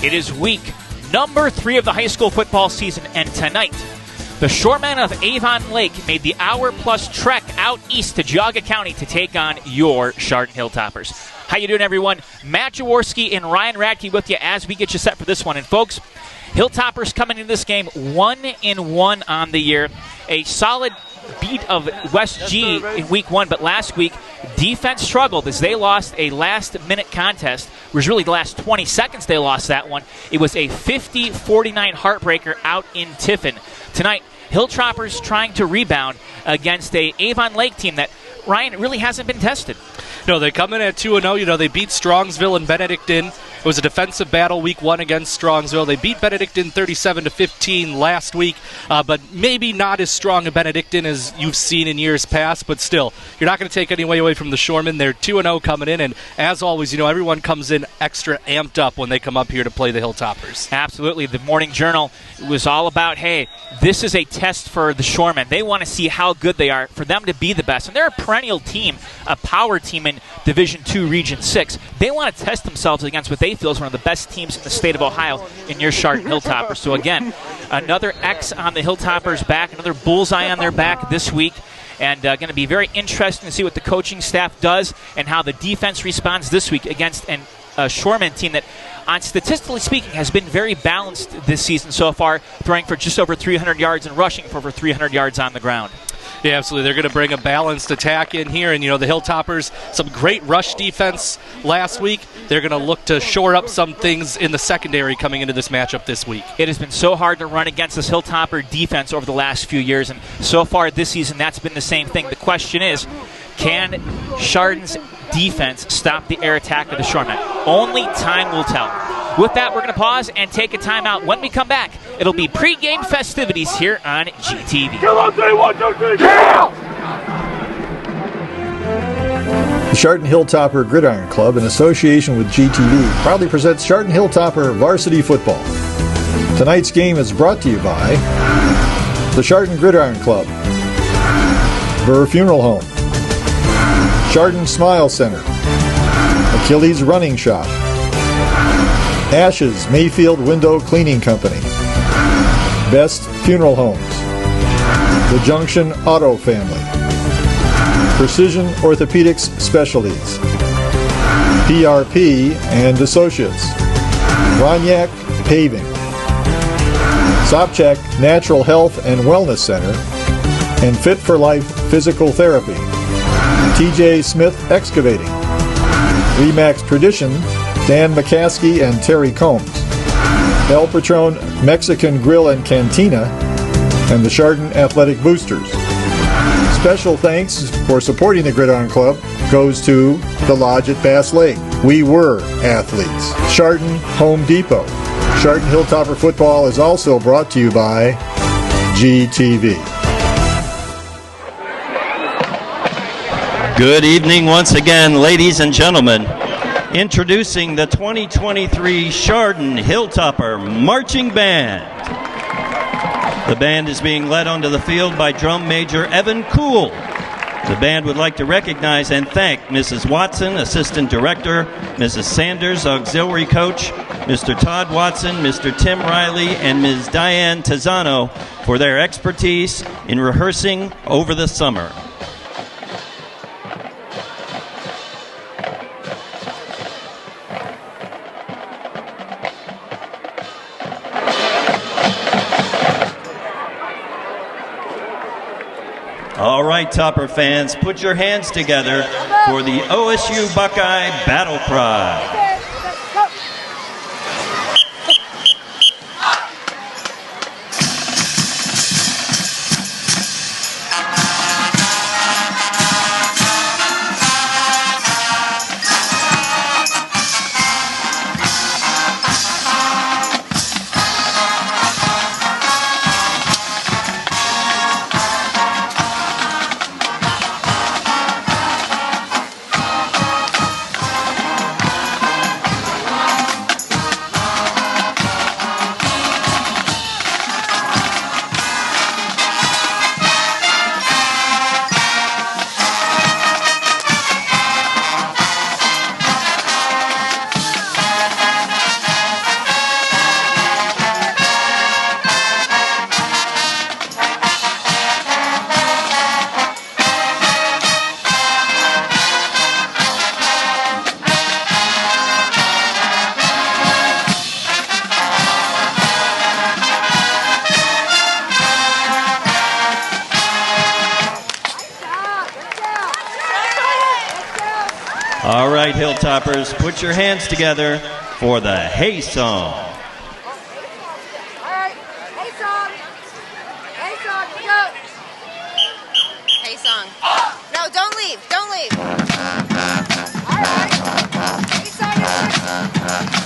It is week number 3 of the high school football season, and tonight, the shoremen of Avon Lake made the hour-plus trek out east to Geauga County to take on your Chardon Hilltoppers. How you doing, everyone? Matt Jaworski and Ryan Radke with you as we get you set for this one. And, folks, Hilltoppers coming into this game 1-1 on the year. A solid beat of West G in week 1, but last week defense struggled as they lost a last-minute contest. It was really the last 20 seconds they lost that one. It was a 50-49 heartbreaker out in Tiffin. Tonight, Hilltoppers trying to rebound against a Avon Lake team that, Ryan, really hasn't been tested. No, they come in at 2-0. You know, they beat Strongsville and Benedictine. It was a defensive battle week 1 against Strongsville. They beat Benedictine 37-15 last week, but maybe not as strong a Benedictine as you've seen in years past, but still, you're not going to take any way away from the Shoremen. They're 2-0 coming in, and as always, you know, everyone comes in extra amped up when they come up here to play the Hilltoppers. Absolutely. The Morning Journal was all about, hey, this is a test for the Shoremen. They want to see how good they are, for them to be the best. And they're a perennial team, a power team in Division II, Region 6. They want to test themselves against what they feel is one of the best teams in the state of Ohio in your Chardon Hilltoppers. So again, another X on the Hilltoppers' back, another bullseye on their back this week. And going to be very interesting to see what the coaching staff does and how the defense responds this week against a Shoreman team that, statistically speaking, has been very balanced this season so far, throwing for just over 300 yards and rushing for over 300 yards on the ground. Yeah, absolutely. They're going to bring a balanced attack in here. And, you know, the Hilltoppers, some great rush defense last week. They're going to look to shore up some things in the secondary coming into this matchup this week. It has been so hard to run against this Hilltopper defense over the last few years. And so far this season, that's been the same thing. The question is, can Chardon's defense stop the air attack of the Shoremen? Only time will tell. With that, we're going to pause and take a timeout. When we come back, it'll be pregame festivities here on GTV. Come on, 3, 1, 2, 3, The Chardon Hilltopper Gridiron Club, in association with GTV, proudly presents Chardon Hilltopper Varsity Football. Tonight's game is brought to you by the Chardon Gridiron Club, Burr Funeral Home, Chardon Smile Center, Achilles Running Shop, Ashes Mayfield Window Cleaning Company, Best Funeral Homes, The Junction Auto Family, Precision Orthopedics Specialties, PRP and Associates, Roniak Paving, Sopchak Natural Health and Wellness Center, and Fit for Life Physical Therapy, TJ Smith Excavating, Remax Tradition, Dan McCaskey and Terry Combs, El Patron Mexican Grill and Cantina, and the Chardon Athletic Boosters. Special thanks for supporting the Gridiron Club goes to the Lodge at Bass Lake, We Were Athletes, Chardon Home Depot. Chardon Hilltopper Football is also brought to you by GTV. Good evening once again, ladies and gentlemen. Introducing the 2023 Chardon Hilltopper Marching Band. The band is being led onto the field by Drum Major Evan Kuhl. The band would like to recognize and thank Mrs. Watson, Assistant Director, Mrs. Sanders, Auxiliary Coach, Mr. Todd Watson, Mr. Tim Riley, and Ms. Diane Tizano for their expertise in rehearsing over the summer. All right, Topper fans, put your hands together for the OSU Buckeye Battle Cry. Hilltoppers, put your hands together for the Hey Song. All right, hey song. Hey song, go. Hey song. No, don't leave. Don't leave. All right. Hey song is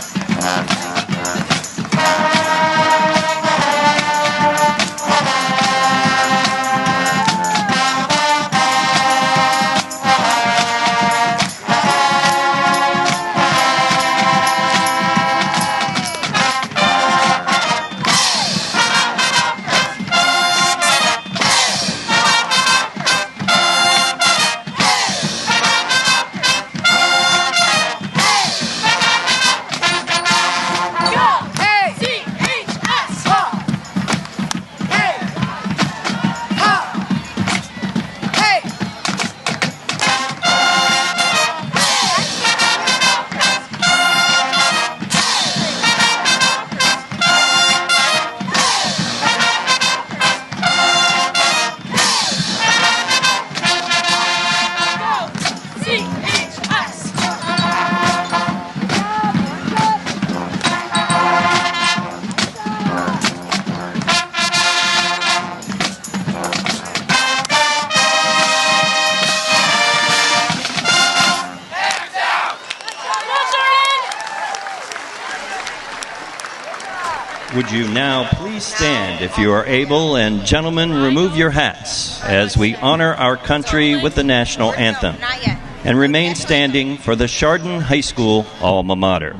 Would you now please stand if you are able, and gentlemen, remove your hats as we honor our country with the national anthem, and remain standing for the Chardon High School alma mater.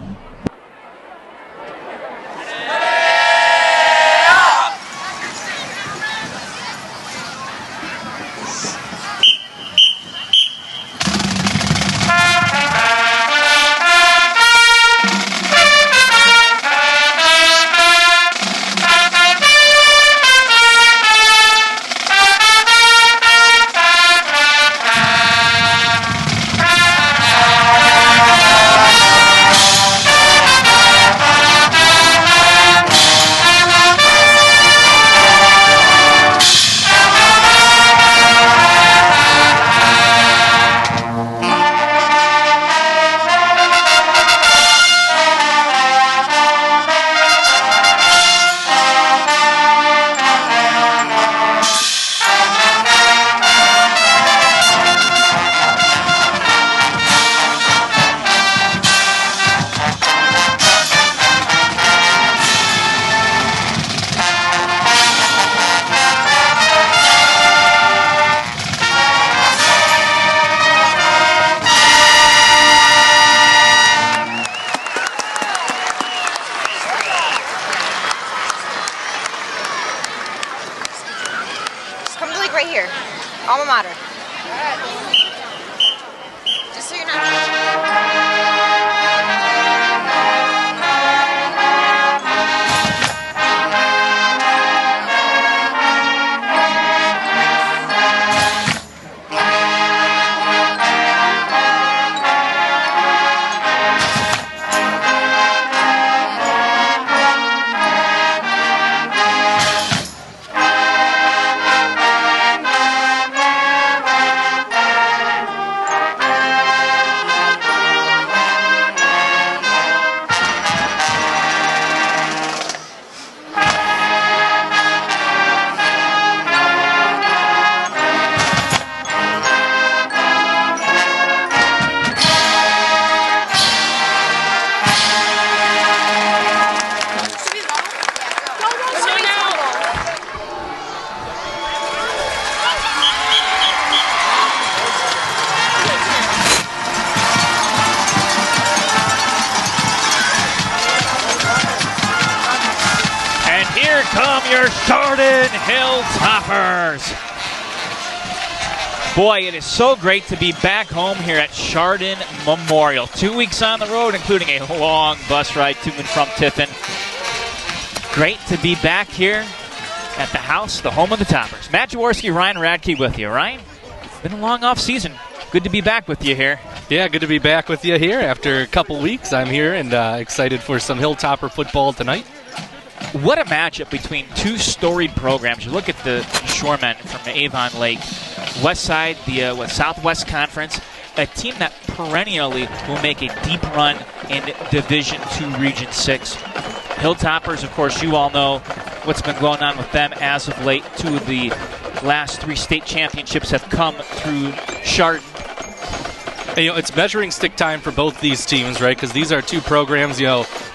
right here. Alma mater. Just so you're not... Come your Chardon Hilltoppers. Boy, it is so great to be back home here at Chardon Memorial. 2 weeks on the road, including a long bus ride to and from Tiffin. Great to be back here at the house, the home of the Toppers. Matt Jaworski, Ryan Radke with you. Ryan, been a long off season. Good to be back with you here. Yeah, good to be back with you here after a couple weeks. I'm here and excited for some Hilltopper football tonight. What a matchup between two storied programs. You look at the Shoremen from Avon Lake, West Side, the Southwest Conference, a team that perennially will make a deep run in Division II Region 6. Hilltoppers, of course, you all know what's been going on with them as of late. 2 of the last 3 state championships have come through Chardon. And, it's measuring stick time for both these teams, right? Because these are 2 programs. The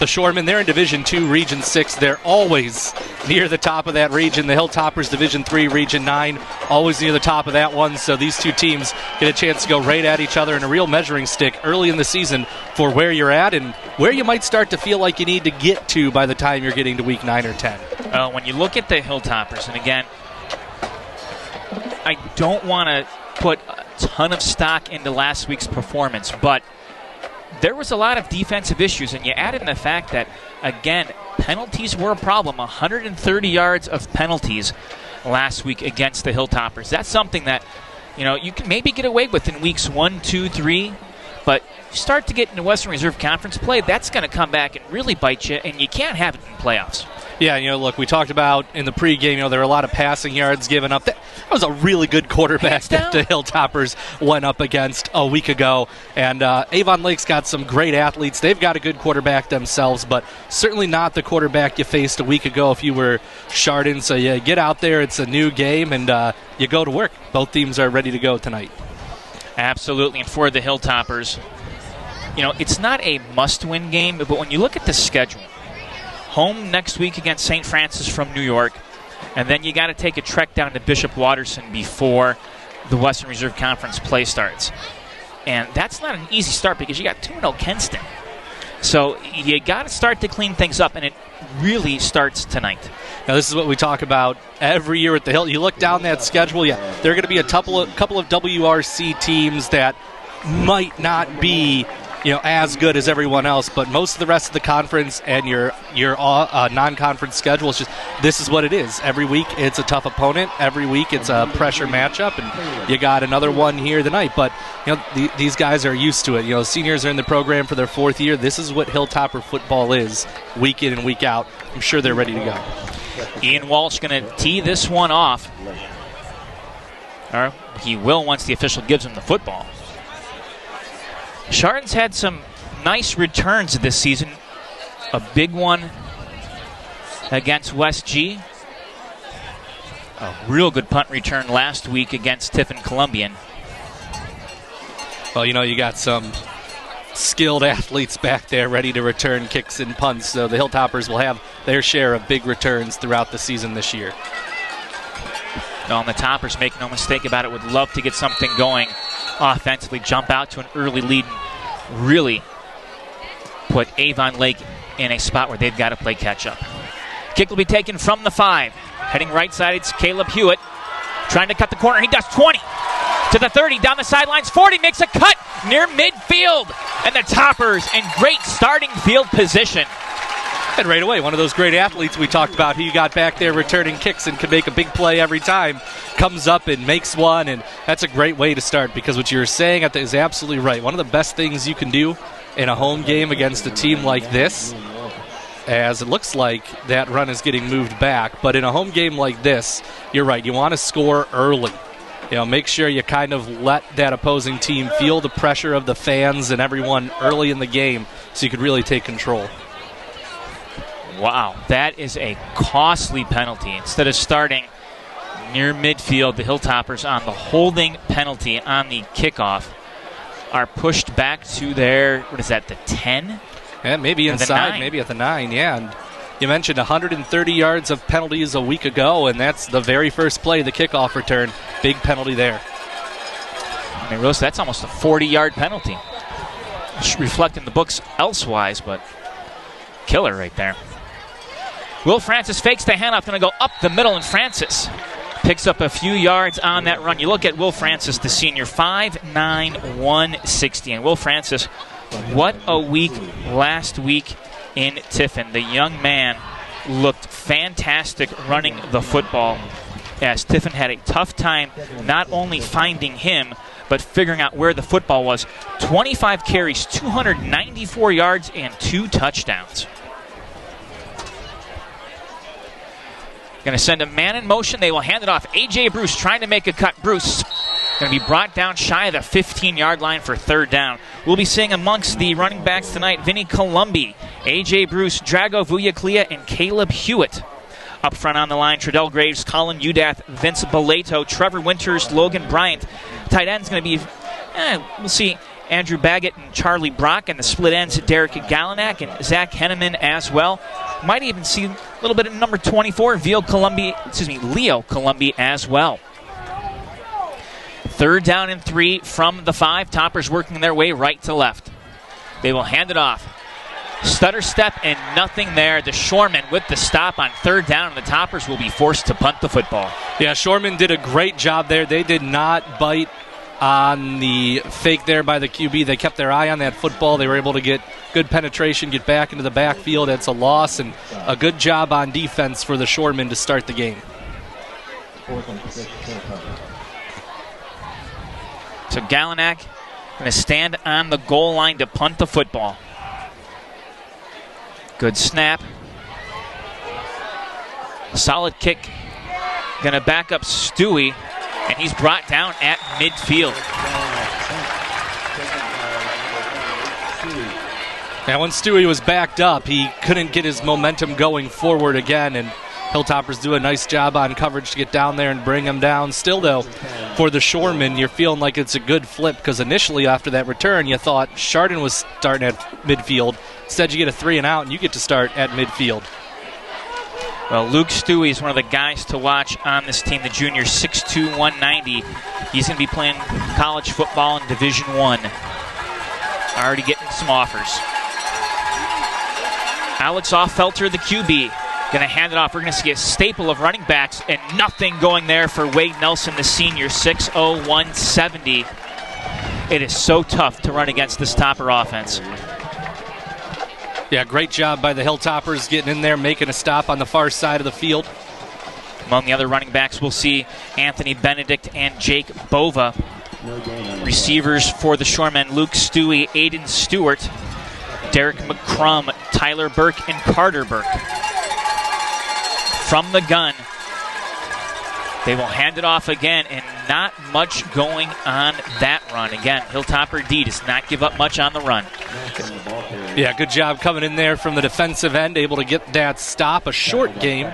Shoremen, they're in Division II, Region 6. They're always near the top of that region. The Hilltoppers, Division III, Region 9, always near the top of that one. So these 2 teams get a chance to go right at each other in a real measuring stick early in the season for where you're at and where you might start to feel like you need to get to by the time you're getting to week 9 or 10. When you look at the Hilltoppers, and again, I don't want to put a ton of stock into last week's performance, but there was a lot of defensive issues, and you add in the fact that, again, penalties were a problem. 130 yards of penalties last week against the Hilltoppers. That's something that, you can maybe get away with in weeks 1, 2, 3, but you start to get into Western Reserve Conference play, that's going to come back and really bite you, and you can't have it in playoffs. Yeah, look, we talked about in the pregame, there were a lot of passing yards given up. That was a really good quarterback that the Hilltoppers went up against a week ago. And Avon Lake's got some great athletes. They've got a good quarterback themselves, but certainly not the quarterback you faced a week ago if you were Chardon. So you get out there, it's a new game, and you go to work. Both teams are ready to go tonight. Absolutely, and for the Hilltoppers, it's not a must-win game, but when you look at the schedule, home next week against St. Francis from New York, and then you got to take a trek down to Bishop Watterson before the Western Reserve Conference play starts. And that's not an easy start because you got 2-0 Kenston. So you got to start to clean things up, and it really starts tonight. Now, this is what we talk about every year at the Hill. You look down that schedule, there are going to be a couple of WRC teams that might not be as good as everyone else, but most of the rest of the conference and your non-conference schedule is just, this is what it is. Every week it's a tough opponent. Every week it's a pressure matchup, and you got another one here tonight. But these guys are used to it. Seniors are in the program for their 4th year. This is what Hilltopper football is, week in and week out. I'm sure they're ready to go. Ian Walsh going to tee this one off. Or he will once the official gives him the football. Chardon's had some nice returns this season. A big one against West G. A real good punt return last week against Tiffin Columbian. Well, you got some skilled athletes back there ready to return kicks and punts, so the Hilltoppers will have their share of big returns throughout the season this year. And the Toppers, make no mistake about it, would love to get something going offensively, jump out to an early lead, and really put Avon Lake in a spot where they've got to play catch-up. Kick will be taken from the 5. Heading right side, it's Caleb Hewitt. Trying to cut the corner. He does 20. To the 30, down the sidelines, 40, makes a cut near midfield. And the Toppers in great starting field position. And right away, one of those great athletes we talked about who you got back there returning kicks and can make a big play every time, comes up and makes one, and that's a great way to start because what you're saying is absolutely right. One of the best things you can do in a home game against a team like this, as it looks like that run is getting moved back, but in a home game like this, you're right, you want to score early. Make sure you kind of let that opposing team feel the pressure of the fans and everyone early in the game so you could really take control. Wow, that is a costly penalty. Instead of starting near midfield, the Hilltoppers on the holding penalty on the kickoff are pushed back to their, the 10? Yeah, maybe inside, maybe at the 9, yeah. And you mentioned 130 yards of penalties a week ago, and that's the very first play, the kickoff return. Big penalty there. I mean, Rose, that's almost a 40-yard penalty. Reflecting the books elsewise, but killer right there. Will Francis fakes the handoff, going to go up the middle, and Francis picks up a few yards on that run. You look at Will Francis, the senior, 5'9", 160. And Will Francis, what a week last week in Tiffin. The young man looked fantastic running the football as Tiffin had a tough time not only finding him, but figuring out where the football was. 25 carries, 294 yards, and 2 touchdowns. Going to send a man in motion. They will hand it off. A.J. Bruce trying to make a cut. Bruce Going to be brought down shy of the 15-yard line for third down. We'll be seeing amongst the running backs tonight Vinny Columbi, A.J. Bruce, Drago Vuyaclia, and Caleb Hewitt. Up front on the line, Treadell Graves, Colin Udath, Vince Beleto, Trevor Winters, Logan Bryant. Tight end's going to be, we'll see Andrew Baggett and Charlie Brock, and the split ends Derek Galinak and Zach Henneman as well. Might even see a little bit of number 24, Leo Columbi as well. Third down and 3 from the 5. Toppers working their way right to left. They will hand it off. Stutter step and nothing there. The Shoremen with the stop on third down, and the Toppers will be forced to punt the football. Yeah, Shoremen did a great job there. They did not bite on the fake there by the QB. They kept their eye on that football. They were able to get good penetration, get back into the backfield. It's a loss, and a good job on defense for the Shoremen to start the game. So Galinak going to stand on the goal line to punt the football. Good snap. Solid kick. Going to back up Stewie, and he's brought down at midfield. Now, when Stewie was backed up, he couldn't get his momentum going forward again, and Hilltoppers do a nice job on coverage to get down there and bring him down. Still, though, for the Shoremen, you're feeling like it's a good flip, because initially after that return, you thought Chardon was starting at midfield. Instead, you get a 3 and out, and you get to start at midfield. Well, Luke Stewie is one of the guys to watch on this team, the junior, 6'2", 190. He's going to be playing college football in Division I. Already getting some offers. Alex Offelter, the QB, going to hand it off. We're going to see a staple of running backs, and nothing going there for Wade Nelson, the senior, 6'0", 170. It is so tough to run against this Topper offense. Yeah, great job by the Hilltoppers getting in there, making a stop on the far side of the field. Among the other running backs, we'll see Anthony Benedict and Jake Bova. Receivers for the Shoremen, Luke Stewie, Aiden Stewart, Derek McCrum, Tyler Burke, and Carter Burke. From the gun, they will hand it off again, and not much going on that run. Again, Hilltopper D does not give up much on the run. Yeah, good job coming in there from the defensive end, able to get that stop. A short game.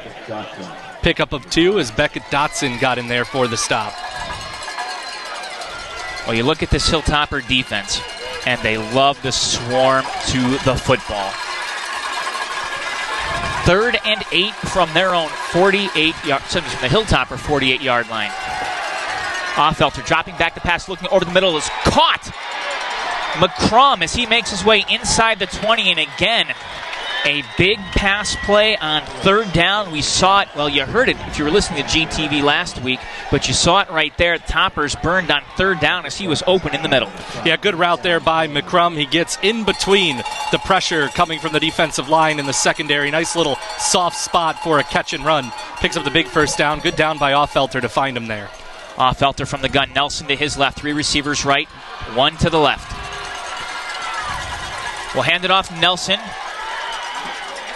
Pickup of 2 as Beckett Dotson got in there for the stop. Well, you look at this Hilltopper defense, and they love to swarm to the football. 3rd and 8 from their own 48-yard, from the Hilltopper 48-yard line. Offelter dropping back the pass, looking over the middle, is caught. McCrum, as he makes his way inside the 20, and again, a big pass play on third down. We saw it, well, you heard it if you were listening to GTV last week, but you saw it right there. Toppers burned on third down as he was open in the middle. Yeah, good route there by McCrum. He gets in between the pressure coming from the defensive line and the secondary. Nice little soft spot for a catch and run. Picks up the big first down. Good down by Offelter to find him there. Offelter from the gun. Nelson to his left. 3 receivers right, 1 to the left. We'll hand it off. Nelson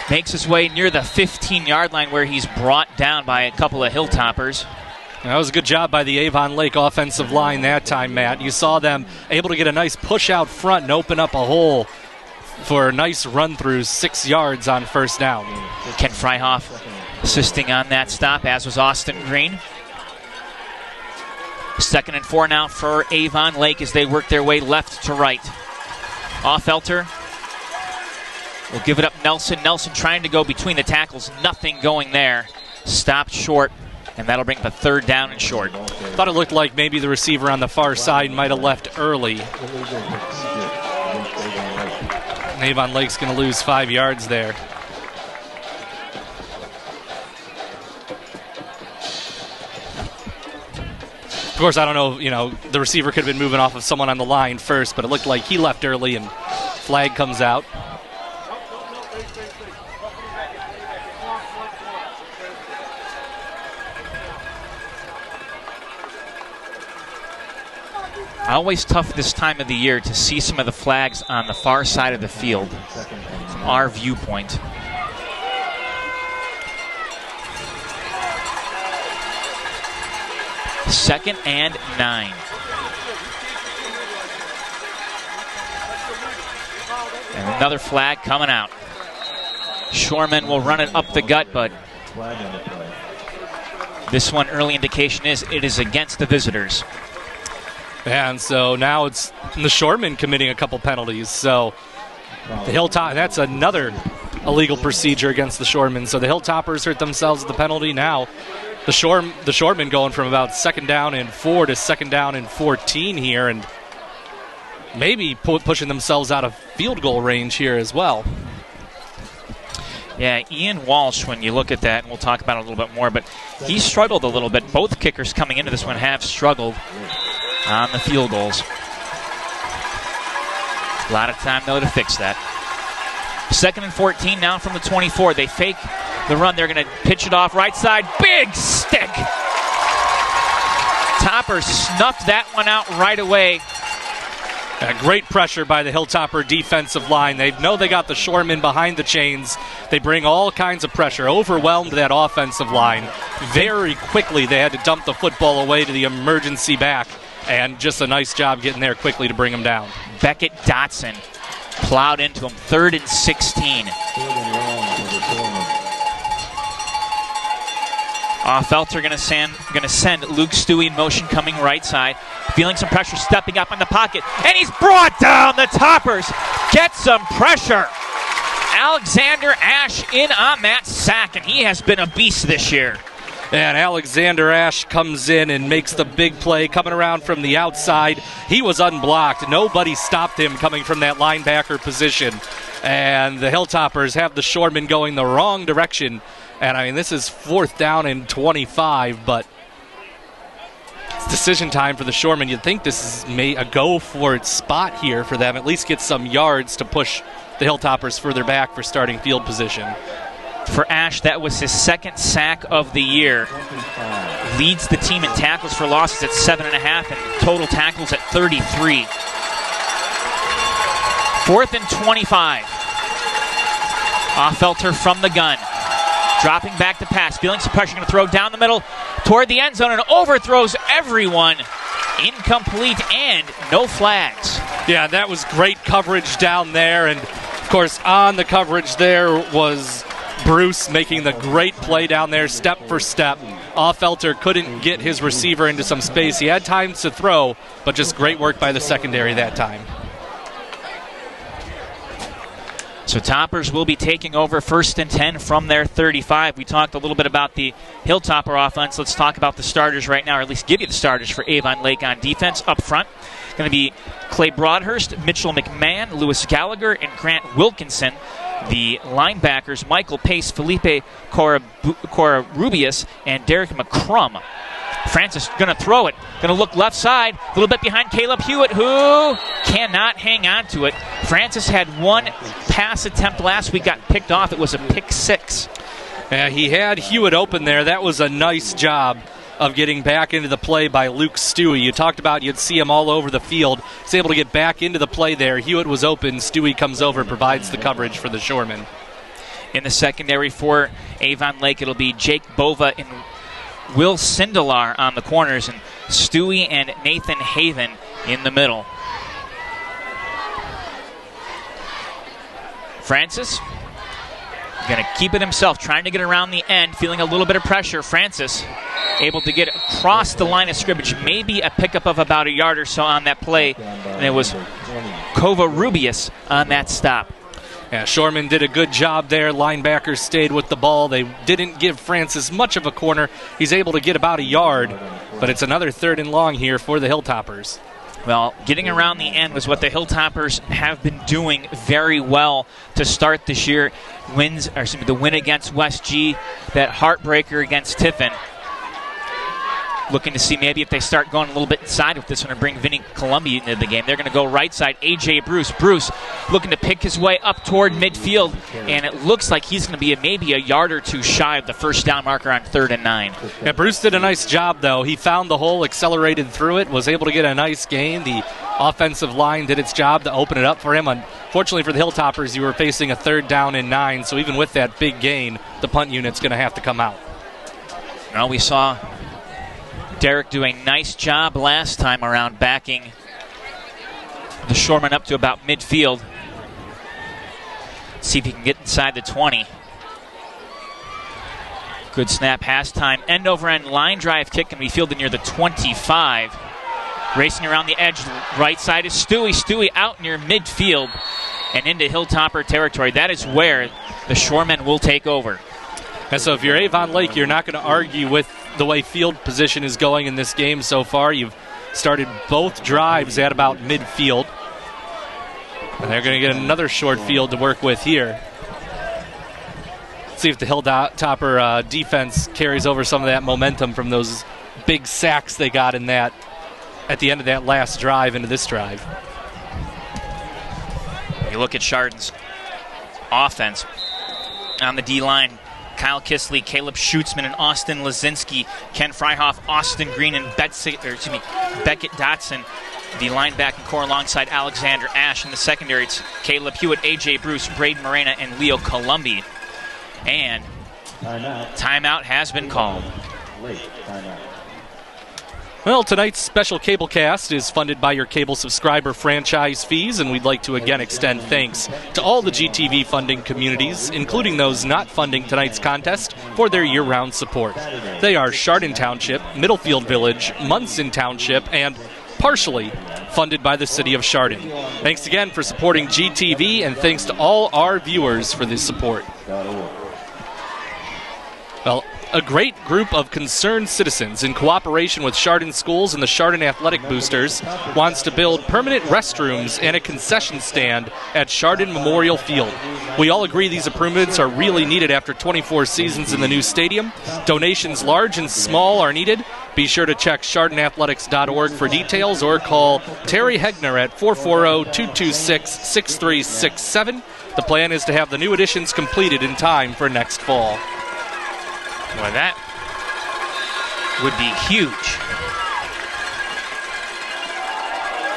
makes his way near the 15-yard line where he's brought down by a couple of Hilltoppers. That was a good job by the Avon Lake offensive line that time, Matt. You saw them able to get a nice push out front and open up a hole for a nice run through 6 yards on first down. Ken Freihoff assisting on that stop, as was Austin Green. 2nd and 4 now for Avon Lake as they work their way left to right. Offelter will give it up. Nelson trying to go between the tackles. Nothing going there. Stopped short, and that'll bring up a 3rd down and short. Thought it looked like maybe the receiver on the far side might have left early. Avon Lake's going to lose 5 yards there. Of course, I don't know, the receiver could have been moving off of someone on the line first, but it looked like he left early and flag comes out. Always tough this time of the year to see some of the flags on the far side of the field from our viewpoint. Second and 9. And another flag coming out. Shoreman will run it up the gut, but this one, early indication is it is against the visitors. And so now it's the Shoreman committing a couple penalties. So the Hilltop, that's another illegal procedure against the Shoremen. So the Hilltoppers hurt themselves with the penalty. Now the Shoremen going from about 2nd down and 4 to 2nd down and 14 here, and maybe pushing themselves out of field goal range here as well. Yeah, Ian Walsh, when you look at that, and we'll talk about it a little bit more, but he struggled a little bit. Both kickers coming into this one have struggled on the field goals. A lot of time, though, to fix that. 2nd and 14 now from the 24. They fake the run. They're going to pitch it off right side. Big stick. Toppers snuffed that one out right away. Great pressure by the Hilltopper defensive line. They know they got the Shoremen behind the chains. They bring all kinds of pressure, overwhelmed that offensive line. Very quickly, they had to dump the football away to the emergency back, and just a nice job getting there quickly to bring them down. Beckett Dotson plowed into him. 3rd and 16. Felter going to send Luke Stewie in motion, coming right side. Feeling some pressure, stepping up in the pocket. And he's brought down. The Toppers get some pressure. Alexander Ash in on that sack, and he has been a beast this year. And Alexander Ash comes in and makes the big play, coming around from the outside. He was unblocked. Nobody stopped him coming from that linebacker position. And the Hilltoppers have the Shoremen going the wrong direction. And, I mean, this is 4th down and 25, but it's decision time for the Shoremen. You'd think this is a go-for-it spot here for them, at least get some yards to push the Hilltoppers further back for starting field position. For Ash, that was his 2nd sack of the year. Leads the team in tackles for losses at 7.5 and total tackles at 33. 4th and 25. Felter from the gun. Dropping back to pass, feeling some pressure, going to throw down the middle toward the end zone and overthrows everyone. Incomplete and no flags. Yeah, that was great coverage down there. And, of course, on the coverage there was Bruce making the great play down there, step for step. Felter couldn't get his receiver into some space. He had time to throw, but just great work by the secondary that time. So Toppers will be taking over 1st and 10 from their 35. We talked a little bit about the Hilltopper offense. Let's talk about the starters right now, or at least give you the starters for Avon Lake on defense. Up front, going to be Clay Broadhurst, Mitchell McMahon, Lewis Gallagher, and Grant Wilkinson. The linebackers, Michael Pace, Felipe Corarubias, and Derek McCrum. Francis going to throw it. Going to look left side. A little bit behind Caleb Hewitt, who cannot hang on to it. Francis had one pass attempt last week, got picked off. It was a pick 6. Yeah, he had Hewitt open there. That was a nice job of getting back into the play by Luke Stewie. You talked about you'd see him all over the field. He's able to get back into the play there. Hewitt was open. Stewie comes over and provides the coverage for the Shoremen. In the secondary for Avon Lake, it'll be Jake Bova and Will Sindelar on the corners, and Stewie and Nathan Haven in the middle. Francis going to keep it himself, trying to get around the end, feeling a little bit of pressure. Francis able to get across the line of scrimmage, maybe a pickup of about a yard or so on that play, and it was Corarubias on that stop. Yeah, Shoreman did a good job there. Linebackers stayed with the ball. They didn't give Francis much of a corner. He's able to get about a yard, but it's another 3rd and long here for the Hilltoppers. Well, getting around the end was what the Hilltoppers have been doing very well to start this year. The win against West G, that heartbreaker against Tiffin. Looking to see maybe if they start going a little bit inside with this one and bring Vinny Columbia into the game. They're going to go right side. A.J. Bruce. Bruce looking to pick his way up toward midfield, and it looks like he's going to be maybe a yard or two shy of the 1st down marker on 3rd and 9. Yeah, Bruce did a nice job, though. He found the hole, accelerated through it, was able to get a nice gain. The offensive line did its job to open it up for him. Unfortunately for the Hilltoppers, you were facing a 3rd down and 9, so even with that big gain, the punt unit's going to have to come out. Well, we saw Derek do a nice job last time around backing the Shoremen up to about midfield. See if he can get inside the 20. Good snap, pass time. End over end line drive kick can be fielded near the 25. Racing around the edge, right side is Stewie. Stewie out near midfield and into Hilltopper territory. That is where the Shoremen will take over. And so if you're Avon Lake, you're not going to argue with the way field position is going in this game so far. You've started both drives at about midfield. And they're going to get another short field to work with here. See if the Hilltopper defense carries over some of that momentum from those big sacks they got in that at the end of that last drive into this drive. You look at Chardon's offense on the D-line. Kyle Kisley, Caleb Schutzman, and Austin Lazinski, Ken Freihoff, Austin Green, and Beckett Dotson. The linebacker core alongside Alexander Ash. In the secondary, it's Caleb Hewitt, A.J. Bruce, Braden Morena, and Leo Columbi. And timeout has been called. Well, tonight's special cable cast is funded by your cable subscriber franchise fees, and we'd like to again extend thanks to all the GTV funding communities, including those not funding tonight's contest, for their year-round support. They are Chardon Township, Middlefield Village, Munson Township, and partially funded by the city of Chardon. Thanks again for supporting GTV, and thanks to all our viewers for this support. Well, a great group of concerned citizens in cooperation with Chardon Schools and the Chardon Athletic Boosters wants to build permanent restrooms and a concession stand at Chardon Memorial Field. We all agree these improvements are really needed after 24 seasons in the new stadium. Donations large and small are needed. Be sure to check chardonathletics.org for details or call Terry Hegner at 440-226-6367. The plan is to have the new additions completed in time for next fall. Boy, that would be huge.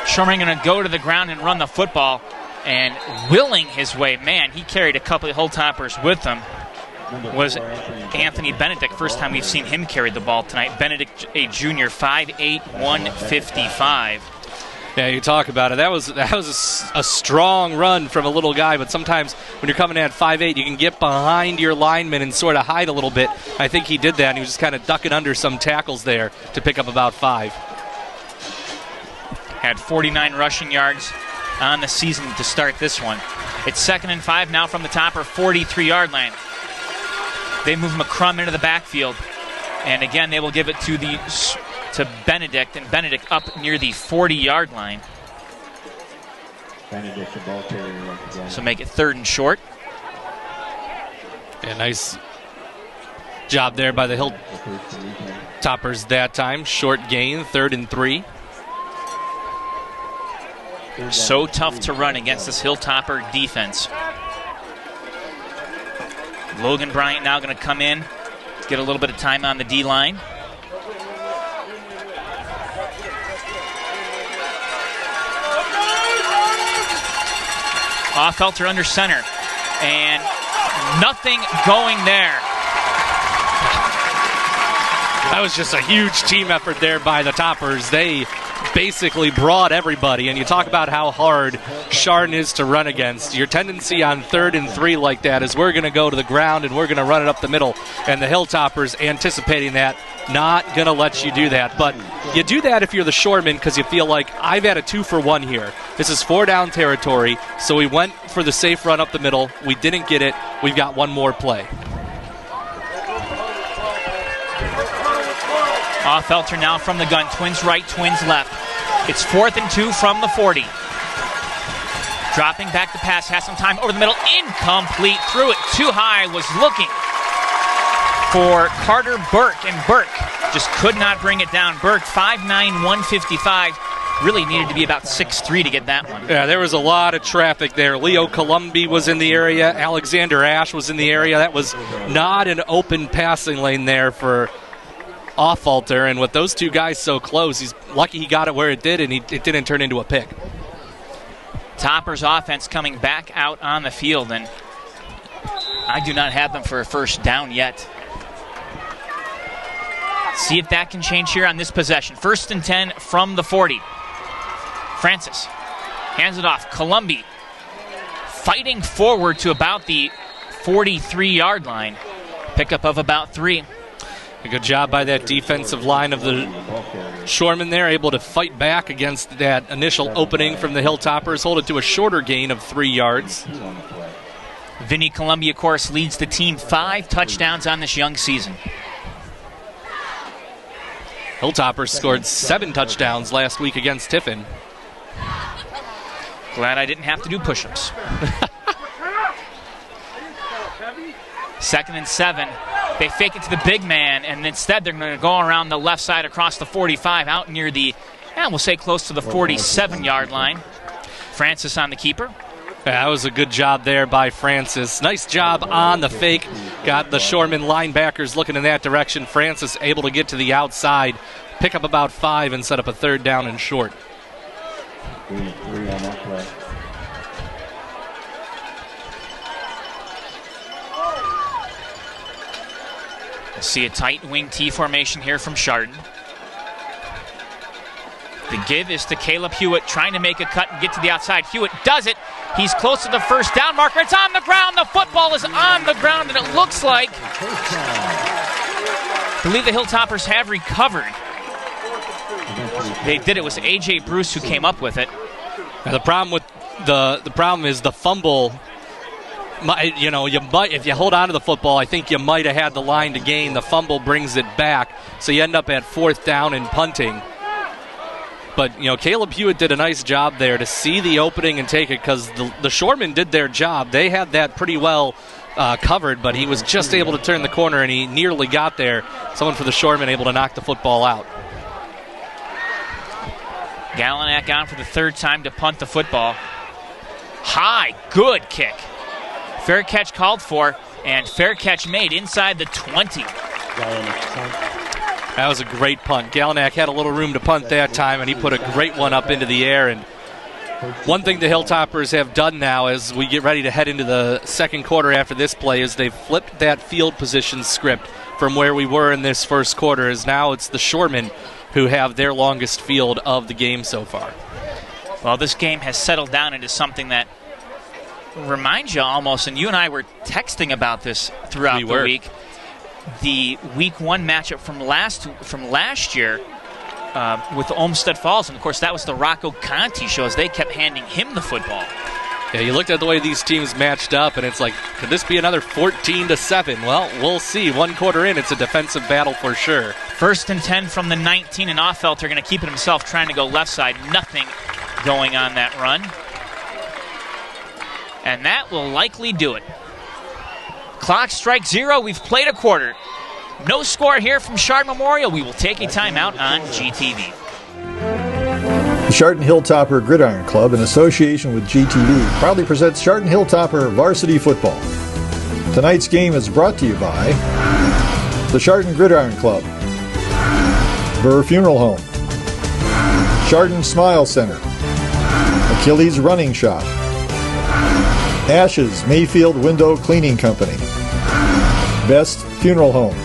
Shoreman going to go to the ground and run the football, and willing his way. Man, he carried a couple of Hilltoppers with him. Was Anthony Benedict. First time we've seen him carry the ball tonight. Benedict, a junior, 5'8", 155. Yeah, you talk about it. That was a strong run from a little guy, but sometimes when you're coming in at 5'8", you can get behind your lineman and sort of hide a little bit. I think he did that, and he was just kind of ducking under some tackles there to pick up about 5. Had 49 rushing yards on the season to start this one. It's 2nd and 5 now from the Topper 43-yard line. They move McCrum into the backfield, and again they will give it to Benedict, and Benedict up near the 40-yard line. So make it 3rd and short. Yeah, nice job there by the Hilltoppers that time. Short gain, 3rd and 3. So tough to run against this Hilltopper defense. Logan Bryant now going to come in, get a little bit of time on the D-line. Felter under center, and nothing going there. That was just a huge team effort there by the Toppers. They basically brought everybody, and you talk about how hard Chardon is to run against. Your tendency on 3rd and 3 like that is we're going to go to the ground and we're going to run it up the middle, and the Hilltoppers anticipating that, not going to let you do that. But you do that if you're the Shoreman because you feel like I've had a 2-for-1 here. This is 4-down territory, so we went for the safe run up the middle. We didn't get it. We've got one more play. Felter now from the gun. Twins right, twins left. It's 4th and 2 from the 40. Dropping back to pass, has some time over the middle. Incomplete. Threw it too high. Was looking for Carter Burke, and Burke just could not bring it down. Burke, 5'9", 155. Really needed to be about 6'3" to get that one. Yeah, there was a lot of traffic there. Leo Columbi was in the area. Alexander Ash was in the area. That was not an open passing lane there for Falter, and with those two guys so close, he's lucky he got it where it did, and it didn't turn into a pick. Toppers offense coming back out on the field, and I do not have them for a first down yet. See if that can change here on this possession. 1st and 10 from the 40. Francis hands it off. Columbi fighting forward to about the 43-yard line. Pickup of about 3. A good job by that defensive line of the Shoremen there, able to fight back against that initial opening from the Hilltoppers, hold it to a shorter gain of 3 yards. Vinny Columbia, of course, leads the team 5 touchdowns on this young season. Hilltoppers scored 7 touchdowns last week against Tiffin. Glad I didn't have to do push-ups. 2nd and 7. They fake it to the big man, and instead they're going to go around the left side across the 45, out near the, we'll say close to the 47-yard line. Francis on the keeper. Yeah, that was a good job there by Francis. Nice job on the fake. Got the Shoreman linebackers looking in that direction. Francis able to get to the outside, pick up about 5, and set up a 3rd down and short. 3 on that play. See a tight wing T formation here from Chardon. The give is to Caleb Hewitt, trying to make a cut and get to the outside. Hewitt does it. He's close to the 1st down marker. It's on the ground. The football is on the ground, and it looks like, I believe the Hilltoppers have recovered. They did. It was A.J. Bruce who came up with it. Now the problem with the problem is the fumble. You might, if you hold on to the football, I think you might have had the line to gain. The fumble brings it back, so you end up at 4th down and punting. But, Caleb Hewitt did a nice job there to see the opening and take it, because the Shoremen did their job. They had that pretty well covered, but he was just able to turn the corner, and he nearly got there. Someone for the Shoremen able to knock the football out. Galenak on for the 3rd time to punt the football. High, good kick. Fair catch called for, and fair catch made inside the 20. That was a great punt. Galenak had a little room to punt that time, and he put a great one up into the air. And one thing the Hilltoppers have done now as we get ready to head into the 2nd quarter after this play is they've flipped that field position script from where we were in this 1st quarter, as now it's the Shoremen who have their longest field of the game so far. Well, this game has settled down into something that reminds you almost, and you and I were texting about this throughout the week, the week 1 matchup from last year with Olmsted Falls, and of course that was the Rocco Conti show as they kept handing him the football. Yeah, you looked at the way these teams matched up, and it's like, could this be another 14-7? Well, we'll see. 1 quarter in, it's a defensive battle for sure. 1st and 10 from the 19, and Offelter going to keep it himself, trying to go left side. Nothing going on that run. And that will likely do it. Clock strikes 0. We've played a quarter. No score here from Chardon Memorial. We will take a timeout on GTV. The Chardon Hilltopper Gridiron Club, in association with GTV, proudly presents Chardon Hilltopper Varsity Football. Tonight's game is brought to you by the Chardon Gridiron Club, Burr Funeral Home, Chardon Smile Center, Achilles Running Shop, Ashes Mayfield Window Cleaning Company, Best Funeral Homes,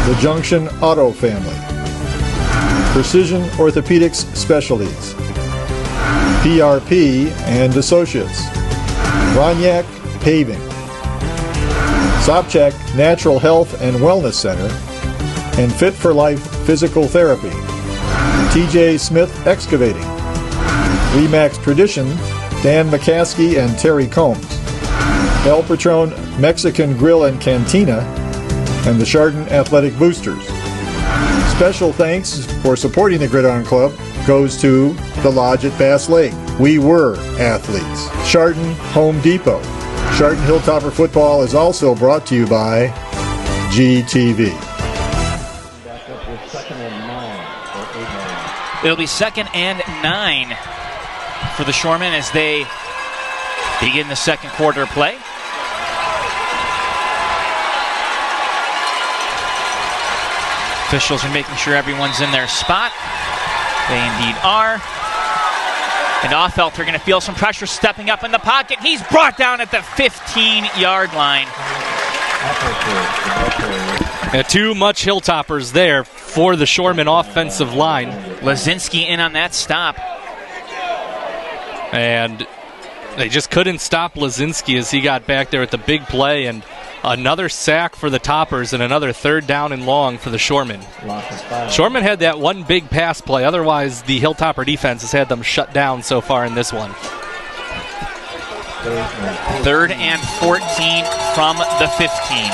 The Junction Auto Family, Precision Orthopedics Specialties, PRP and Associates, Ronyak Paving, Sopchak Natural Health and Wellness Center, and Fit for Life Physical Therapy, TJ Smith Excavating, Remax Tradition, Dan McCaskey and Terry Combs, El Patron Mexican Grill and Cantina, and the Chardon Athletic Boosters. Special thanks for supporting the Gridiron Club goes to the Lodge at Bass Lake, We Were Athletes, Chardon Home Depot. Chardon Hilltopper Football is also brought to you by GTV. Back up with 2nd and 9 for Avon. It'll be 2nd and 9 for the Shoremen as they begin the 2nd quarter play. Officials are making sure everyone's in their spot. They indeed are. And Offelter going to feel some pressure stepping up in the pocket. He's brought down at the 15-yard line. Too much Hilltoppers there for the Shoreman offensive line. Lazinski in on that stop. And They just couldn't stop Lazinski as he got back there at the big play, and another sack for the Toppers and another 3rd down and long for the Shoremen. Shoremen had that one big pass play. Otherwise, the Hilltopper defense has had them shut down so far in this one. 3rd and 14 from the 15.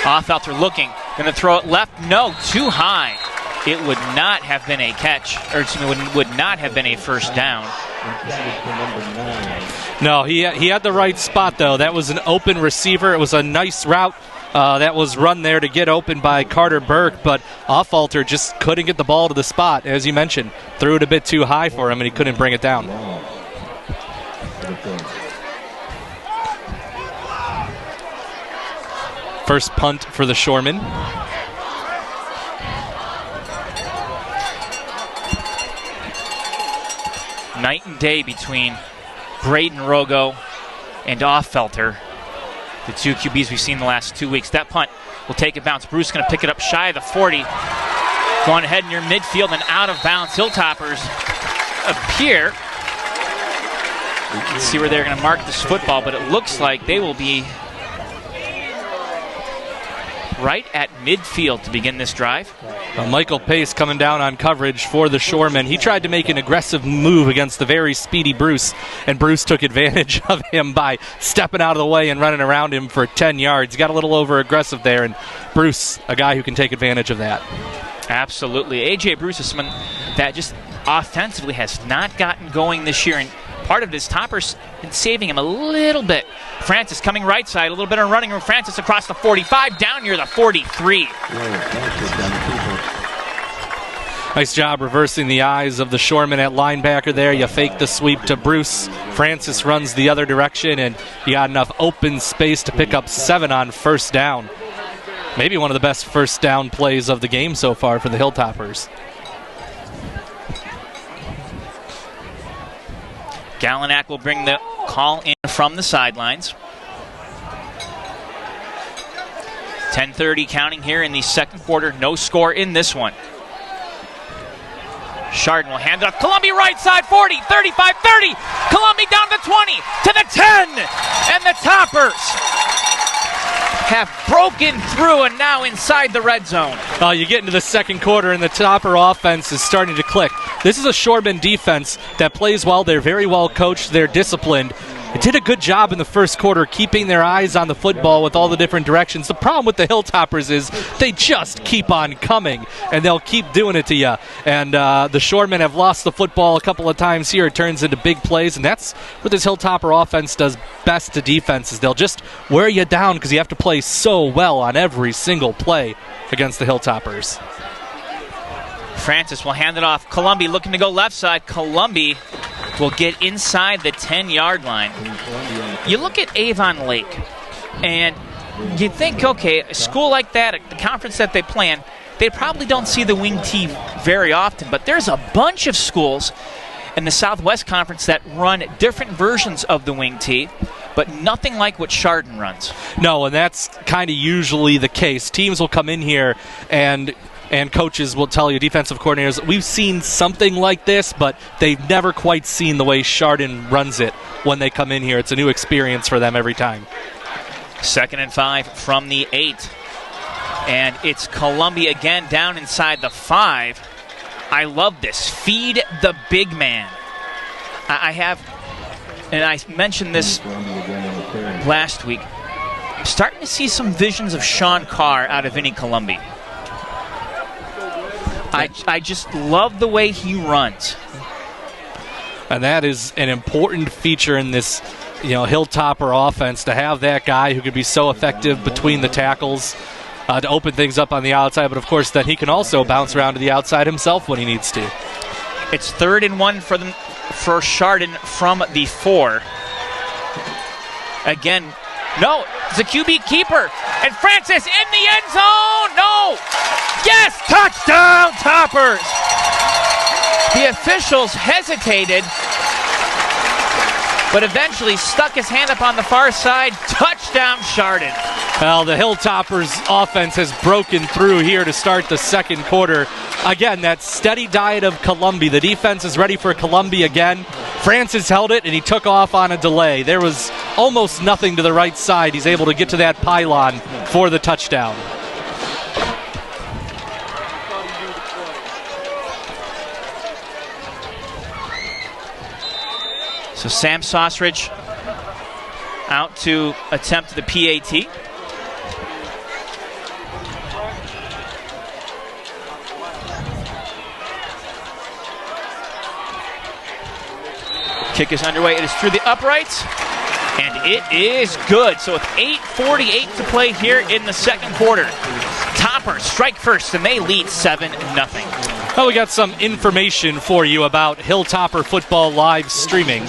Offfelter looking, going to throw it left. No, too high. It would not have been a catch, or excuse me, would not have been a first down. No, he had the right spot, though. That was an open receiver. It was a nice route that was run there to get open by Carter Burke, but Offalter just couldn't get the ball to the spot, as you mentioned. Threw it a bit too high for him, and he couldn't bring it down. First punt for the Shoremen. Night and day between Braden Rogo and Offfelter, the 2 QBs we've seen the last 2 weeks. That punt will take a bounce. Bruce going to pick it up shy of the 40. Going ahead near midfield and out of bounds. Hilltoppers appear. Let's see where they're going to mark this football, but it looks like they will be right at midfield to begin this drive. Michael Pace coming down on coverage for the Shoremen. He tried to make an aggressive move against the very speedy Bruce, and Bruce took advantage of him by stepping out of the way and running around him for 10 yards. Got a little over aggressive there, and Bruce, a guy who can take advantage of that. Absolutely. A.J. Bruce is someone that just offensively has not gotten going this year, and part of his Toppers been saving him a little bit. Francis coming right side, a little bit of running room. Francis across the 45, down near the 43. Nice job reversing the eyes of the Shoremen at linebacker there. You fake the sweep to Bruce. Francis runs the other direction, and you got enough open space to pick up 7 on first down. Maybe one of the best first down plays of the game so far for the Hilltoppers. Galenak will bring the call in from the sidelines. 10:30 counting here in the second quarter. No score in this one. Chardon will hand it off. Columbia right side, 40, 35, 30. Columbia down to 20, to the 10. And the Toppers have broken through and now inside the red zone. You get into the second quarter and the Topper offense is starting to click. This is a Shoreman defense that plays well. They're very well coached. They're disciplined. They did a good job in the first quarter keeping their eyes on the football with all the different directions. The problem with the Hilltoppers is they just keep on coming, and they'll keep doing it to you. And the Shoremen have lost the football a couple of times here. It turns into big plays, and that's what this Hilltopper offense does best to defenses. They'll just wear you down because you have to play so well on every single play against the Hilltoppers. Francis will hand it off. Columbia looking to go left side. Columbia will get inside the 10-yard line. You look at Avon Lake, and you think, okay, a school like that, the conference that they play in, they probably don't see the wing tee very often, but there's a bunch of schools in the Southwest Conference that run different versions of the wing tee, but nothing like what Chardon runs. No, and that's kind of usually the case. Teams will come in here and coaches will tell you, defensive coordinators, we've seen something like this, but they've never quite seen the way Chardon runs it when they come in here. It's a new experience for them every time. 2nd and 5 from the 8. And it's Columbia again down inside the 5. I love this. Feed the big man. I have, and I mentioned this last week, I'm starting to see some visions of Sean Carr out of Vinnie Columbia. I just love the way he runs. And that is an important feature in this, Hilltopper offense, to have that guy who can be so effective between the tackles to open things up on the outside. But, of course, then he can also bounce around to the outside himself when he needs to. It's 3rd and 1 for Chardon from the 4. Again, no, it's a QB keeper. And Francis in the end zone. No. Yes, touchdown, Toppers. The officials hesitated but eventually stuck his hand up on the far side. Touchdown, Chardon. Well, the Hilltoppers offense has broken through here to start the second quarter. Again, that steady diet of Columbi. The defense is ready for Columbi again. Francis held it, and he took off on a delay. There was almost nothing to the right side. He's able to get to that pylon for the touchdown. So Sam Sosridge out to attempt the PAT. Kick is underway. It is through the uprights, and it is good. So with 8:48 to play here in the second quarter, Toppers strike first, and they lead 7-0. Well, we got some information for you about Hilltopper football live streaming.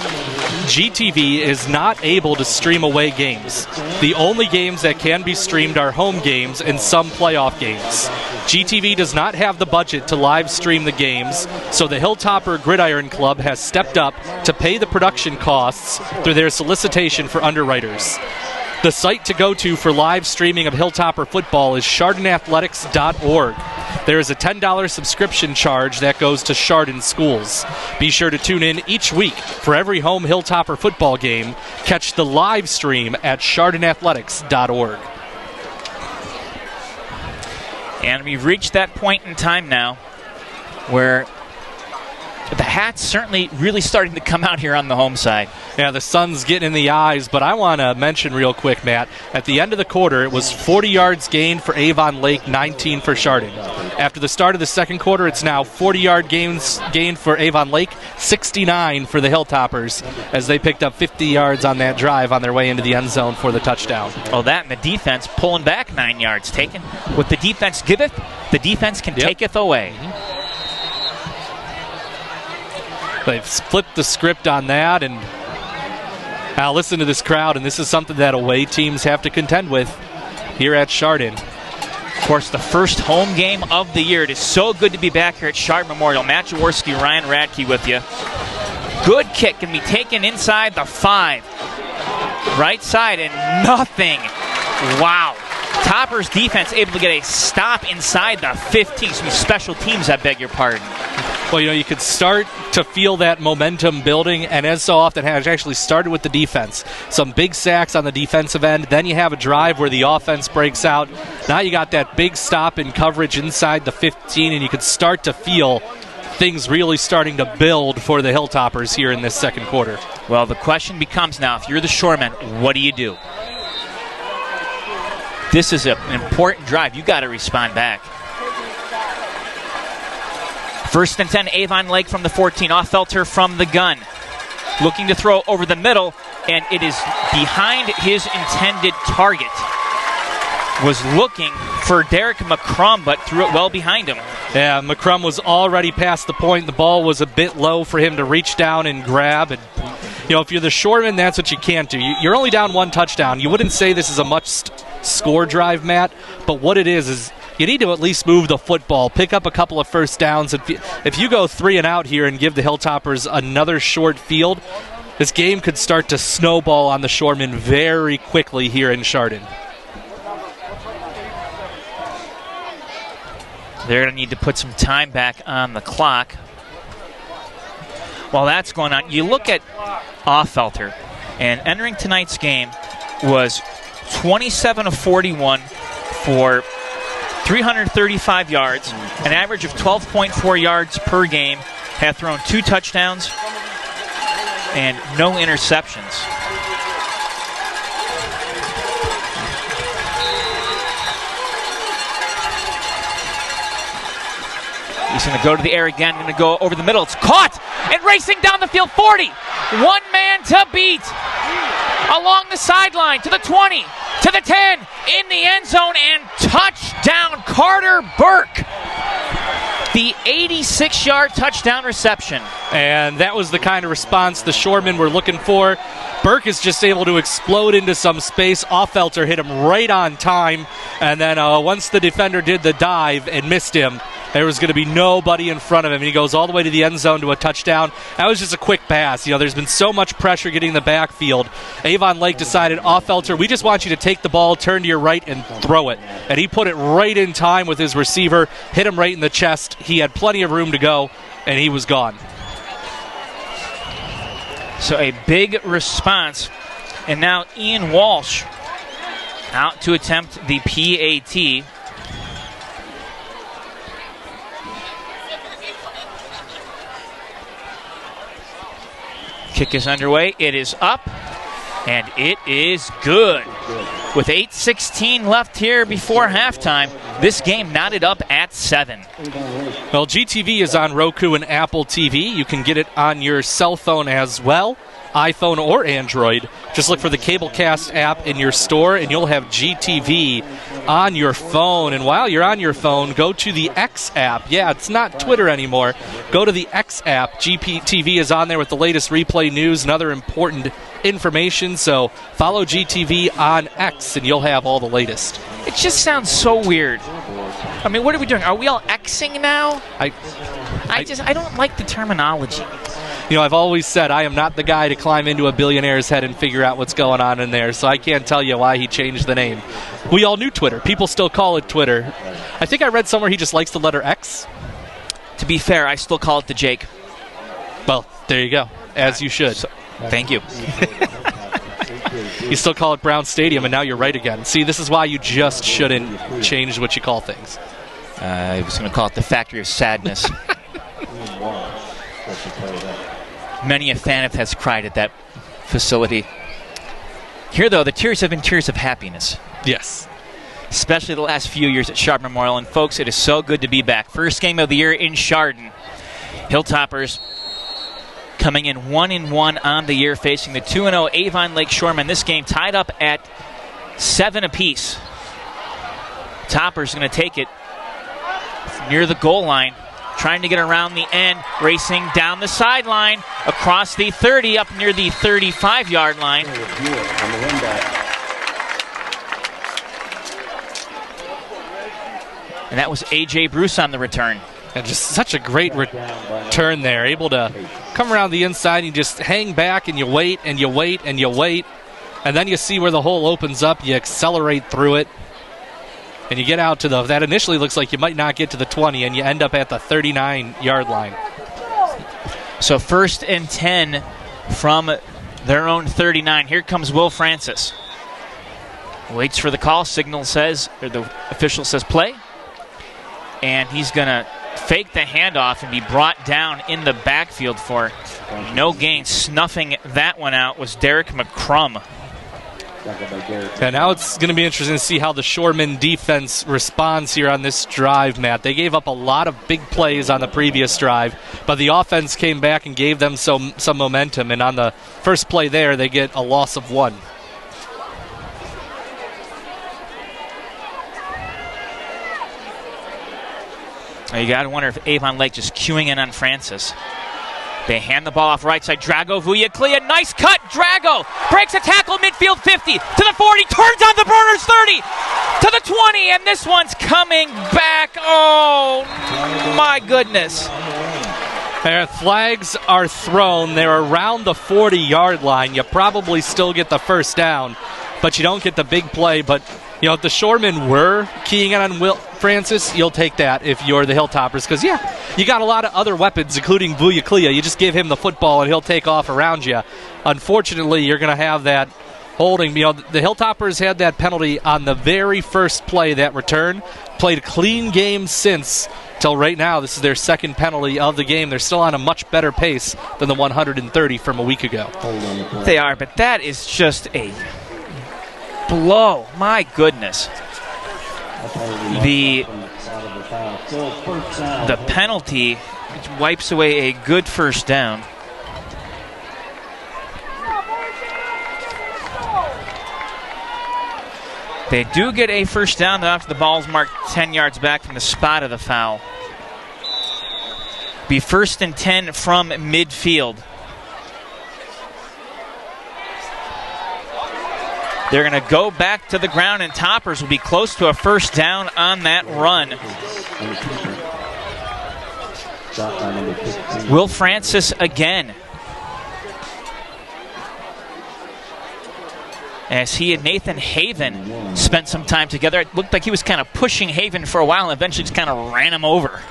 GTV is not able to stream away games. The only games that can be streamed are home games and some playoff games. GTV does not have the budget to live stream the games, so the Hilltopper Gridiron Club has stepped up to pay the production costs through their solicitation for underwriters. The site to go to for live streaming of Hilltopper football is chardonathletics.org. There is a $10 subscription charge that goes to Chardon schools. Be sure to tune in each week for every home Hilltopper football game. Catch the live stream at chardonathletics.org. And we've reached that point in time now where the hat's certainly really starting to come out here on the home side. Yeah, the sun's getting in the eyes, but I want to mention real quick, Matt, at the end of the quarter, it was 40 yards gained for Avon Lake, 19 for Chardon. After the start of the second quarter, it's now 40-yard gained for Avon Lake, 69 for the Hilltoppers, as they picked up 50 yards on that drive on their way into the end zone for the touchdown. Oh, that and the defense pulling back 9 yards. Taken what the defense giveth, the defense can taketh away. They've flipped the script on that, and now listen to this crowd, and this is something that away teams have to contend with here at Chardon. Of course, the first home game of the year. It is so good to be back here at Chardon Memorial. Matt Jaworski, Ryan Radke with you. Good kick can be taken inside the 5. Right side and nothing. Wow. Toppers defense able to get a stop inside the 15. Some special teams, I beg your pardon. Well, you could start to feel that momentum building, and as so often has, actually started with the defense. Some big sacks on the defensive end. Then you have a drive where the offense breaks out. Now you got that big stop in coverage inside the 15, and you could start to feel things really starting to build for the Hilltoppers here in this second quarter. Well, the question becomes now, if you're the Shoremen, what do you do? This is an important drive. You got to respond back. First and 10, Avon Lake from the 14. Offfelter from the gun. Looking to throw over the middle, and it is behind his intended target. Was looking for Derek McCrum, but threw it well behind him. Yeah, McCrum was already past the point. The ball was a bit low for him to reach down and grab. And, if you're the Shoreman, that's what you can't do. You're only down one touchdown. You wouldn't say this is a score drive, Matt, but what it is you need to at least move the football, pick up a couple of first downs. If you go 3 and out here and give the Hilltoppers another short field, this game could start to snowball on the Shoremen very quickly here in Chardon. They're going to need to put some time back on the clock. While that's going on, you look at Offfelter, and entering tonight's game was 27 of 41 for 335 yards, an average of 12.4 yards per game, have thrown 2 touchdowns and no interceptions. He's going to go to the air again, going to go over the middle. It's caught and racing down the field, 40. One man to beat. Along the sideline, to the 20, to the 10, in the end zone, and touchdown, Carter Burke. The 86-yard touchdown reception. And that was the kind of response the Shoremen were looking for. Burke is just able to explode into some space. Offfelter hit him right on time. And then once the defender did the dive and missed him, There was going to be nobody in front of him, and he goes all the way to the end zone to a touchdown. That was just a quick pass. There's been so much pressure getting the backfield. Avon Lake decided, Felter, we just want you to take the ball, turn to your right, and throw it. And he put it right in time with his receiver, hit him right in the chest. He had plenty of room to go, and he was gone. So a big response. And now Ian Walsh out to attempt the PAT. Kick is underway. It is up, and it is good. With 8:16 left here before halftime, this game knotted up at 7. Well, GTV is on Roku and Apple TV. You can get it on your cell phone as well, iPhone or Android. Just look for the Cablecast app in your store, and you'll have GTV on your phone. And while you're on your phone, go to the X app. Yeah, it's not Twitter anymore. Go to the X app. GTV is on there with the latest replay news and other important information. So follow GTV on X, and you'll have all the latest. It just sounds so weird. I mean, what are we doing? Are we all Xing now? I don't like the terminology. I've always said I am not the guy to climb into a billionaire's head and figure out what's going on in there, so I can't tell you why he changed the name. We all knew Twitter. People still call it Twitter. I think I read somewhere he just likes the letter X. To be fair, I still call it the Jake. Well, there you go, as you should. Thank you. You still call it Brown Stadium, and now you're right again. See, this is why you just shouldn't change what you call things. I was going to call it the Factory of Sadness. Many a fan has cried at that facility. Here, though, the tears have been tears of happiness. Yes. Especially the last few years at Sharp Memorial. And, folks, it is so good to be back. First game of the year in Chardon. Hilltoppers coming in 1-1 on the year, facing the 2-0 Avon Lake Shoremen. This game tied up at 7 apiece. Toppers going to take it near the goal line, trying to get around the end, racing down the sideline, across the 30, up near the 35-yard line. And that was A.J. Bruce on the return. And just such a great return there. Able to come around the inside and you just hang back and you wait and you wait and you wait. And then you see where the hole opens up. You accelerate through it. And you get out to that initially looks like you might not get to the 20, and you end up at the 39-yard line. So 1st and 10 from their own 39. Here comes Will Francis. Waits for the call. Signal says, or the official says play. And he's going to fake the handoff and be brought down in the backfield for no gain. Snuffing that one out was Derek McCrum. And now it's going to be interesting to see how the Shoreman defense responds here on this drive, Matt. They gave up a lot of big plays on the previous drive, but the offense came back and gave them some momentum. And on the first play there, they get a loss of 1. You got to wonder if Avon Lake just queuing in on Francis. They hand the ball off right side. Drago Vuyaklia. Nice cut. Drago breaks a tackle midfield 50 to the 40. Turns on the burners 30 to the 20. And this one's coming back. Oh, my goodness. Their flags are thrown. They're around the 40-yard line. You probably still get the first down, but you don't get the big play. But, if the Shoremen were keying in on Will Francis, you'll take that if you're the Hilltoppers. Because, you got a lot of other weapons, including Vuyaklia. You just give him the football, and he'll take off around you. Unfortunately, you're going to have that holding. The Hilltoppers had that penalty on the very first play, that return. Played a clean game since. Till right now, this is their second penalty of the game. They're still on a much better pace than the 130 from a week ago. They are, but that is just a blow. My goodness. The penalty wipes away a good first down. They do get a first down after the ball's marked 10 yards back from the spot of the foul. Be 1st and 10 from midfield. They're going to go back to the ground, and Toppers will be close to a first down on that run. Shot by number 16. Will Francis again. As he and Nathan Haven spent some time together. It looked like he was kind of pushing Haven for a while and eventually just kind of ran him over.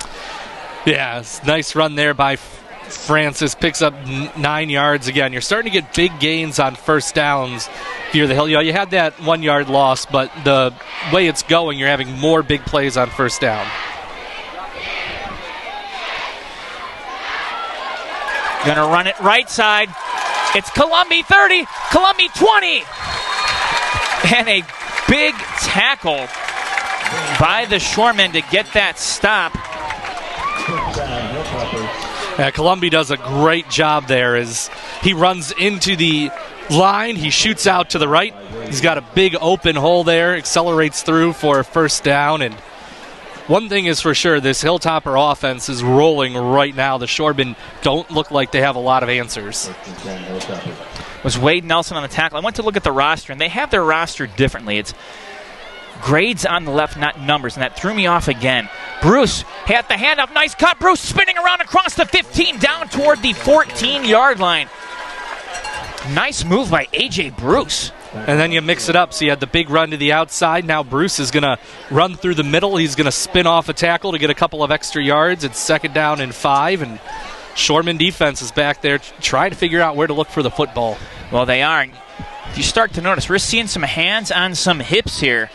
Yeah, nice run there by Francis. Picks up 9 yards again. You're starting to get big gains on first downs if you're the Hill. You had that 1 yard loss, but the way it's going, you're having more big plays on first down. Gonna run it right side. It's Columbia 30, Columbia 20. And a big tackle by the Shoremen to get that stop. Columbia does a great job there as he runs into the line. He shoots out to the right. He's got a big open hole there, accelerates through for a first down. And one thing is for sure, this Hilltopper offense is rolling right now. The Shoremen don't look like they have a lot of answers. Was Wade Nelson on the tackle. I went to look at the roster, and they have their roster differently. It's grades on the left, not numbers, and that threw me off again. Bruce had the handoff. Nice cut. Bruce spinning around across the 15 down toward the 14-yard line. Nice move by A.J. Bruce. And then you mix it up. So you had the big run to the outside. Now Bruce is going to run through the middle. He's going to spin off a tackle to get a couple of extra yards. It's 2nd down and 5, and Shoreman defense is back there trying to figure out where to look for the football. Well, they are. If you start to notice, we're seeing some hands on some hips here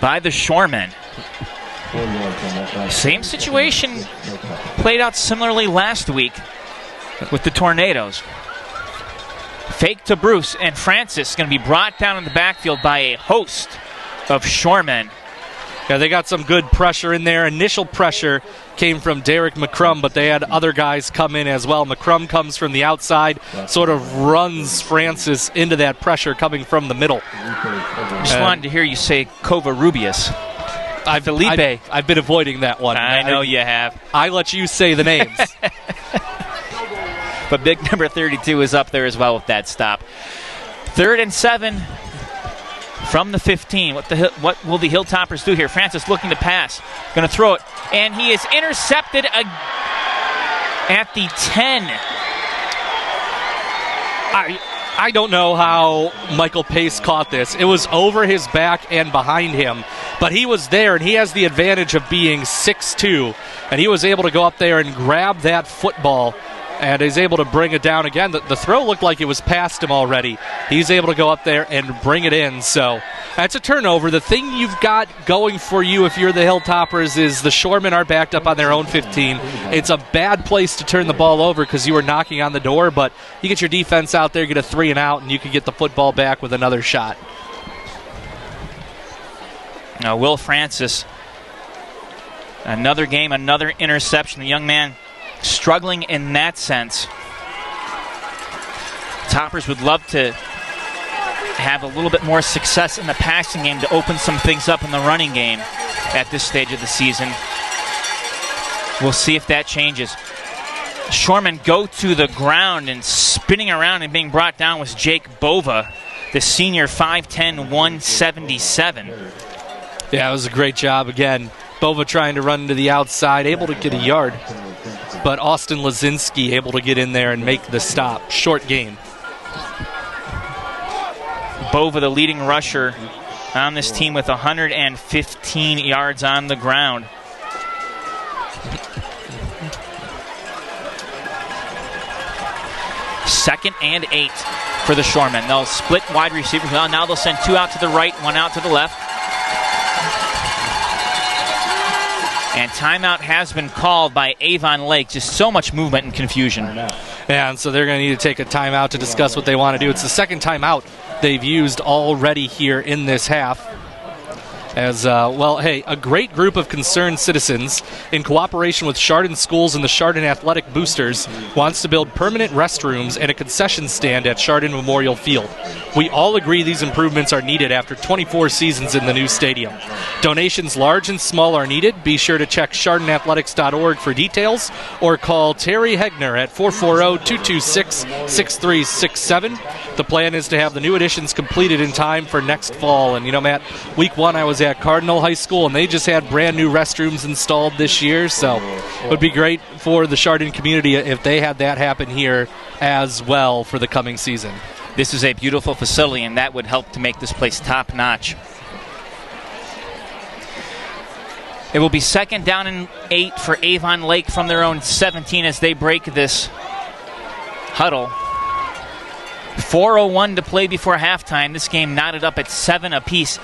by the Shoremen. Same situation played out similarly last week with the Tornadoes. Fake to Bruce, and Francis going to be brought down in the backfield by a host of Shoremen. Yeah, they got some good pressure in there. Initial pressure came from Derek McCrum, but they had other guys come in as well. McCrum comes from the outside, sort of runs Francis into that pressure coming from the middle. Just wanted to hear you say Covarrubias. Felipe. I've been avoiding that one. I know you have. I let you say the names. But big number 32 is up there as well with that stop. 3rd and 7 from the 15. What will the Hilltoppers do here? Francis looking to pass. Going to throw it. And he is intercepted at the 10. I don't know how Michael Pace caught this. It was over his back and behind him, but he was there, and he has the advantage of being 6'2", and he was able to go up there and grab that football and is able to bring it down again. The throw looked like it was past him already. He's able to go up there and bring it in, so that's a turnover. The thing you've got going for you if you're the Hilltoppers is the Shoremen are backed up on their own 15. It's a bad place to turn the ball over because you were knocking on the door, but you get your defense out there, get a 3 and out, and you can get the football back with another shot. Now, Will Francis, another game, another interception. The young man struggling in that sense. Toppers would love to have a little bit more success in the passing game to open some things up in the running game at this stage of the season. We'll see if that changes. Shoremen go to the ground, and spinning around and being brought down was Jake Bova, the senior, 5'10", 177. Yeah, it was a great job again. Bova trying to run to the outside, able to get a yard. But Austin Lazinski able to get in there and make the stop. Short gain. Bova, the leading rusher on this team with 115 yards on the ground. Second and 8 for the Shoremen. They'll split wide receivers. Well, now they'll send 2 out to the right, 1 out to the left. And timeout has been called by Avon Lake. Just so much movement and confusion. Yeah, and so they're going to need to take a timeout to discuss what they want to do. It's the second timeout they've used already here in this half. As, a great group of concerned citizens, in cooperation with Chardon Schools and the Chardon Athletic Boosters, wants to build permanent restrooms and a concession stand at Chardon Memorial Field. We all agree these improvements are needed after 24 seasons in the new stadium. Donations large and small are needed. Be sure to check chardonathletics.org for details or call Terry Hegner at 440-226-6367. The plan is to have the new additions completed in time for next fall. And, Matt, week 1 I was at Cardinal High School, and they just had brand new restrooms installed this year. So it would be great for the Chardon community if they had that happen here as well for the coming season. This is a beautiful facility, and that would help to make this place top-notch. It will be 2nd down and 8 for Avon Lake from their own 17 as they break this huddle. 4:01 to play before halftime. This game knotted up at 7 apiece.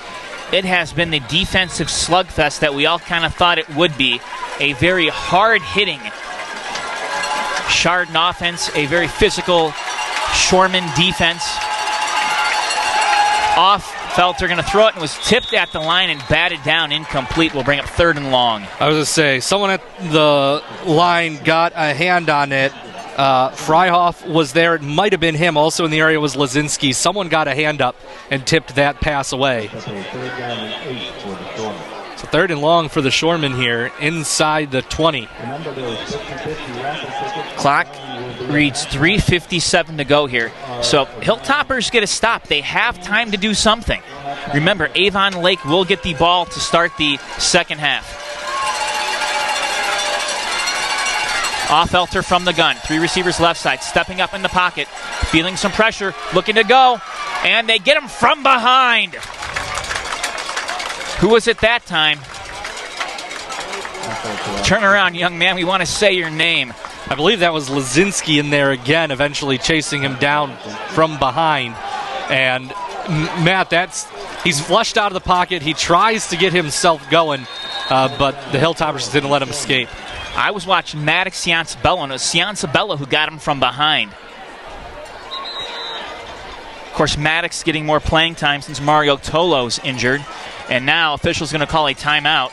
It has been the defensive slugfest that we all kind of thought it would be. A very hard-hitting Chardon offense, a very physical Shorman defense. Off, Felter going to throw it and was tipped at the line and batted down, incomplete. Will bring up 3rd and long. I was going to say, someone at the line got a hand on it. Freihoff was there. It might have been him. Also in the area was Lazinski. Someone got a hand up and tipped that pass away. So 3rd and long for the Shorman here inside the 20. Clock reads 3:57 to go here. So Hilltoppers get a stop. They have time to do something. Remember, Avon Lake will get the ball to start the second half. Off Felter from the gun. 3 receivers left side, stepping up in the pocket, feeling some pressure, looking to go, and they get him from behind. Who was it that time? Turn around, young man. We want to say your name. I believe that was Lazinski in there again, eventually chasing him down from behind. And Matt, he's flushed out of the pocket. He tries to get himself going, but the Hilltoppers didn't let him escape. I was watching Maddox Ciancabella, and it was Ciancabella who got him from behind. Of course, Maddox getting more playing time since Mario Tolo's injured. And now officials going to call a timeout.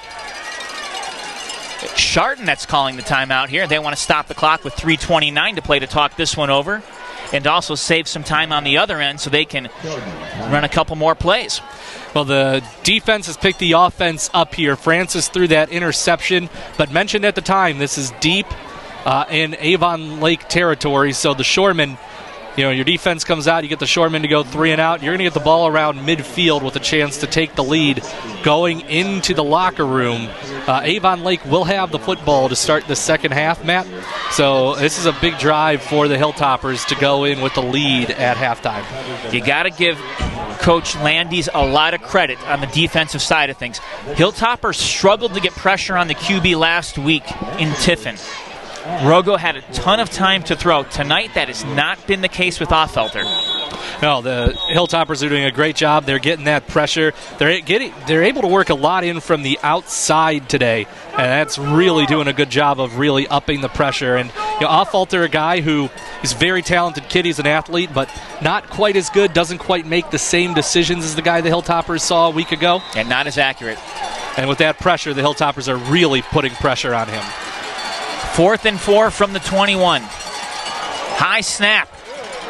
Chardon that's calling the timeout here. They want to stop the clock with 3:29 to play to talk this one over and also save some time on the other end so they can run a couple more plays. Well, the defense has picked the offense up here. Francis threw that interception, but mentioned at the time this is deep in Avon Lake territory, so the Shoremen, your defense comes out, you get the Shoremen to go 3 and out, you're going to get the ball around midfield with a chance to take the lead going into the locker room. Avon Lake will have the football to start the second half, Matt, so this is a big drive for the Hilltoppers to go in with the lead at halftime. You got to give Coach Landes a lot of credit on the defensive side of things. Hilltoppers struggled to get pressure on the QB last week in Tiffin. Rogo had a ton of time to throw. Tonight, that has not been the case with Offelter. No, the Hilltoppers are doing a great job. They're getting that pressure. They're able to work a lot in from the outside today, and that's really doing a good job of really upping the pressure. And Offelter, a guy who is a very talented kid. He's an athlete, but not quite as good. Doesn't quite make the same decisions as the guy the Hilltoppers saw a week ago. And not as accurate. And with that pressure, the Hilltoppers are really putting pressure on him. 4th and 4 from the 21. High snap.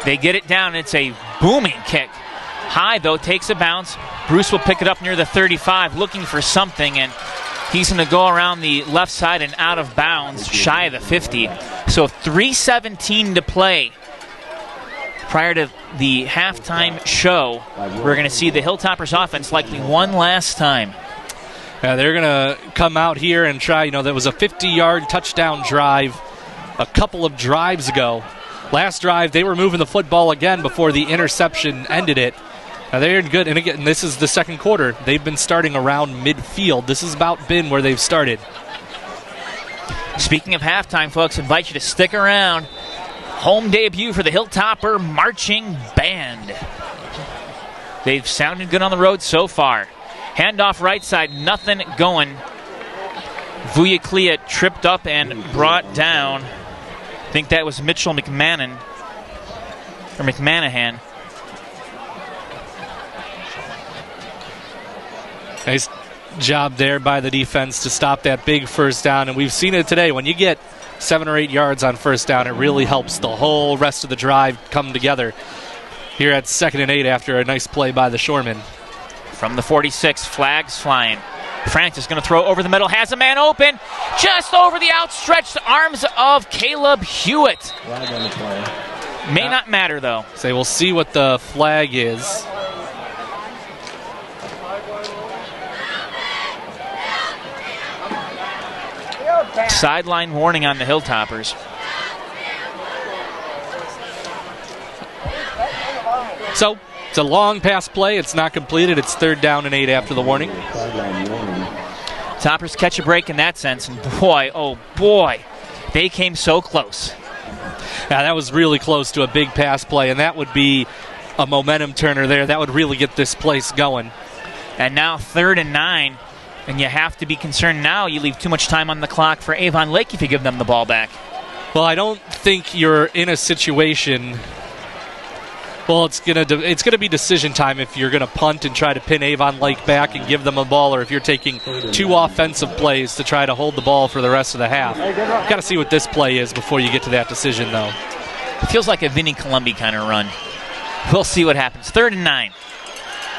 They get it down. It's a booming kick. High, though, takes a bounce. Bruce will pick it up near the 35, looking for something, and he's going to go around the left side and out of bounds, shy of the 50. So 3:17 to play. Prior to the halftime show, we're going to see the Hilltoppers offense likely one last time. They're going to come out here and try, that was a 50-yard touchdown drive a couple of drives ago. Last drive, they were moving the football again before the interception ended it. Now they're good, and again, this is the second quarter. They've been starting around midfield. This has about been where they've started. Speaking of halftime, folks, invite you to stick around. Home debut for the Hilltopper Marching Band. They've sounded good on the road so far. Handoff right side, nothing going. Vuyaclia tripped up and brought down. I think that was Mitchell McManahan. Nice job there by the defense to stop that big first down, and we've seen it today. When you get 7 or 8 yards on first down, it really helps the whole rest of the drive come together. Here at 2nd and 8 after a nice play by the Shoremen. From the 46, flags flying. Francis going to throw over the middle, has a man open, just over the outstretched arms of Caleb Hewitt. Flag on the play. May not matter, though. So we'll see what the flag is. Sideline warning on the Hilltoppers. So it's a long pass play. It's not completed. It's 3rd down and 8 after the warning. Sideline warning. Toppers catch a break in that sense, and boy, oh boy, they came so close. Yeah, that was really close to a big pass play, and that would be a momentum turner there. That would really get this place going. And now 3rd and 9, and you have to be concerned now you leave too much time on the clock for Avon Lake if you give them the ball back. Well, I don't think you're in a situation. Well, it's gonna be decision time if you're gonna punt and try to pin Avon Lake back and give them a ball, or if you're taking 2 offensive plays to try to hold the ball for the rest of the half. Got to see what this play is before you get to that decision, though. It feels like a Vinnie Columbi kind of run. We'll see what happens. 3rd and 9.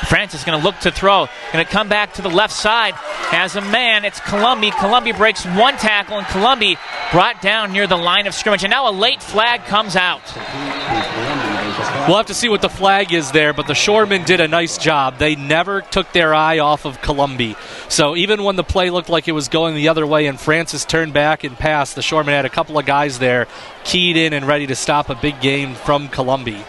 Francis going to look to throw. Going to come back to the left side. As a man, it's Columbi. Columbi breaks 1 tackle, and Columbi brought down near the line of scrimmage. And now a late flag comes out. We'll have to see what the flag is there, but the Shoremen did a nice job. They never took their eye off of Columbi. So even when the play looked like it was going the other way and Francis turned back and passed, the Shoremen had a couple of guys there keyed in and ready to stop a big game from Columbi.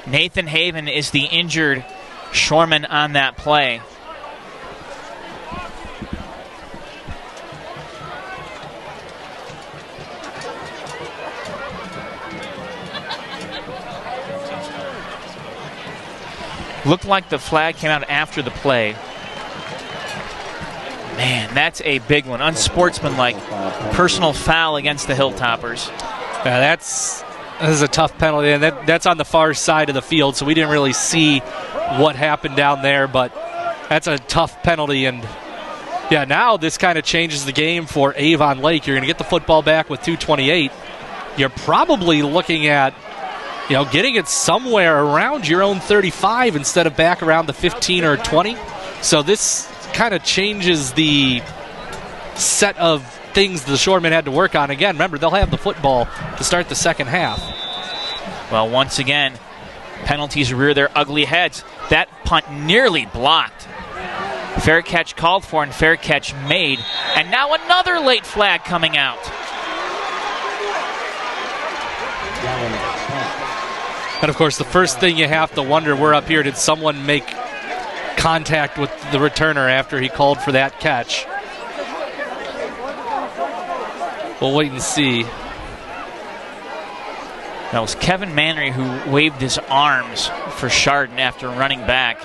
Nathan Haven is the injured Shoreman on that play. Looked like the flag came out after the play. Man, that's a big one. Unsportsmanlike personal foul against the Hilltoppers. Yeah, this is a tough penalty, and that's on the far side of the field, so we didn't really see what happened down there, but that's a tough penalty. And yeah, now this kind of changes the game for Avon Lake. You're going to get the football back with 2:28. You're probably looking at, getting it somewhere around your own 35 instead of back around the 15 or 20. So this kind of changes the set of things the Shoremen had to work on. Again, remember, they'll have the football to start the second half. Well, once again, penalties rear their ugly heads. That punt nearly blocked. Fair catch called for and fair catch made. And now another late flag coming out. And, of course, the first thing you have to wonder, we're up here, did someone make contact with the returner after he called for that catch? We'll wait and see. That was Kevin Manry who waved his arms for Chardon after running back.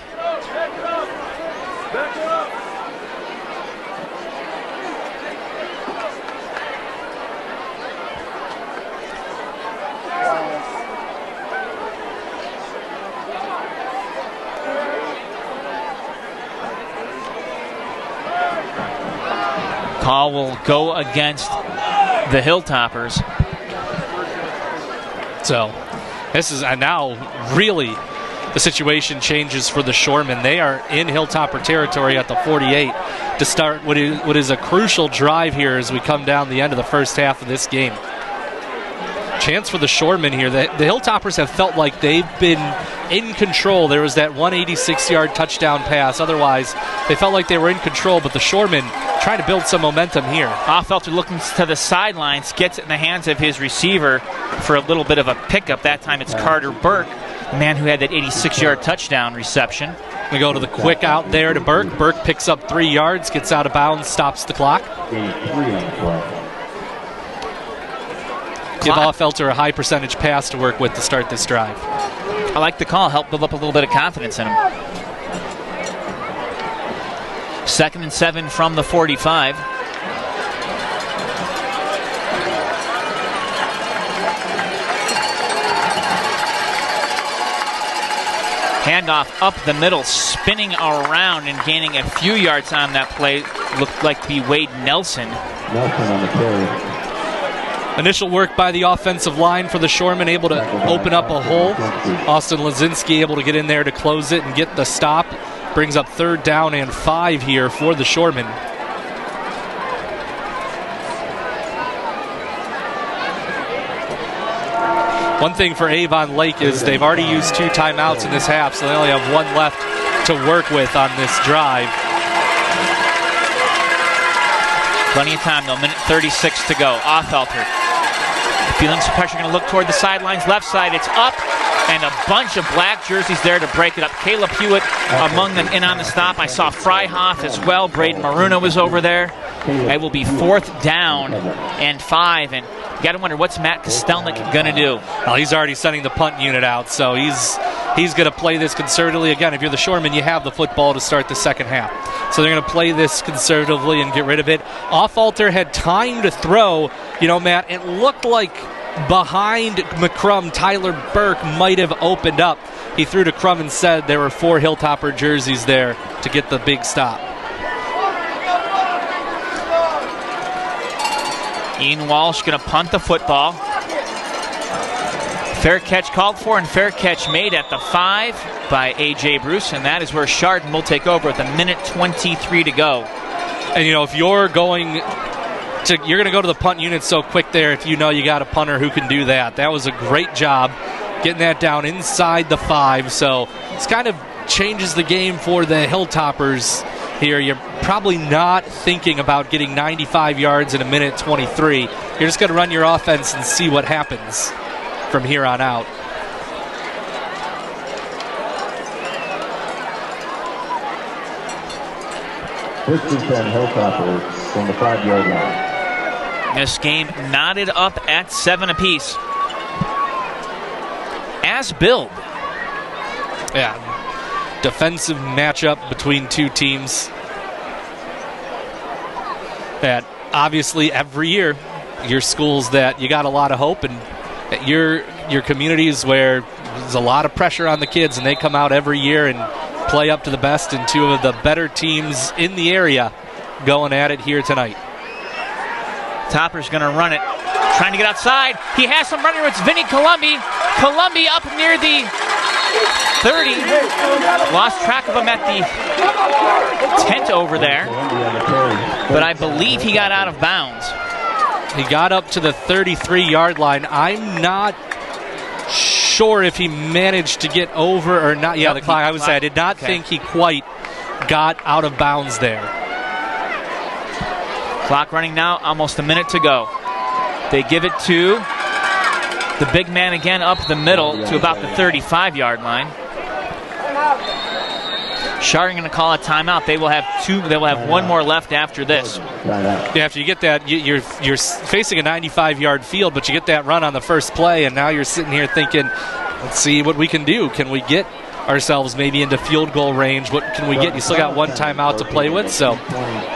Call will go against the Hilltoppers. So this is now really the situation changes for the Shoremen. They are in Hilltopper territory at the 48 to start what is a crucial drive here as we come down the end of the first half of this game. Chance for the Shoremen here. The Hilltoppers have felt like they've been in control. There was that 186-yard touchdown pass. Otherwise, they felt like they were in control, but the Shoremen trying to build some momentum here. Hoffelter looking to the sidelines, gets it in the hands of his receiver for a little bit of a pickup. That time it's Carter Burke, the man who had that 86-yard touchdown reception. We go to the quick out there to Burke. Burke picks up 3 yards, gets out of bounds, stops the clock. Give Hoffelter a high percentage pass to work with to start this drive. I like the call. Help build up a little bit of confidence in him. 2nd and 7 from the 45. Handoff up the middle, spinning around and gaining a few yards on that play. Looked like to be Wade Nelson. Nelson on the carry. Initial work by the offensive line for the Shoremen, able to open up a hole. Austin Lazinski able to get in there to close it and get the stop. Brings up 3rd down and 5 here for the Shoremen. One thing for Avon Lake is they've already used 2 timeouts in this half, so they only have 1 left to work with on this drive. Plenty of time, though. 1:36 to go. Affelter. Feeling some pressure, going to look toward the sidelines. Left side, it's up, and a bunch of black jerseys there to break it up. Caleb Hewitt among them in on the stop. I saw Freihoff as well. Braden Maruna was over there. It will be 4th down and 5, and you got to wonder, what's Matt Kostelnik going to do? Well, he's already sending the punt unit out, so he's going to play this conservatively. Again, if you're the Shoremen, you have the football to start the second half. So they're going to play this conservatively and get rid of it. Affelter had time to throw. You know, Matt, it looked like behind McCrum, Tyler Burke might have opened up. He threw to Crum and said there were 4 Hilltopper jerseys there to get the big stop. Ian Walsh going to punt the football. Fair catch called for and fair catch made at the 5 by A.J. Bruce, and that is where Chardon will take over with 1:23 to go. And, you know, if you're going to go to the punt unit so quick there if you know you got a punter who can do that. That was a great job getting that down inside the 5, so it's kind of changes the game for the Hilltoppers here. You're probably not thinking about getting 95 yards in 1:23. You're just going to run your offense and see what happens from here on out. First and 10 Hilltoppers on the 5-yard line. This game knotted up at 7 apiece. As billed. Yeah, defensive matchup between 2 teams that obviously every year your schools that you got a lot of hope, and your communities where there's a lot of pressure on the kids, and they come out every year and play up to the best, and 2 of the better teams in the area going at it here tonight. Topper's going to run it. Trying to get outside. He has some running. It's Vinny Columbi. Columbi up near the 30. Lost track of him at the tent over there. But I believe he got out of bounds. He got up to the 33-yard line. I'm not sure if he managed to get over or not. Yeah, the clock. I would say I did not think he quite got out of bounds there. Clock running now, almost a minute to go. They give it to the big man again up the middle to about the 35-yard line. Chardon going to call a timeout. They will have 1 more left after this. Yeah, after you get that, you're facing a 95-yard field, but you get that run on the first play, and now you're sitting here thinking, let's see what we can do. Can we get ourselves maybe into field goal range? What can we get? You still got 1 timeout to play with, so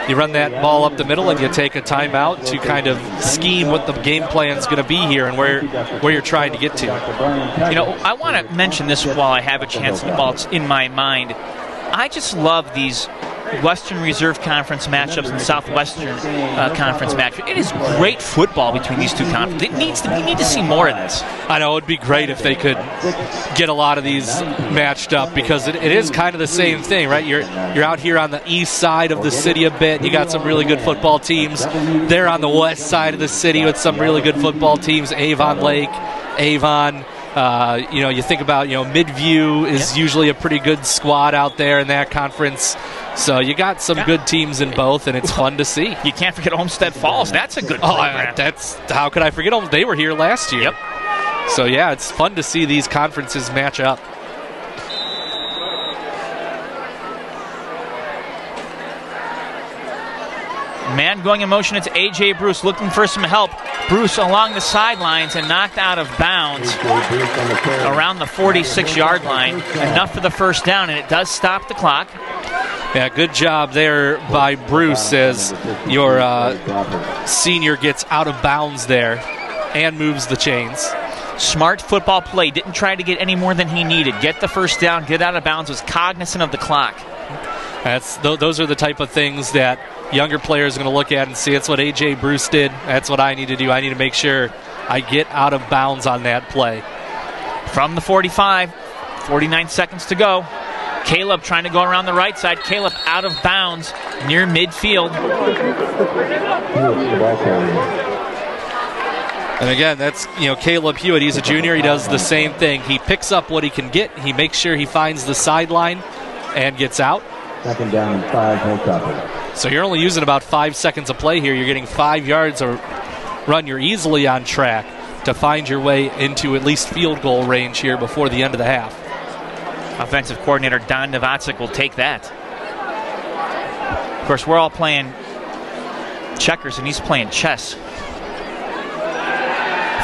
you run that ball up the middle and you take a timeout to kind of scheme what the game plan is going to be here and where you're trying to get to. You know, I want to mention this while I have a chance, while it's in my mind. I just love these Western Reserve Conference matchups and Southwestern Conference matchups. It is great football between these 2 conferences. We need to see more of this. I know it would be great if they could get a lot of these matched up, because it is kind of the same thing, right? You're out here on the east side of the city a bit. You got some really good football teams. They're on the west side of the city with some really good football teams. Avon Lake, Avon. You think about, Midview is usually a pretty good squad out there in that conference. So you got some good teams in both, and it's fun to see. You can't forget Olmsted Falls. That's a good program. How could I forget them? They were here last year. Yep. So, yeah, it's fun to see these conferences match up. Man going in motion, it's A.J. Bruce looking for some help. Bruce along the sidelines and knocked out of bounds around the 46-yard line. Enough for the first down, and it does stop the clock. Yeah, good job there by Bruce as your senior gets out of bounds there and moves the chains. Smart football play. Didn't try to get any more than he needed. Get the first down, get out of bounds, was cognizant of the clock. Those are the type of things that younger players are going to look at it and see it's what A.J. Bruce did. That's what I need to do. I need to make sure I get out of bounds on that play. From the 45, 49 seconds to go. Caleb trying to go around the right side. Caleb out of bounds near midfield. And again, that's Caleb Hewitt. He's a junior. He does the same thing. He picks up what he can get. He makes sure he finds the sideline and gets out. Second down, 5, Hilltopper. So you're only using about 5 seconds of play here. You're getting 5 yards a run. You're easily on track to find your way into at least field goal range here before the end of the half. Offensive coordinator Don Novacek will take that. Of course, we're all playing checkers, and he's playing chess.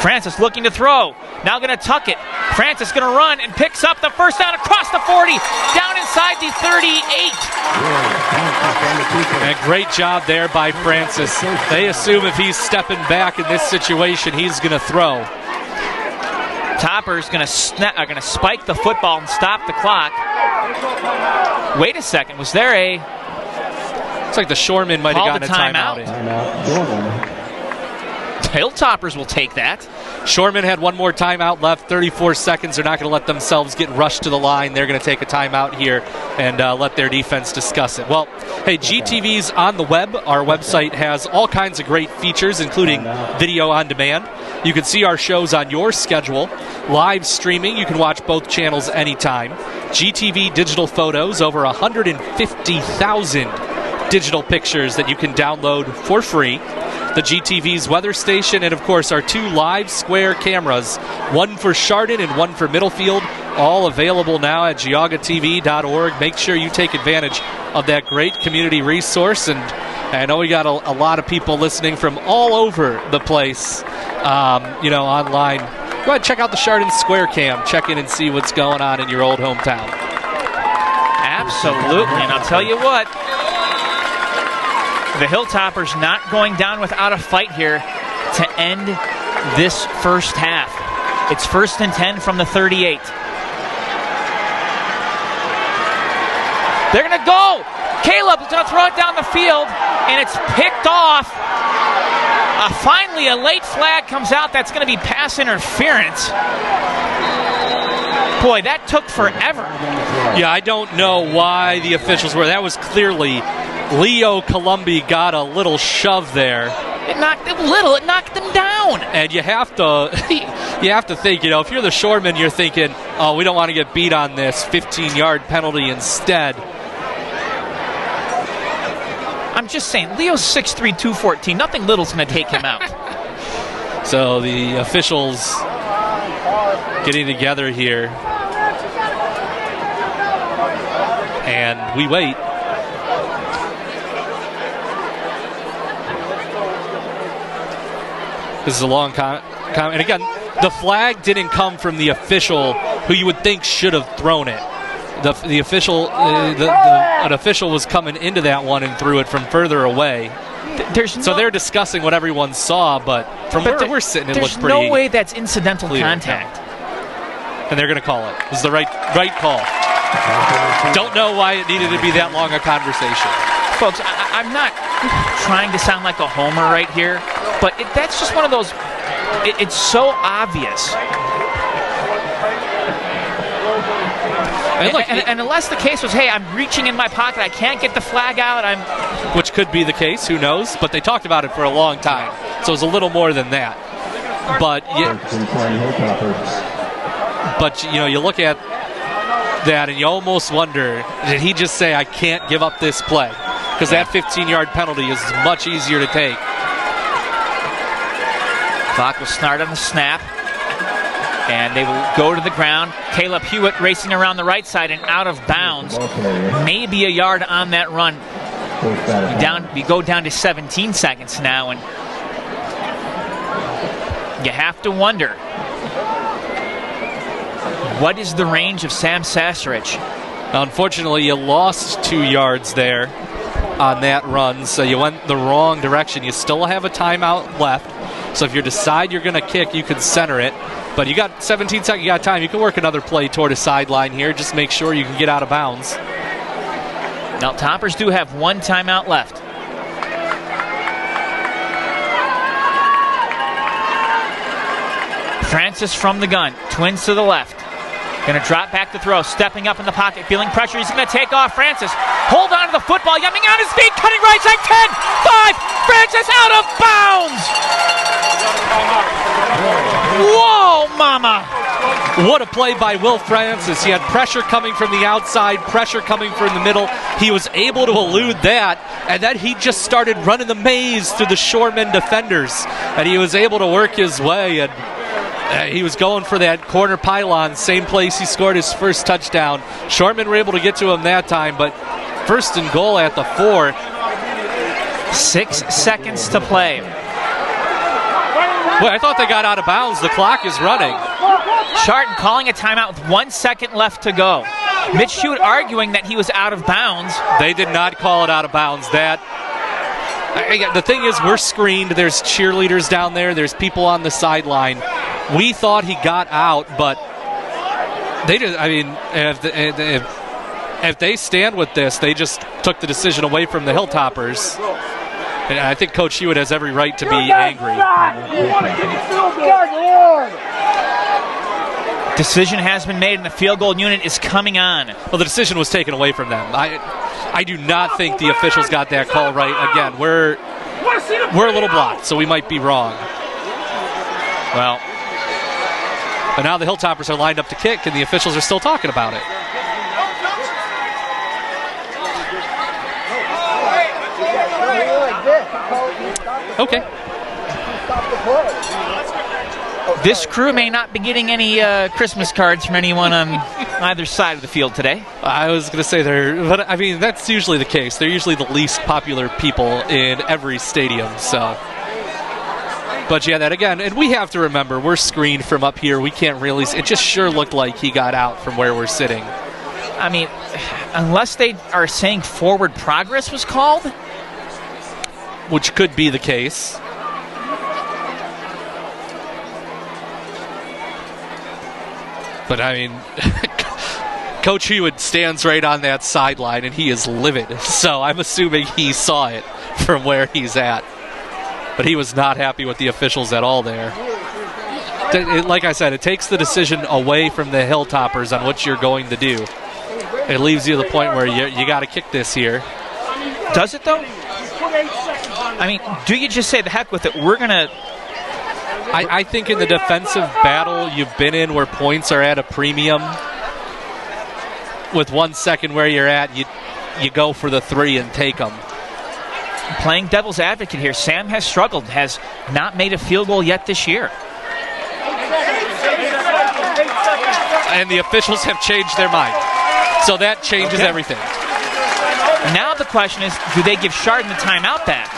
Francis looking to throw. Now going to tuck it. Francis going to run and picks up the first down across the 40, down inside the 38. And great job there by Francis. They assume if he's stepping back in this situation, he's going to throw. Topper's going to spike the football and stop the clock. Wait a second. Was there a... Looks like the Shoreman might have gotten a timeout. Hilltoppers will take that. Shoreman had one more timeout left, 34 seconds. They're not going to let themselves get rushed to the line. They're going to take a timeout here and let their defense discuss it. Well, hey, GTV's on the web. Our website has all kinds of great features, including video on demand. You can see our shows on your schedule. Live streaming, you can watch both channels anytime. GTV digital photos, over 150,000 digital pictures that you can download for free. The GTV's weather station, and of course our 2 live square cameras, one for Chardon and one for Middlefield, all available now at geaugatv.org. Make sure you take advantage of that great community resource. And I know we got a lot of people listening from all over the place, online. Go ahead and check out the Chardon Square Cam. Check in and see what's going on in your old hometown. Absolutely, and I'll tell you what, the Hilltoppers not going down without a fight here to end this first half. It's 1st and 10 from the 38. They're going to go. Caleb's going to throw it down the field, and it's picked off. Finally, a late flag comes out. That's going to be pass interference. Boy, that took forever. Yeah, I don't know why the officials were. That was clearly Leo Columbi got a little shove there. It knocked them down. And you have to think, if you're the Shoreman, you're thinking, oh, we don't want to get beat on this 15-yard penalty instead. I'm just saying, Leo's 6'3", 214. Nothing little's going to take him out. So the officials getting together here. And we wait. This is a long comment. And again, the flag didn't come from the official who you would think should have thrown it. The official, an official was coming into that one and threw it from further away. So they're discussing what everyone saw, but from where we're sitting, it looks pretty. There's no way that's incidental contact. And they're going to call it. It was the right call. Don't know why it needed to be that long a conversation. Folks, I'm not trying to sound like a homer right here, but that's just one of those, it's so obvious. And unless the case was, hey, I'm reaching in my pocket, I can't get the flag out, which could be the case, who knows? But they talked about it for a long time, so it was a little more than that. But you look at that and you almost wonder, did he just say, I can't give up this play? Because that 15-yard penalty is much easier to take. Clock will start on the snap. And they will go to the ground. Caleb Hewitt racing around the right side and out of bounds. Maybe a yard on that run. We go down to 17 seconds now, and you have to wonder, what is the range of Sam Sasserich? Unfortunately, you lost 2 yards there on that run, so you went the wrong direction. You still have a timeout left, so if you decide you're going to kick, you can center it. But you got 17 seconds, you got time. You can work another play toward a sideline here. Just make sure you can get out of bounds. Now, Toppers do have one timeout left. Francis from the gun. Twins to the left. Going to drop back to throw. Stepping up in the pocket. Feeling pressure. He's going to take off. Francis. Hold on to the football. Yumming on his feet. Cutting right side. 10, 5. Francis out of bounds. Whoa, mama. What a play by Will Francis. He had pressure coming from the outside, pressure coming from the middle. He was able to elude that, and then he just started running the maze through the Shoreman defenders, and he was able to work his way, and he was going for that corner pylon, same place he scored his first touchdown. Shoreman were able to get to him that time, but first and goal at the 4. 6 seconds to play. Well, I thought they got out of bounds. The clock is running. Chardon calling a timeout with 1 second left to go. Mitch Hewitt arguing that he was out of bounds. They did not call it out of bounds. The thing is, we're screened. There's cheerleaders down there. There's people on the sideline. We thought he got out, but they did. I mean, if they stand with this, they just took the decision away from the Hilltoppers. And I think Coach Hewitt has every right to be angry. Decision has been made, and the field goal unit is coming on. Well, the decision was taken away from them. I do not think the officials got that call right. Again, we're a little blocked, so we might be wrong. Well, but now the Hilltoppers are lined up to kick, and the officials are still talking about it. Okay. This crew may not be getting any Christmas cards from anyone on either side of the field today. I was going to say but I mean, that's usually the case. They're usually the least popular people in every stadium, so. But yeah, that again, and we have to remember, we're screened from up here. We can't really, it just sure looked like he got out from where we're sitting. I mean, unless they are saying forward progress was called. Which could be the case. But I mean, Coach Hewitt stands right on that sideline, and he is livid. So I'm assuming he saw it from where he's at. But he was not happy with the officials at all there. Like I said, it takes the decision away from the Hilltoppers on what you're going to do. It leaves you to the point where you got to kick this here. Does it, though? I mean, do you just say, the heck with it, we're going to... I think in the defensive battle you've been in where points are at a premium, with 1 second where you're at, you go for the 3 and take them. Playing devil's advocate here, Sam has struggled, has not made a field goal yet this year. And the officials have changed their mind. So that changes everything. Now the question is, do they give Chardon the timeout back?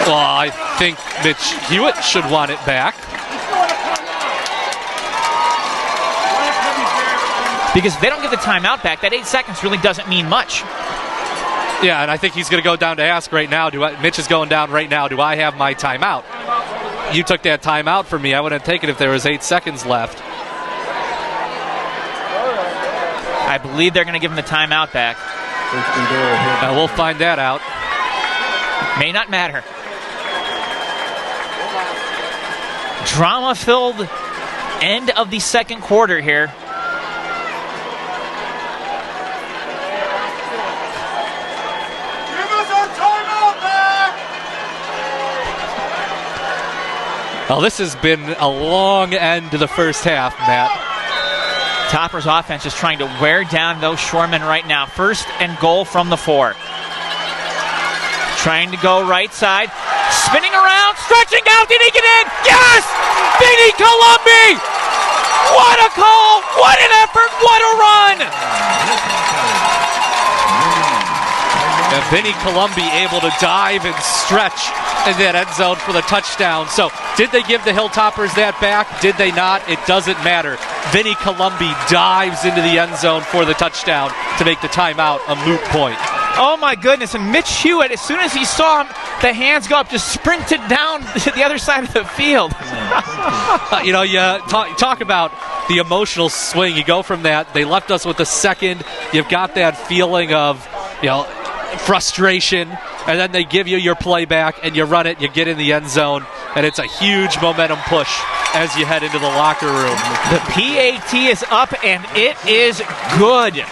Well, I think Mitch Hewitt should want it back. Because if they don't give the timeout back, that 8 seconds really doesn't mean much. Yeah, and I think he's going to go down to ask right now. Mitch is going down right now. Do I have my timeout? You took that timeout from me. I wouldn't take it if there was 8 seconds left. I believe they're going to give him the timeout back. We'll find that out. May not matter. Drama-filled end of the second quarter here. Well, this has been a long end to the first half, Matt. Toppers offense is trying to wear down those Shoremen right now. First and goal from the 4. Trying to go right side. Spinning around, stretching out. Did he get in? Yes! Vinny Columbi! What a call! What an effort! What a run! And Vinny Columbi able to dive and stretch in that end zone for the touchdown. So, did they give the Hilltoppers that back? Did they not? It doesn't matter. Vinny Columbi dives into the end zone for the touchdown to make the timeout a moot point. Oh my goodness, and Mitch Hewitt, as soon as he saw him, the hands go up, just sprinted down to the other side of the field. You talk about the emotional swing. You go from that, they left us with a second, you've got that feeling of, frustration, and then they give you your playback and you run it, you get in the end zone, and it's a huge momentum push as you head into the locker room. The PAT is up, and it is good.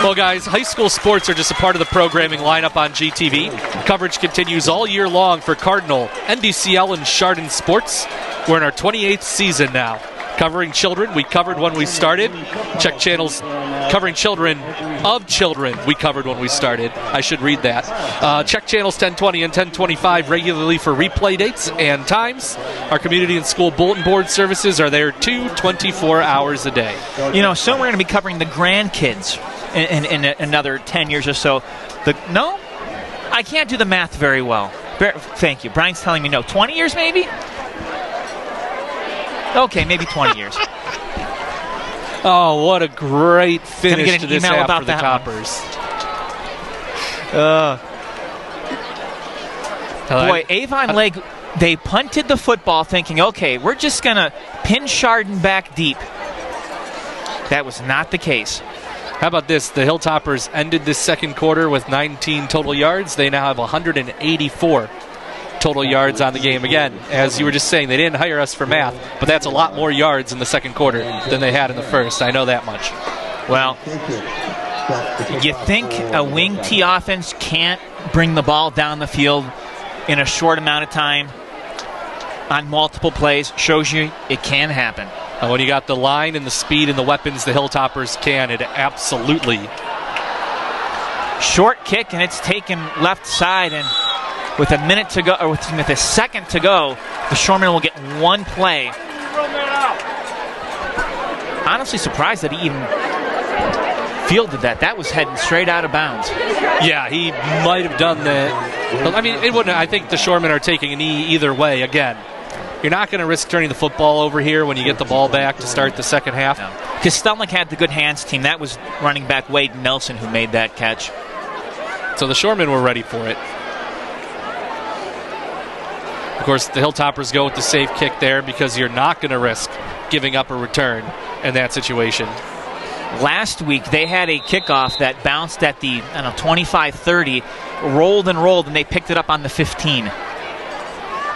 Well, guys, high school sports are just a part of the programming lineup on GTV. Coverage continues all year long for Cardinal, NDCL, and Chardon sports. We're in our 28th season now. Covering children, we covered when we started. Check channels covering children of children, we covered when we started. I should read that. Check channels 1020 and 1025 regularly for replay dates and times. Our community and school bulletin board services are there too, 24 hours a day. You know, soon we're going to be covering the grandkids in another 10 years or so. No? I can't do the math very well. Thank you. Brian's telling me no. 20 years maybe? Okay, maybe 20 years. Oh, what a great finish to this half for the Toppers. Boy, Avon Lake, they punted the football thinking, okay, we're just going to pin Chardon back deep. That was not the case. How about this? The Hilltoppers ended this second quarter with 19 total yards. They now have 184 total yards on the game. Again, as you were just saying, they didn't hire us for math, but that's a lot more yards in the second quarter than they had in the first. I know that much. Well, you think a wing T offense can't bring the ball down the field in a short amount of time on multiple plays? Shows you it can happen. And when you got the line and the speed and the weapons the Hilltoppers can, it absolutely. Short kick, and it's taken left side, and with a minute to go, or with a second to go, the Shoremen will get one play. Honestly surprised that he even fielded that. That was heading straight out of bounds. Yeah, he might have done that. I mean, it wouldn't. I think the Shoremen are taking a knee either way. Again, you're not going to risk turning the football over here when you get the ball back to start the second half. Because Stelnick had the good hands team. That was running back Wade Nelson who made that catch. So the Shoremen were ready for it. Of course, the Hilltoppers go with the safe kick there because you're not going to risk giving up a return in that situation. Last week, they had a kickoff that bounced at the 25-30, rolled, and they picked it up on the 15.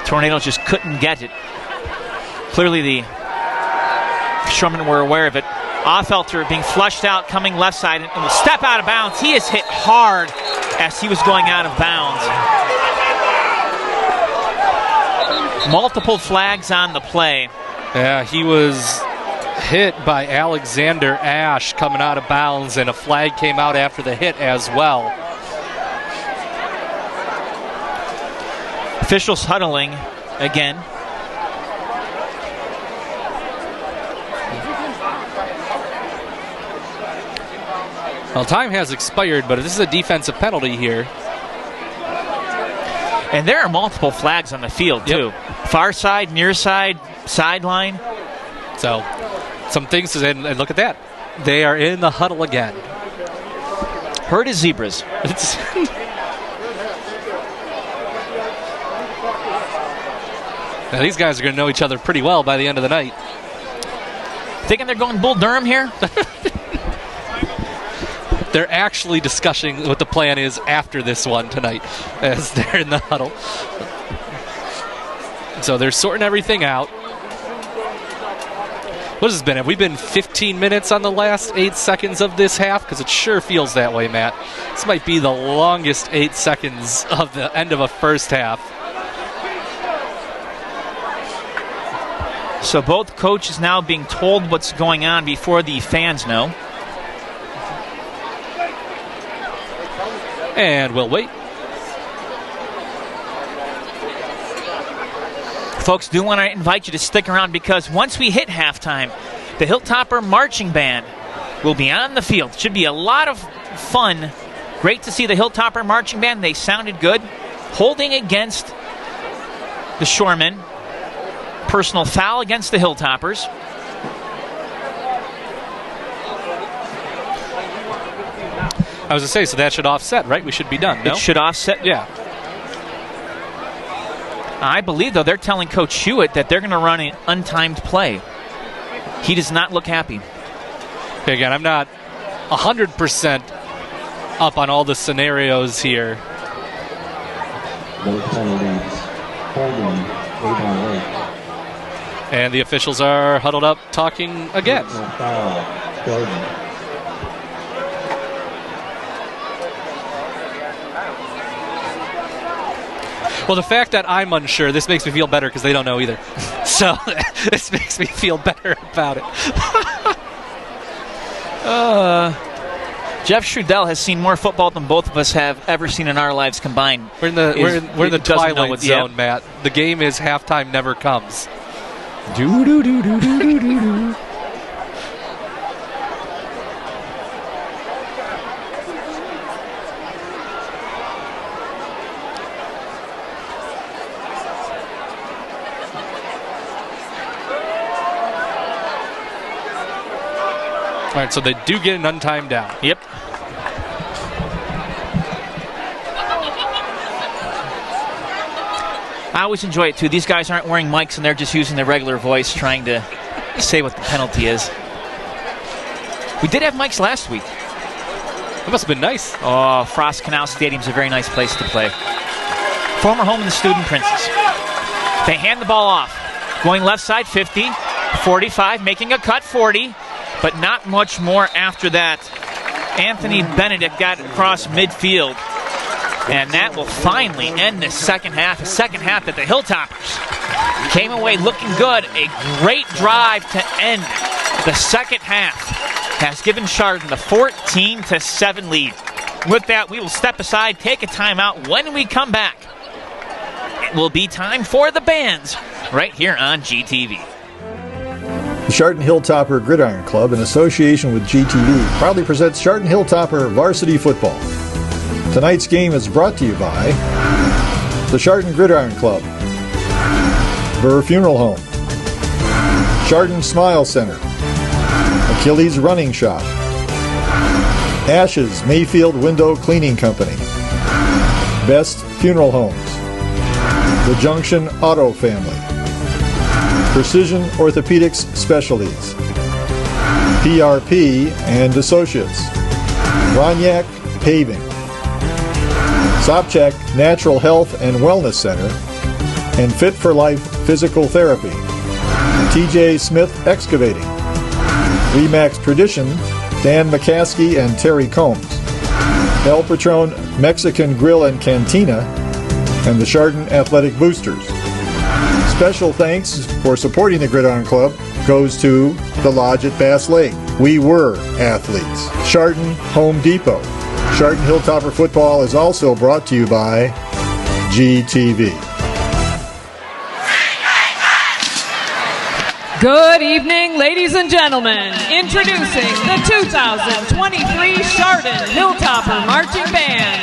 Tornadoes just couldn't get it. Clearly, the Shoremen were aware of it. Offelter being flushed out, coming left side, and will step out of bounds. He is hit hard as he was going out of bounds. Multiple flags on the play. Yeah, he was hit by Alexander Ash coming out of bounds, and a flag came out after the hit as well. Officials huddling again. Well, time has expired, but this is a defensive penalty here. And there are multiple flags on the field, too. Yep. Far side, near side, sideline. So, some things, and look at that. They are in the huddle again. Herd as zebras. Now, these guys are going to know each other pretty well by the end of the night. Thinking they're going Bull Durham here? They're actually discussing what the plan is after this one tonight as they're in the huddle. So they're sorting everything out. What has it been? Have we been 15 minutes on the last 8 seconds of this half? Because it sure feels that way, Matt. This might be the longest 8 seconds of the end of a first half. So both coaches now being told what's going on before the fans know. And we'll wait. Folks, do want to invite you to stick around because once we hit halftime, the Hilltopper Marching Band will be on the field. Should be a lot of fun. Great to see the Hilltopper Marching Band. They sounded good. Holding against the Shoremen. Personal foul against the Hilltoppers. I was going to say, so that should offset, right? We should be done, no? It should offset. Yeah. I believe, though, they're telling Coach Hewitt that they're going to run an untimed play. He does not look happy. Okay, again, I'm not 100% up on all the scenarios here. Those penalties holding Avon Lake. And the officials are huddled up talking again. Personal foul, Chardon. Well, the fact that I'm unsure, this makes me feel better because they don't know either. So this makes me feel better about it. Jeff Strudel has seen more football than both of us have ever seen in our lives combined. We're in the doesn't know twilight what's- zone, yeah. Matt. The game is halftime never comes. All right, so they do get an untimed down. Yep. I always enjoy it, too. These guys aren't wearing mics, and they're just using their regular voice trying to say what the penalty is. We did have mics last week. It must have been nice. Oh, Frost Canal Stadium's a very nice place to play. Former home of the Student Princes. They hand the ball off. Going left side, 50, 45, making a cut, 40, but not much more after that. Anthony Benedict got across midfield, and that will finally end the second half. A second half that the Hilltoppers came away looking good. A great drive to end the second half has given Chardon the 14-7 lead. With that, we will step aside, take a timeout. When we come back, it will be time for the bands right here on GTV. The Chardon Hilltopper Gridiron Club, in association with GTV, proudly presents Chardon Hilltopper Varsity Football. Tonight's game is brought to you by the Chardon Gridiron Club, Burr Funeral Home, Chardon Smile Center, Achilles Running Shop, Ashes Mayfield Window Cleaning Company, Best Funeral Homes, The Junction Auto Family, Precision Orthopedics Specialties, PRP and Associates, Roniak Paving, Sopchak Natural Health and Wellness Center, and Fit for Life Physical Therapy, TJ Smith Excavating, Remax Tradition, Dan McCaskey and Terry Combs, El Patron Mexican Grill and Cantina, and the Chardon Athletic Boosters. Special thanks for supporting the Gridiron Club goes to the Lodge at Bass Lake, We Were Athletes, Chardon Home Depot. Chardon Hilltopper Football is also brought to you by GTV. Good evening, ladies and gentlemen. Introducing the 2023 Chardon Hilltopper Marching Band.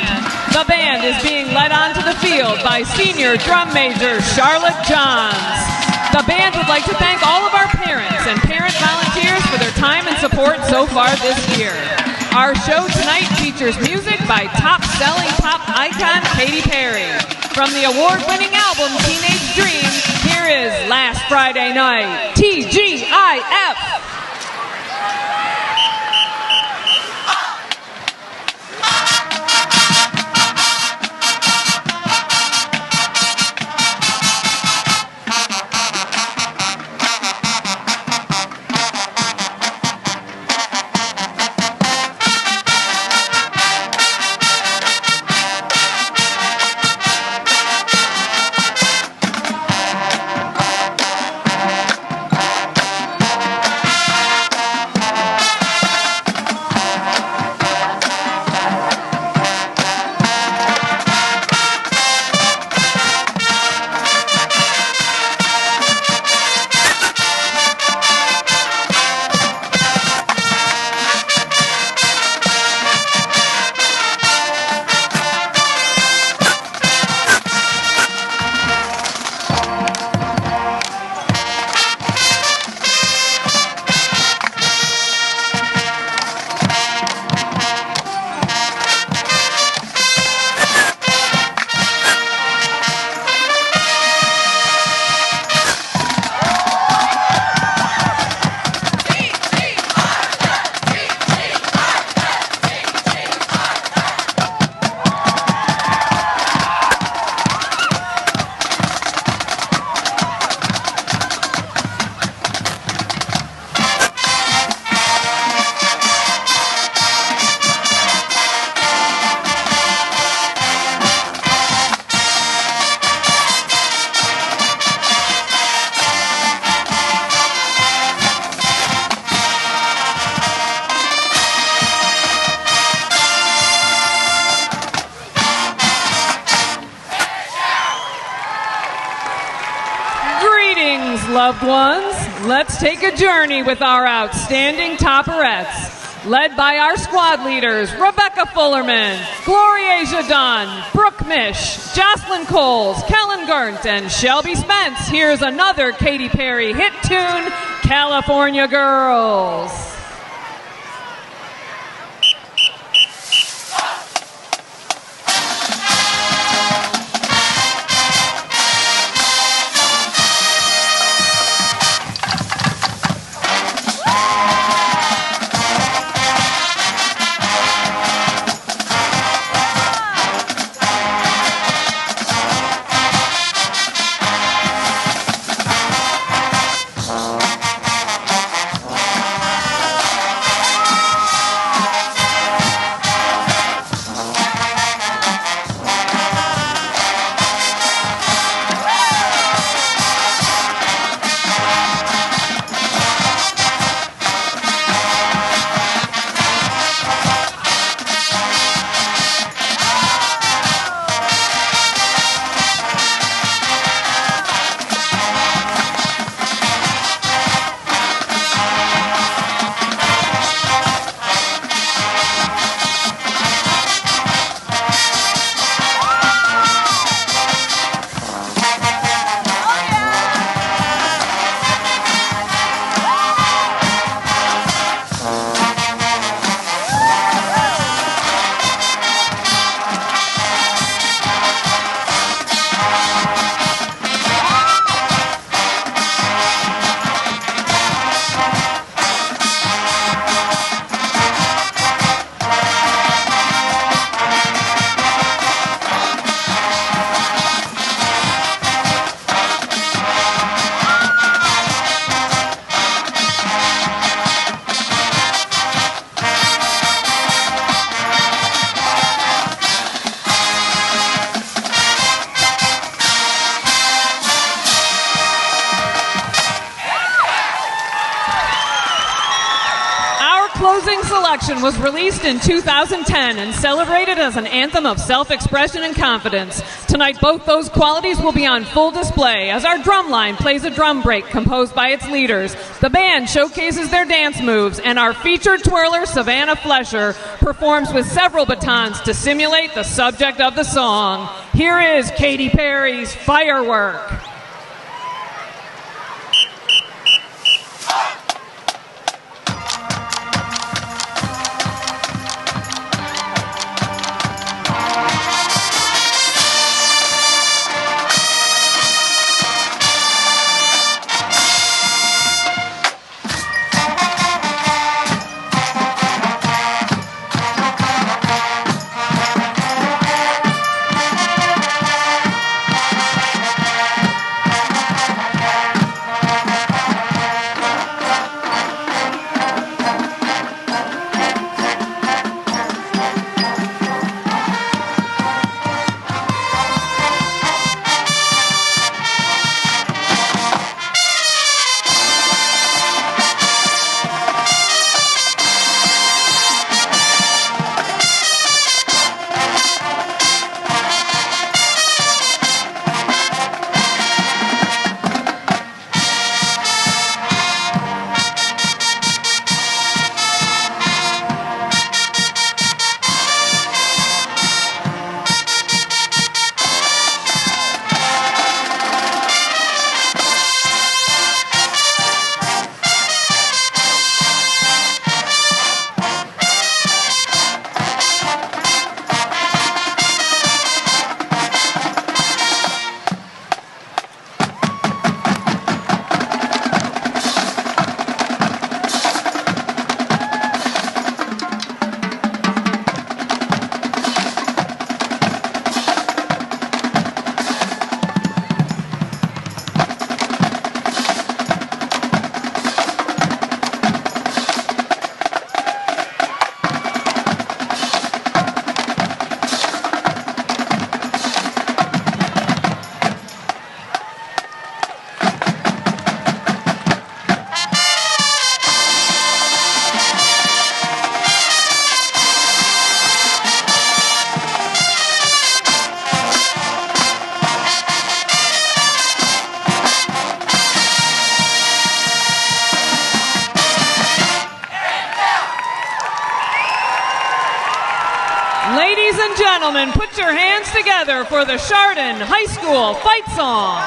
The band is being led onto the field by senior drum major Charlotte Johns. The band would like to thank all of our parents and parent volunteers for their time and support so far this year. Our show tonight features music by top-selling pop icon Katy Perry. From the award-winning album Teenage Dream, here is Last Friday Night, TGIF. Loved ones, let's take a journey with our outstanding topperettes. Led by our squad leaders, Rebecca Fullerman, Gloriasia Dunn, Brooke Mish, Jocelyn Coles, Kellen Gurnt, and Shelby Spence. Here's another Katy Perry hit tune, California Girls. Closing Selection was released in 2010 and celebrated as an anthem of self-expression and confidence. Tonight, both those qualities will be on full display as our drum line plays a drum break composed by its leaders. The band showcases their dance moves, and our featured twirler, Savannah Flesher, performs with several batons to simulate the subject of the song. Here is Katy Perry's Firework. Ladies and gentlemen, put your hands together for the Chardon High School Fight Song.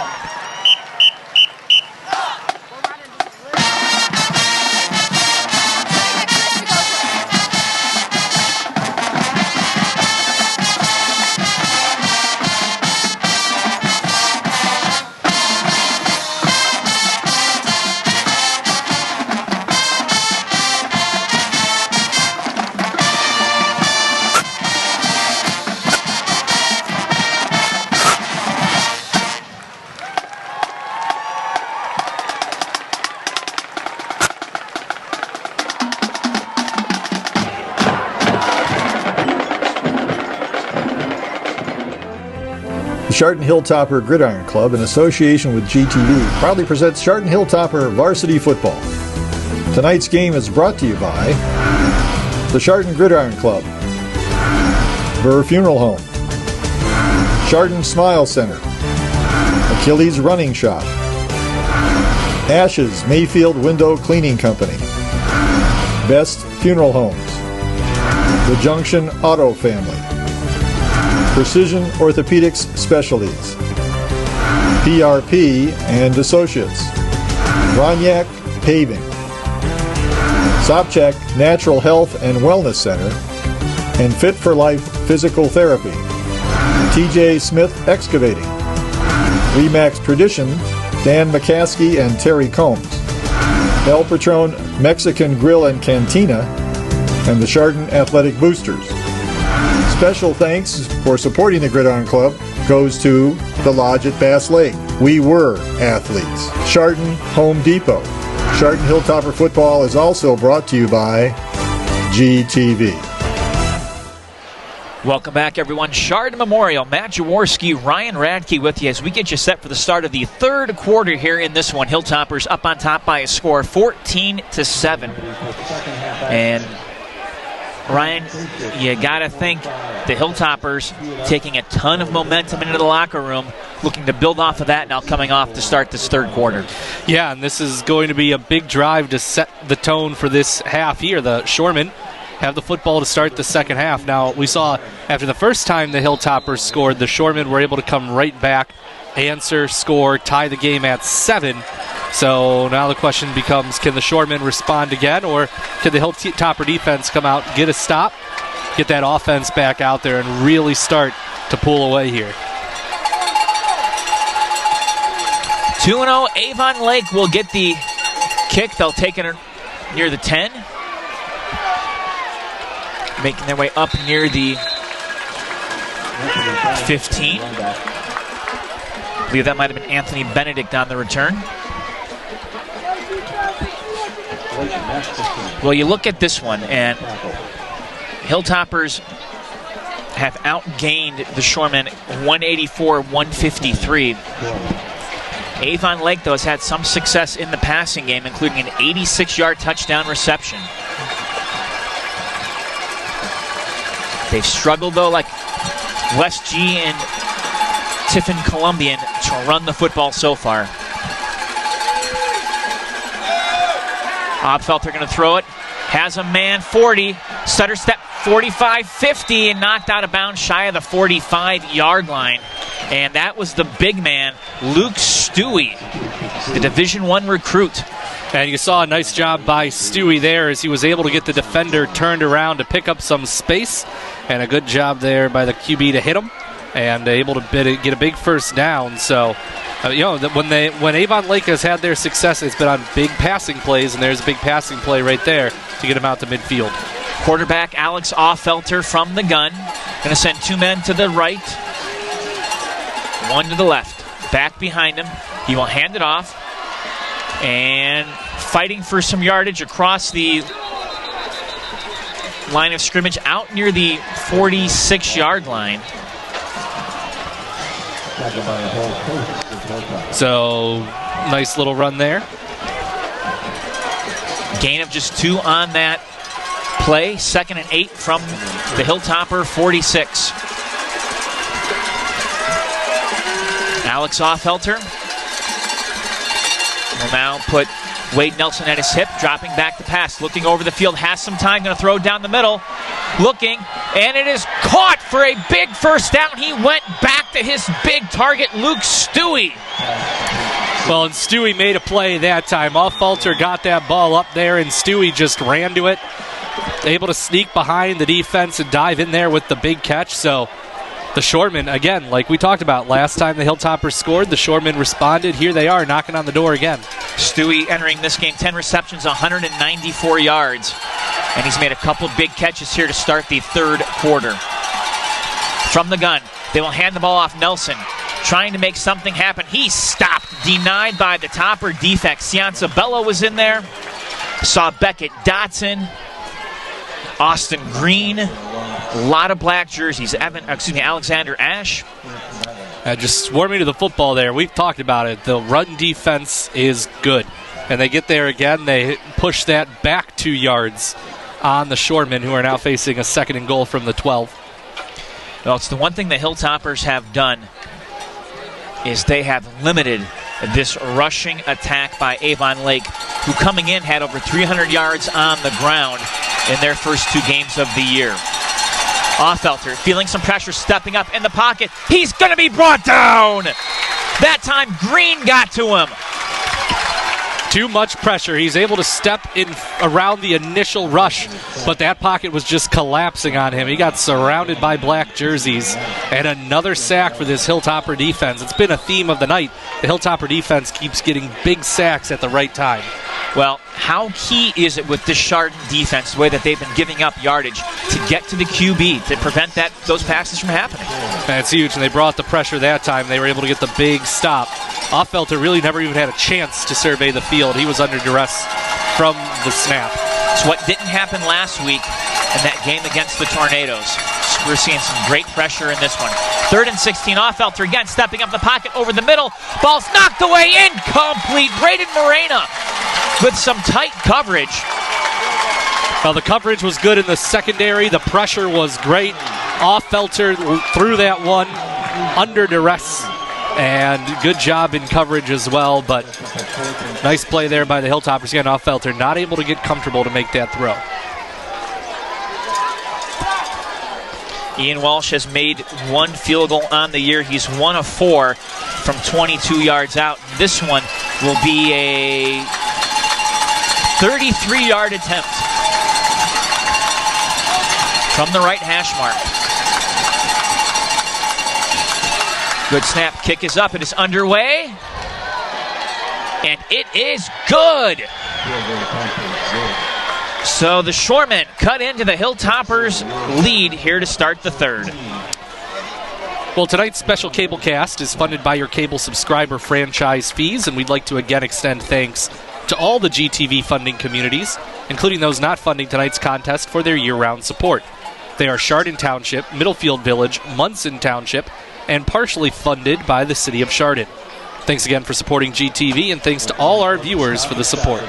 The Chardon Hilltopper Gridiron Club, in association with GTV, proudly presents Chardon Hilltopper Varsity Football. Tonight's game is brought to you by the Chardon Gridiron Club, Burr Funeral Home, Chardon Smile Center, Achilles Running Shop, Ashes Mayfield Window Cleaning Company, Best Funeral Homes, The Junction Auto Family, Precision Orthopedics Specialties, PRP and Associates, Ronyak Paving, Sopchak Natural Health and Wellness Center, and Fit for Life Physical Therapy, TJ Smith Excavating, Remax Tradition, Dan McCaskey and Terry Combs, El Patron Mexican Grill and Cantina, and the Chardon Athletic Boosters. Special thanks for supporting the Gridiron Club goes to the Lodge at Bass Lake, We Were Athletes, Chardon Home Depot. Chardon Hilltopper Football is also brought to you by GTV. Welcome back, everyone. Chardon Memorial, Matt Jaworski, Ryan Radke with you as we get you set for the start of the third quarter here in this one. Hilltoppers up on top by a score 14-7. And Ryan, you got to think the Hilltoppers taking a ton of momentum into the locker room, looking to build off of that now coming off to start this third quarter. Yeah, and this is going to be a big drive to set the tone for this half here. The Shoremen have the football to start the second half. Now, we saw after the first time the Hilltoppers scored, the Shoremen were able to come right back, answer, score, tie the game at 7. So now the question becomes, can the Shoremen respond again, or can the Hilltopper defense come out, get a stop, get that offense back out there, and really start to pull away here? 2-0, Avon Lake will get the kick. They'll take it near the 10. Making their way up near the 15. I believe that might have been Anthony Benedict on the return. Well, you look at this one, and Hilltoppers have outgained the Shoremen 184-153. Avon Lake, though, has had some success in the passing game, including an 86-yard touchdown reception. They've struggled, though, like West G and Tiffin Columbian, to run the football so far. Obfelter going to throw it. Has a man, 40. Stutter step, 45, 50, and knocked out of bounds shy of the 45-yard line. And that was the big man, Luke Stewie, the Division I recruit. And you saw a nice job by Stewie there as he was able to get the defender turned around to pick up some space. And a good job there by the QB to hit him and able to get a big first down. So, when Avon Lake has had their success, it's been on big passing plays, and there's a big passing play right there to get him out to midfield. Quarterback Alex Offelter from the gun. Going to send two men to the right, one to the left. Back behind him. He will hand it off. And fighting for some yardage across the line of scrimmage out near the 46-yard line. So, nice little run there. Gain of just 2 on that play. 2nd and 8 from the Hilltopper 46. Alex Offelter will now put Wade Nelson at his hip, dropping back to pass, looking over the field, has some time, going to throw down the middle, looking, and it is caught for a big first down. He went back to his big target, Luke Stewie. Well, and Stewie made a play that time. Falter got that ball up there, and Stewie just ran to it, able to sneak behind the defense and dive in there with the big catch. So the Shoremen, again, like we talked about last time the Hilltoppers scored, the Shoremen responded. Here they are knocking on the door again. Stewie entering this game, 10 receptions, 194 yards. And he's made a couple of big catches here to start the third quarter. From the gun, they will hand the ball off. Nelson trying to make something happen. He's stopped, denied by the topper defect. Cianza Bello was in there. Saw Beckett Dotson, Austin Green, a lot of black jerseys. Alexander Ash. Just swarming to the football there. We've talked about it. The run defense is good. And they get there again. They push that back 2 yards on the Shoremen, who are now facing a 2nd and goal from the 12. Well, it's the one thing the Hilltoppers have done is they have limited this rushing attack by Avon Lake, who coming in had over 300 yards on the ground in their first 2 games of the year. Offelter feeling some pressure, stepping up in the pocket. He's going to be brought down. That time Green got to him. Too much pressure. He's able to step in around the initial rush, but that pocket was just collapsing on him. He got surrounded by black jerseys, and another sack for this Hilltopper defense. It's been a theme of the night. The Hilltopper defense keeps getting big sacks at the right time. Well, how key is it with this Chardon defense, the way that they've been giving up yardage, to get to the QB to prevent those passes from happening? That's huge, and they brought the pressure that time. They were able to get the big stop. Offelter really never even had a chance to survey the field. He was under duress from the snap. It's what didn't happen last week in that game against the Tornadoes. We're seeing some great pressure in this one. 3rd and 16, Offelter again stepping up the pocket over the middle. Ball's knocked away, incomplete. Braden Morena with some tight coverage. Well, the coverage was good in the secondary. The pressure was great. Offelter threw that one under duress. And good job in coverage as well, but nice play there by the Hilltoppers. Again, Offelter not able to get comfortable to make that throw. Ian Walsh has made 1 field goal on the year. He's 1 of 4 from 22 yards out. This one will be a 33-yard attempt from the right hash mark. Good snap, kick is up, it is underway, and it is good. So the Shoremen cut into the Hilltoppers' lead here to start the third. Well, tonight's special cable cast is funded by your cable subscriber franchise fees, and we'd like to again extend thanks to all the GTV funding communities, including those not funding tonight's contest, for their year-round support. They are Chardon Township, Middlefield Village, Munson Township, and partially funded by the City of Chardon. Thanks again for supporting GTV, and thanks to all our viewers for the support.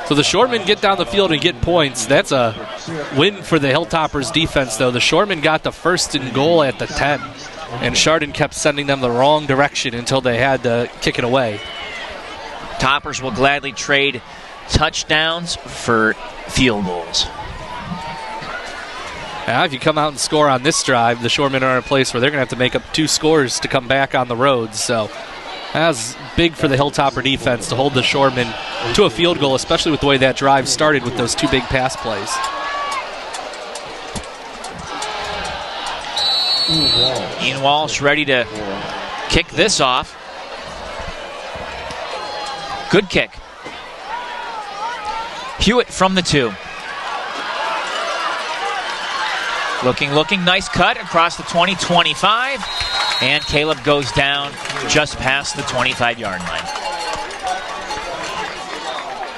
So the Shoremen get down the field and get points. That's a win for the Hilltoppers defense, though. The Shoremen got the 1st and goal at the 10, and Chardon kept sending them the wrong direction until they had to kick it away. Toppers will gladly trade touchdowns for field goals. Now, if you come out and score on this drive, the Shoremen are in a place where they're going to have to make up 2 scores to come back on the road. So that's big for the Hilltopper defense to hold the Shoremen to a field goal, especially with the way that drive started with those 2 big pass plays. Ian Walsh ready to kick this off. Good kick. Hewitt from the 2. Looking, nice cut across the 20-25, and Caleb goes down just past the 25-yard line.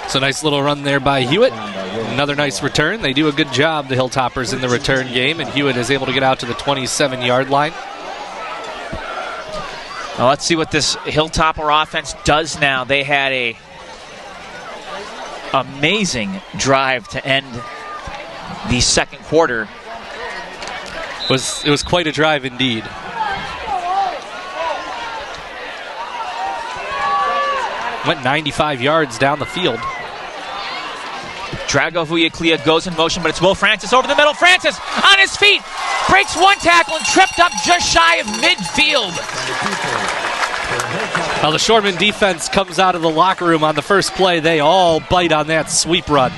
So nice little run there by Hewitt. Another nice return. They do a good job, the Hilltoppers, in the return game, and Hewitt is able to get out to the 27-yard line. Now let's see what this Hilltopper offense does now. They had a amazing drive to end the second quarter. It was quite a drive indeed. went 95 yards down the field. Drago Vuyaclia goes in motion, but it's Will Francis over the middle. Francis on his feet, breaks one tackle and tripped up just shy of midfield. Now the Shoreman defense comes out of the locker room on the first play. They all bite on that sweep run.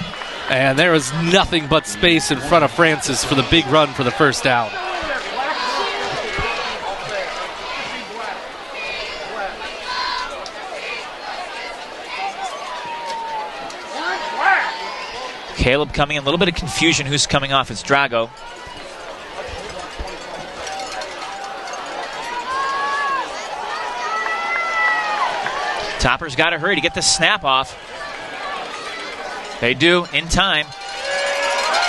And there was nothing but space in front of Francis for the big run for the first down. Caleb coming in, a little bit of confusion who's coming off. It's Drago. Topper's got to hurry to get the snap off. They do in time.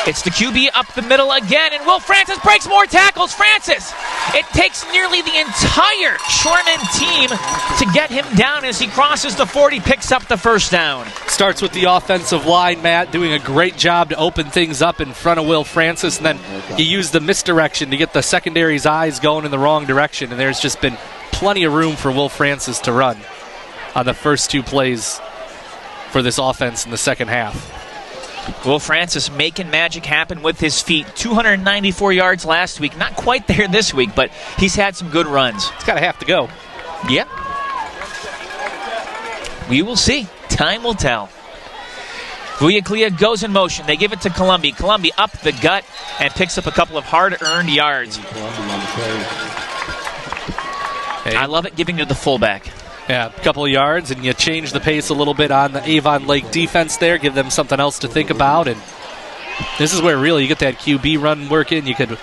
It's the QB up the middle again, and Will Francis breaks more tackles. Francis! It takes nearly the entire Shoreman team to get him down as he crosses the 40, picks up the first down. Starts with the offensive line, Matt, doing a great job to open things up in front of Will Francis, and then you use the misdirection to get the secondary's eyes going in the wrong direction, and there's just been plenty of room for Will Francis to run on the first two plays for this offense in the second half. Will Francis making magic happen with his feet. 294 yards last week. Not quite there this week, but he's had some good runs. It's got to have to go. Yep. We will see. Time will tell. Vuyaclia goes in motion. They give it to Columbi. Columbi up the gut and picks up a couple of hard-earned yards. I love it giving to the fullback. Yeah, a couple of yards, and you change the pace a little bit on the Avon Lake defense there, give them something else to think about, and this is where really you get that QB run working. You could,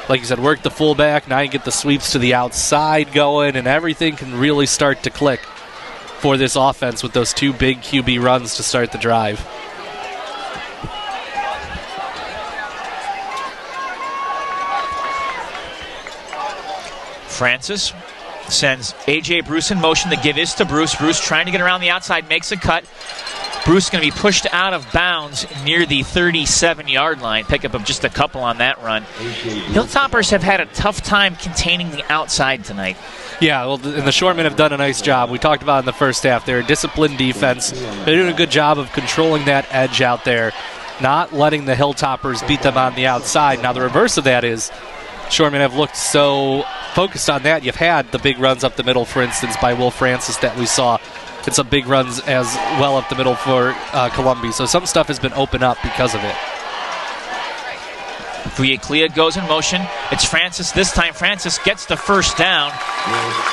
like you said, work the fullback. Now you get the sweeps to the outside going, and everything can really start to click for this offense with those two big QB runs to start the drive. Francis sends A.J. Bruce in motion. The give is to Bruce. Bruce trying to get around the outside, makes a cut. Bruce going to be pushed out of bounds near the 37-yard line. Pickup of just a couple on that run. Hilltoppers have had a tough time containing the outside tonight. Yeah, well, and the Shoremen have done a nice job. We talked about in the first half, they're a disciplined defense. They're doing a good job of controlling that edge out there, not letting the Hilltoppers beat them on the outside. Now, the reverse of that is Shoremen have looked so focused on that. You've had the big runs up the middle, for instance, by Will Francis that we saw. It's some big runs as well up the middle for Columbi. So some stuff has been opened up because of it. Vuyaclia goes in motion. It's Francis this time. Francis gets the first down,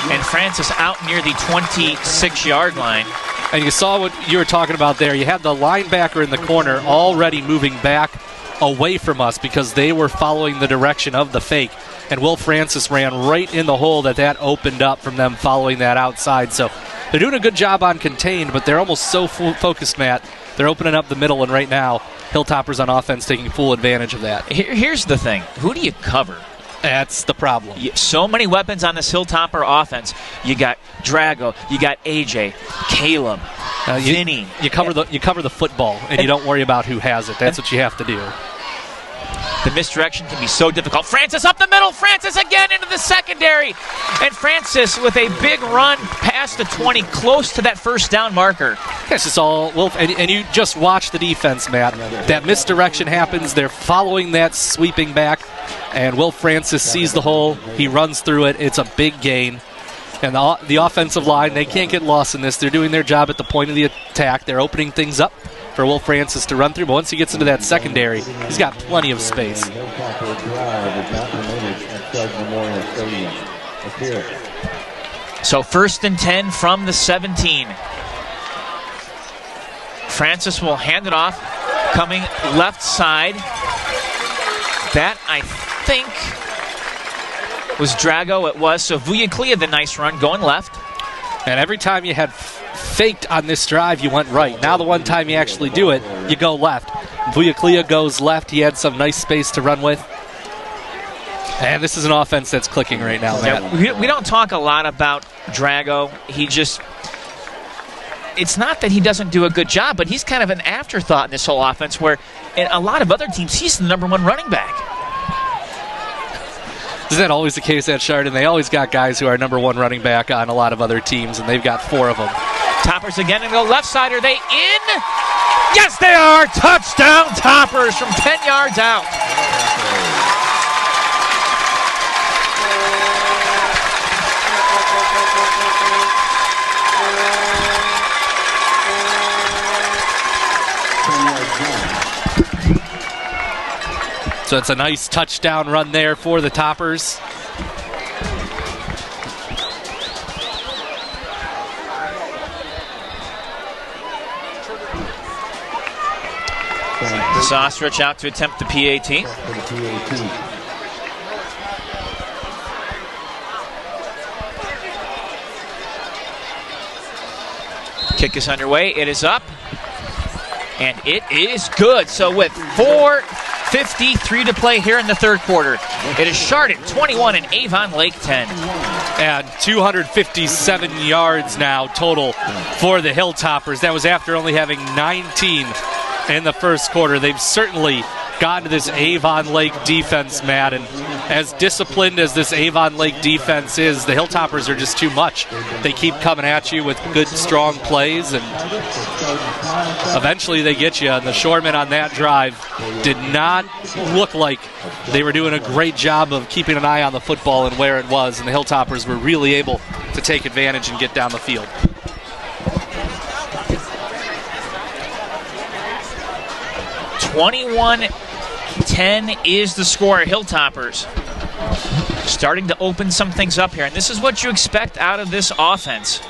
and Francis out near the 26-yard line. And you saw what you were talking about there. You had the linebacker in the corner already moving back away from us because they were following the direction of the fake. And Will Francis ran right in the hole that opened up from them following that outside. So they're doing a good job on contained, but they're almost so focused, Matt. They're opening up the middle, and right now, Hilltoppers on offense taking full advantage of that. Here's the thing. Who do you cover? That's the problem. So many weapons on this Hilltopper offense. You got Drago, you got AJ, Caleb, Vinny. You cover the football, and you don't worry about who has it. That's what you have to do. The misdirection can be so difficult. Francis up the middle. Francis again into the secondary. And Francis with a big run past the 20, close to that first down marker. That's just all. Well, and you just watch the defense, Matt. That misdirection happens. They're following that sweeping back. And Will Francis sees the hole. He runs through it. It's a big gain. And the offensive line, they can't get lost in this. They're doing their job at the point of the attack. They're opening things up for Will Francis to run through, but once he gets into that secondary, he's got plenty of space. So 1st and 10 from the 17. Francis will hand it off, coming left side. That, I think, was Drago. It was. So Vuyaclia, the nice run, going left. And every time you had faked on this drive, you went right. Now the one time you actually do it, you go left. Vuyaclia goes left. He had some nice space to run with. And this is an offense that's clicking right now, Matt. Yeah, we don't talk a lot about Drago. It's not that he doesn't do a good job, but he's kind of an afterthought in this whole offense where in a lot of other teams, he's the number one running back. Isn't that always the case at Chardon? They always got guys who are number one running back on a lot of other teams, and they've got 4 of them. Toppers again and go left side. Are they in? Yes, they are. Touchdown Toppers from 10 yards out. So it's a nice touchdown run there for the Toppers. Ostrich out to attempt the PAT. Kick is underway. It is up. And it is good. So with 4:53 to play here in the third quarter, it is Chardon 21 and Avon Lake 10. And 257 yards now total for the Hilltoppers. That was after only having 19 in the first quarter. They've certainly gotten to this Avon Lake defense, Matt, and as disciplined as this Avon Lake defense is, the Hilltoppers are just too much. They keep coming at you with good, strong plays, and eventually they get you. And the Shoremen on that drive did not look like they were doing a great job of keeping an eye on the football and where it was, and the Hilltoppers were really able to take advantage and get down the field. 21-10 is the score. Hilltoppers starting to open some things up here, and this is what you expect out of this offense.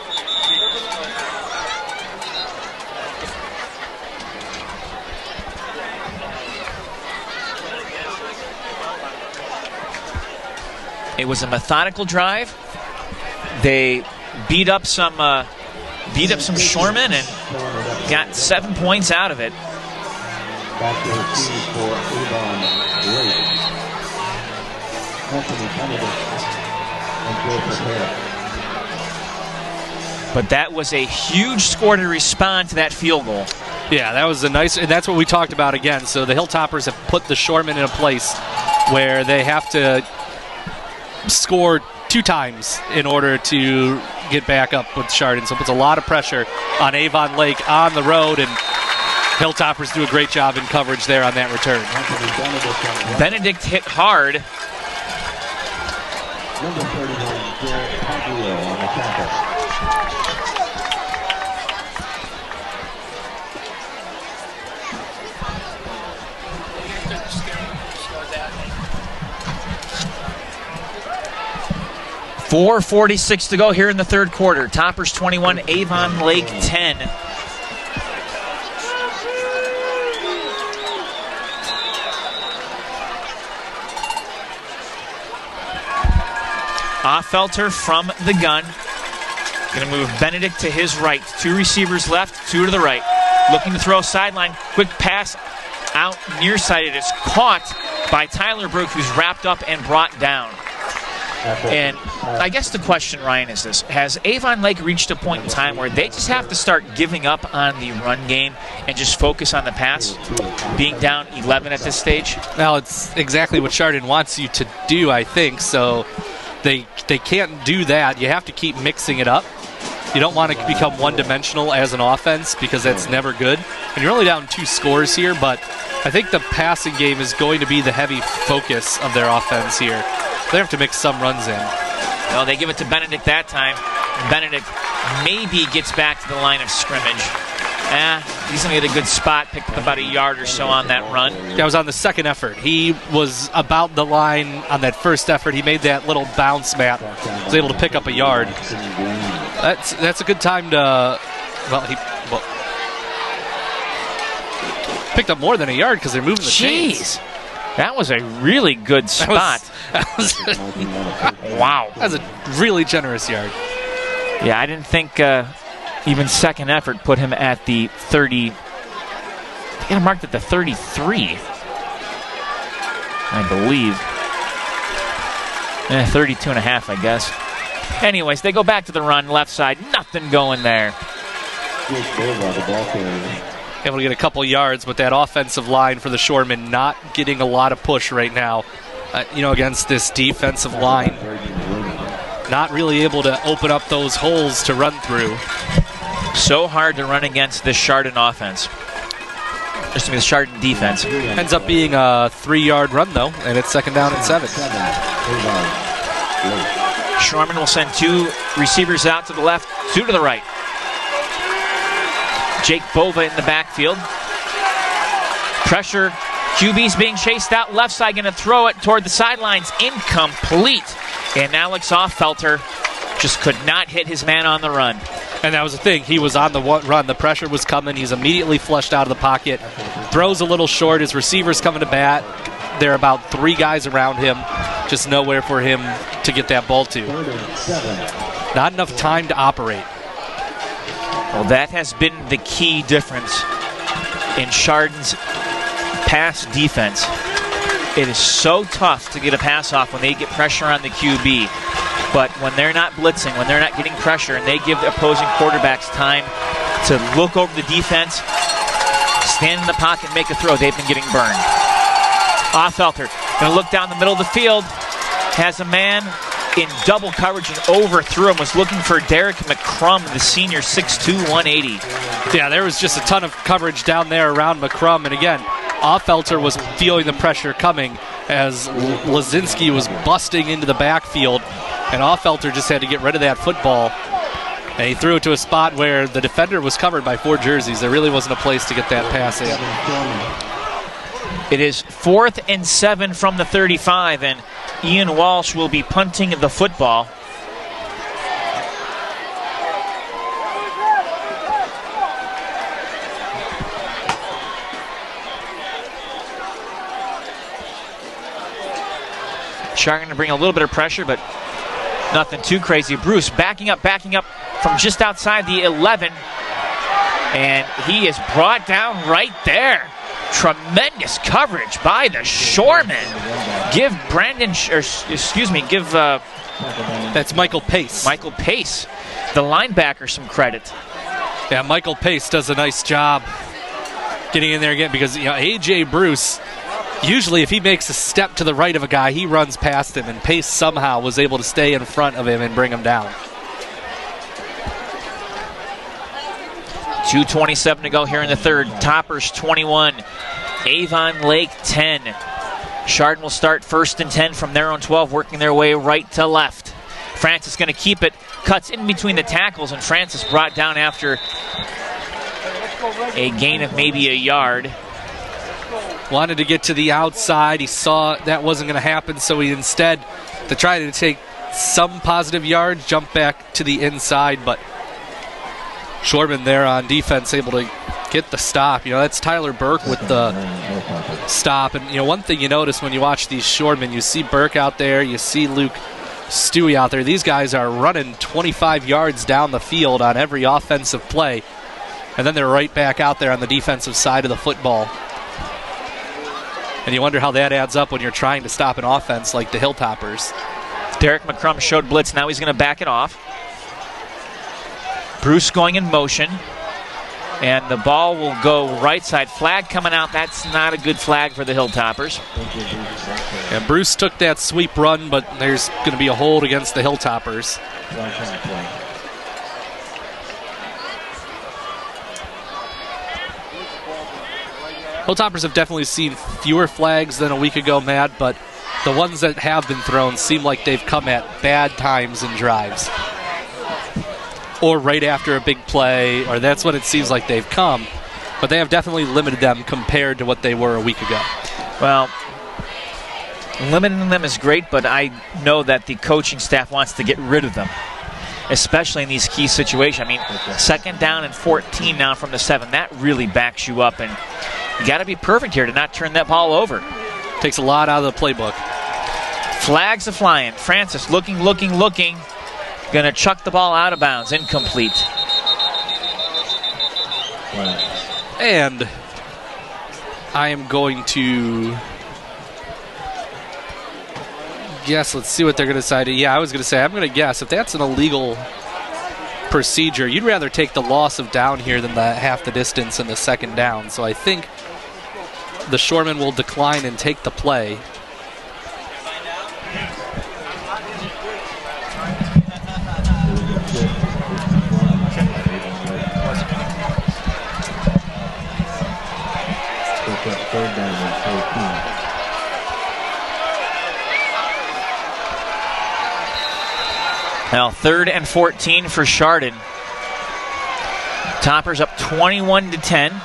It was a methodical drive. They beat up some shoremen and got 7 points out of it. Back to the team for Avon Lake. Anthony Benedict and Joe Prepare. But that was a huge score to respond to that field goal. Yeah, that was a nice, and that's what we talked about again. So the Hilltoppers have put the Shoremen in a place where they have to score 2 times in order to get back up with Chardon. So it puts a lot of pressure on Avon Lake on the road, and Hilltoppers do a great job in coverage there on that return. Benedict hit hard. Number 31, Joe Paglio on the tackle. .446 to go here in the third quarter. Toppers 21, Avon Lake 10. Offelter from the gun. Going to move Benedict to his right. 2 receivers left, 2 to the right. Looking to throw sideline. Quick pass out near side. It is caught by Tyler Brook, who's wrapped up and brought down. And I guess the question, Ryan, is this. Has Avon Lake reached a point in time where they just have to start giving up on the run game and just focus on the pass, being down 11 at this stage? Well, it's exactly what Chardon wants you to do, I think. So they can't do that. You have to keep mixing it up. You don't want to become one-dimensional as an offense because that's never good. And you're only down 2 scores here, but I think the passing game is going to be the heavy focus of their offense here. They have to mix some runs in. Well, they give it to Benedict that time. Benedict maybe gets back to the line of scrimmage. He's going to get a good spot, picked up about a yard or so on that run. That was on the second effort. He was about the line on that first effort. He made that little bounce, Matt. Was able to pick up a yard. That's a good time to, he picked up more than a yard because they're moving the chains. That was a really good spot. Wow. That was a really generous yard. Yeah, I didn't think even second effort put him at the 30. They got him marked at the 33, I believe. 32 and a half, I guess. Anyways, they go back to the run, left side. Nothing going there. Able to get a couple yards, but that offensive line for the Shoremen not getting a lot of push right now. Against this defensive line. Not really able to open up those holes to run through. So hard to run against this Chardon offense. Just the Chardon defense. Ends up being a 3-yard run, though, and it's second down and 7. Shorman will send 2 receivers out to the left, 2 to the right. Jake Bova in the backfield. Pressure. QB's being chased out left side, going to throw it toward the sidelines. Incomplete. And Alex Offfelter just could not hit his man on the run. And that was the thing. He was on the run. The pressure was coming. He's immediately flushed out of the pocket. Throws a little short. His receiver's coming to bat. There are about 3 guys around him. Just nowhere for him to get that ball to. Not enough time to operate. Well, that has been the key difference in Chardon's pass defense. It is so tough to get a pass off when they get pressure on the QB. But when they're not blitzing, when they're not getting pressure, and they give the opposing quarterbacks time to look over the defense, stand in the pocket, and make a throw, they've been getting burned. Offfelter going to look down the middle of the field, has a man in double coverage and overthrew him, was looking for Derek McCrum, the senior, 6'2", 180. Yeah, there was just a ton of coverage down there around McCrum, and again, Offfelter was feeling the pressure coming as Lazinski was busting into the backfield, and Offfelter just had to get rid of that football, and he threw it to a spot where the defender was covered by 4 jerseys. There really wasn't a place to get that pass in. It is 4th and 7 from the 35, and Ian Walsh will be punting the football. Chardon to bring a little bit of pressure, but nothing too crazy. Bruce backing up from just outside the 11, and he is brought down right there. Tremendous coverage by the Shoreman. Give That's Michael Pace. Michael Pace, the linebacker, some credit. Yeah, Michael Pace does a nice job getting in there again because A.J. Bruce, usually if he makes a step to the right of a guy, he runs past him, and Pace somehow was able to stay in front of him and bring him down. 2:27 to go here in the third. Toppers 21, Avon Lake 10. Chardon will start 1st and 10 from their own 12, working their way right to left. Francis going to keep it, cuts in between the tackles, and Francis brought down after a gain of maybe a yard. Wanted to get to the outside. He saw that wasn't going to happen, so he instead, to try to take some positive yards, jumped back to the inside, but Shoreman there on defense able to get the stop. That's Tyler Burke with the stop. And, one thing you notice when you watch these Shoremen, you see Burke out there, you see Luke Stewie out there. These guys are running 25 yards down the field on every offensive play, and then they're right back out there on the defensive side of the football. And you wonder how that adds up when you're trying to stop an offense like the Hilltoppers. Derek McCrum showed blitz. Now he's going to back it off. Bruce going in motion, and the ball will go right side. Flag coming out. That's not a good flag for the Hilltoppers. And Bruce took that sweep run, but there's going to be a hold against the Hilltoppers. Hilltoppers have definitely seen fewer flags than a week ago, Matt, but the ones that have been thrown seem like they've come at bad times and drives. Or right after a big play, or that's what it seems like they've come. But they have definitely limited them compared to what they were a week ago. Well, limiting them is great, but I know that the coaching staff wants to get rid of them, especially in these key situations. I mean, 2nd down and 14 now from the 7. That really backs you up, and you got to be perfect here to not turn that ball over. Takes a lot out of the playbook. Flags are flying. Francis looking. Going to chuck the ball out of bounds. Incomplete. And I am going to guess. Let's see what they're going to decide. Yeah, I was going to say, I'm going to guess. If that's an illegal procedure, you'd rather take the loss of down here than the half the distance and the 2nd down. So I think the Shoreman will decline and take the play. third down and 14. Now 3rd and 14 for Chardon. Toppers up 21-10.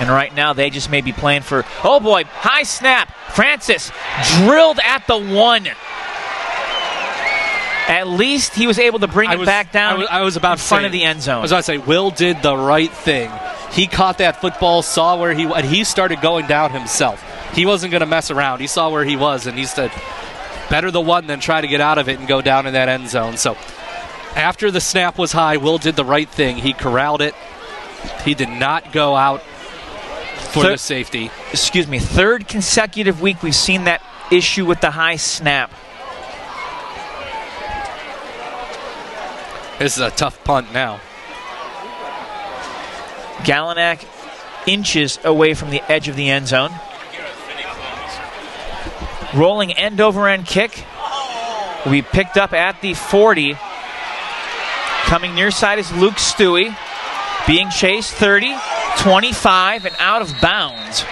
And right now they just may be playing for, oh boy, high snap. Francis drilled at the 1. At least he was able to bring it back down I was about in front of the end zone. I was about to say, Will did the right thing. He caught that football, saw where and he started going down himself. He wasn't going to mess around. He saw where he was, and he said, better the 1 than try to get out of it and go down in that end zone. So after the snap was high, Will did the right thing. He corralled it. He did not go out for the safety. Excuse me, 3rd consecutive week we've seen that issue with the high snap. This is a tough punt now. Galenak inches away from the edge of the end zone. Rolling end-over-end kick will be picked up at the 40. Coming near side is Luke Stewie. Being chased 30, 25, and out of bounds.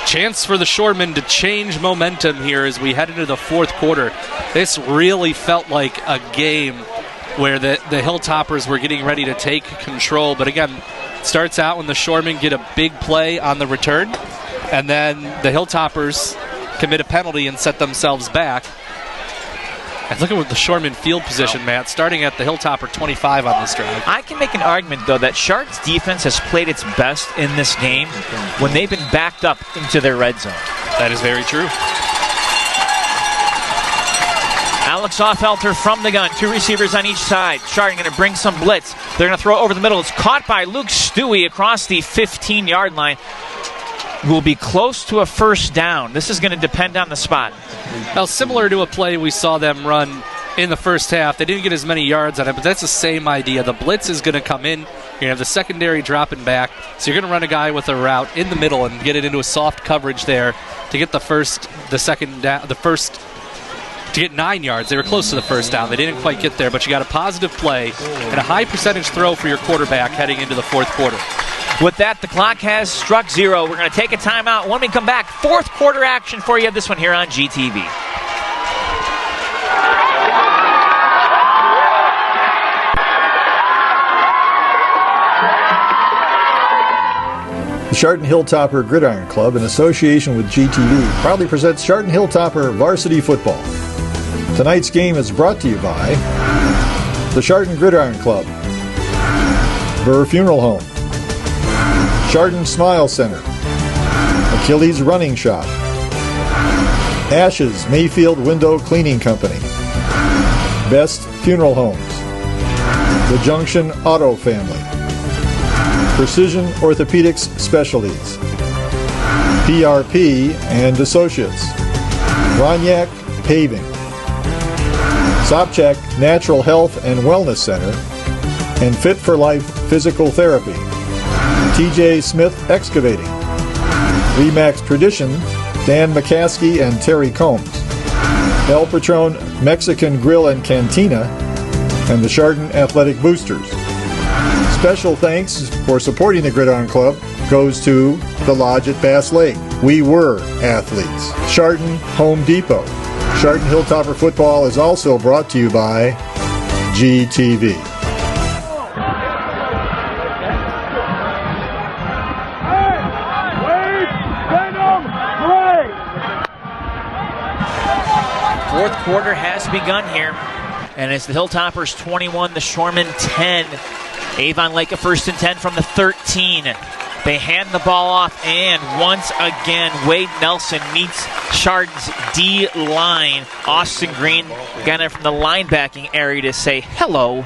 Chance for the Shoremen to change momentum here as we head into the 4th quarter. This really felt like a game where the Hilltoppers were getting ready to take control. But again, starts out when the Shoremen get a big play on the return, and then the Hilltoppers commit a penalty and set themselves back. And look at the Shoreman field position, Matt, starting at the Hilltopper 25 on this drive. I can make an argument, though, that Chardon's defense has played its best in this game when they've been backed up into their red zone. That is very true. Alex Offelter from the gun. 2 receivers on each side. Chardon going to bring some blitz. They're going to throw over the middle. It's caught by Luke Stewie across the 15-yard line. Will be close to a 1st down. This is going to depend on the spot. Well, similar to a play we saw them run in the first half. They didn't get as many yards on it, but that's the same idea. The blitz is going to come in. You're going to have the secondary dropping back. So you're going to run a guy with a route in the middle and get it into a soft coverage there to get to get 9 yards. They were close to the 1st down. They didn't quite get there, but you got a positive play and a high percentage throw for your quarterback heading into the 4th quarter. With that, the clock has struck 0. We're going to take a timeout. When we come back, 4th quarter action for you. This one here on GTV. The Chardon Hilltopper Gridiron Club, in association with GTV, proudly presents Chardon Hilltopper Varsity Football. Tonight's game is brought to you by the Chardon Gridiron Club, Burr Funeral Home, Chardon Smile Center, Achilles Running Shop, Ashes Mayfield Window Cleaning Company, Best Funeral Homes, The Junction Auto Family, Precision Orthopedics Specialties, PRP and Associates, Roniak Paving, Sopchak Natural Health and Wellness Center, and Fit for Life Physical Therapy, TJ Smith Excavating, Remax Tradition, Dan McCaskey and Terry Combs, El Patron Mexican Grill and Cantina, and the Chardon Athletic Boosters. Special thanks for supporting the Gridiron Club goes to the Lodge at Bass Lake, WeWereAthletes, Chardon Home Depot. Chardon Hilltopper Football is also brought to you by GTV. Fourth quarter has begun here, and it's the Hilltoppers 21, the Shoremen 10. Avon Lake a 1st and 10 from the 13. They hand the ball off, and once again, Wade Nelson meets Chardon's D-line. Austin Green got in from the linebacking area to say hello.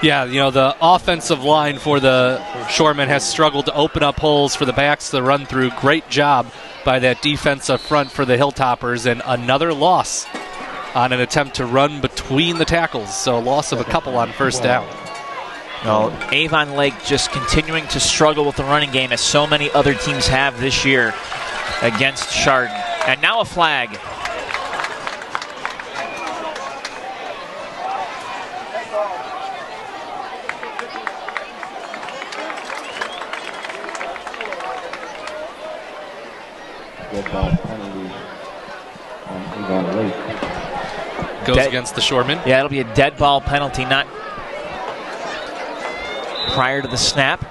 Yeah, the offensive line for the Shoremen has struggled to open up holes for the backs to run through. Great job by that defensive front for the Hilltoppers, and another loss on an attempt to run between the tackles. So a loss of a couple on 1st down. No, Avon Lake just continuing to struggle with the running game as so many other teams have this year against Chardon. And now a flag. dead ball penalty on Avon Lake. Goes against the Shoremen. Yeah, it'll be a dead ball penalty, not prior to the snap.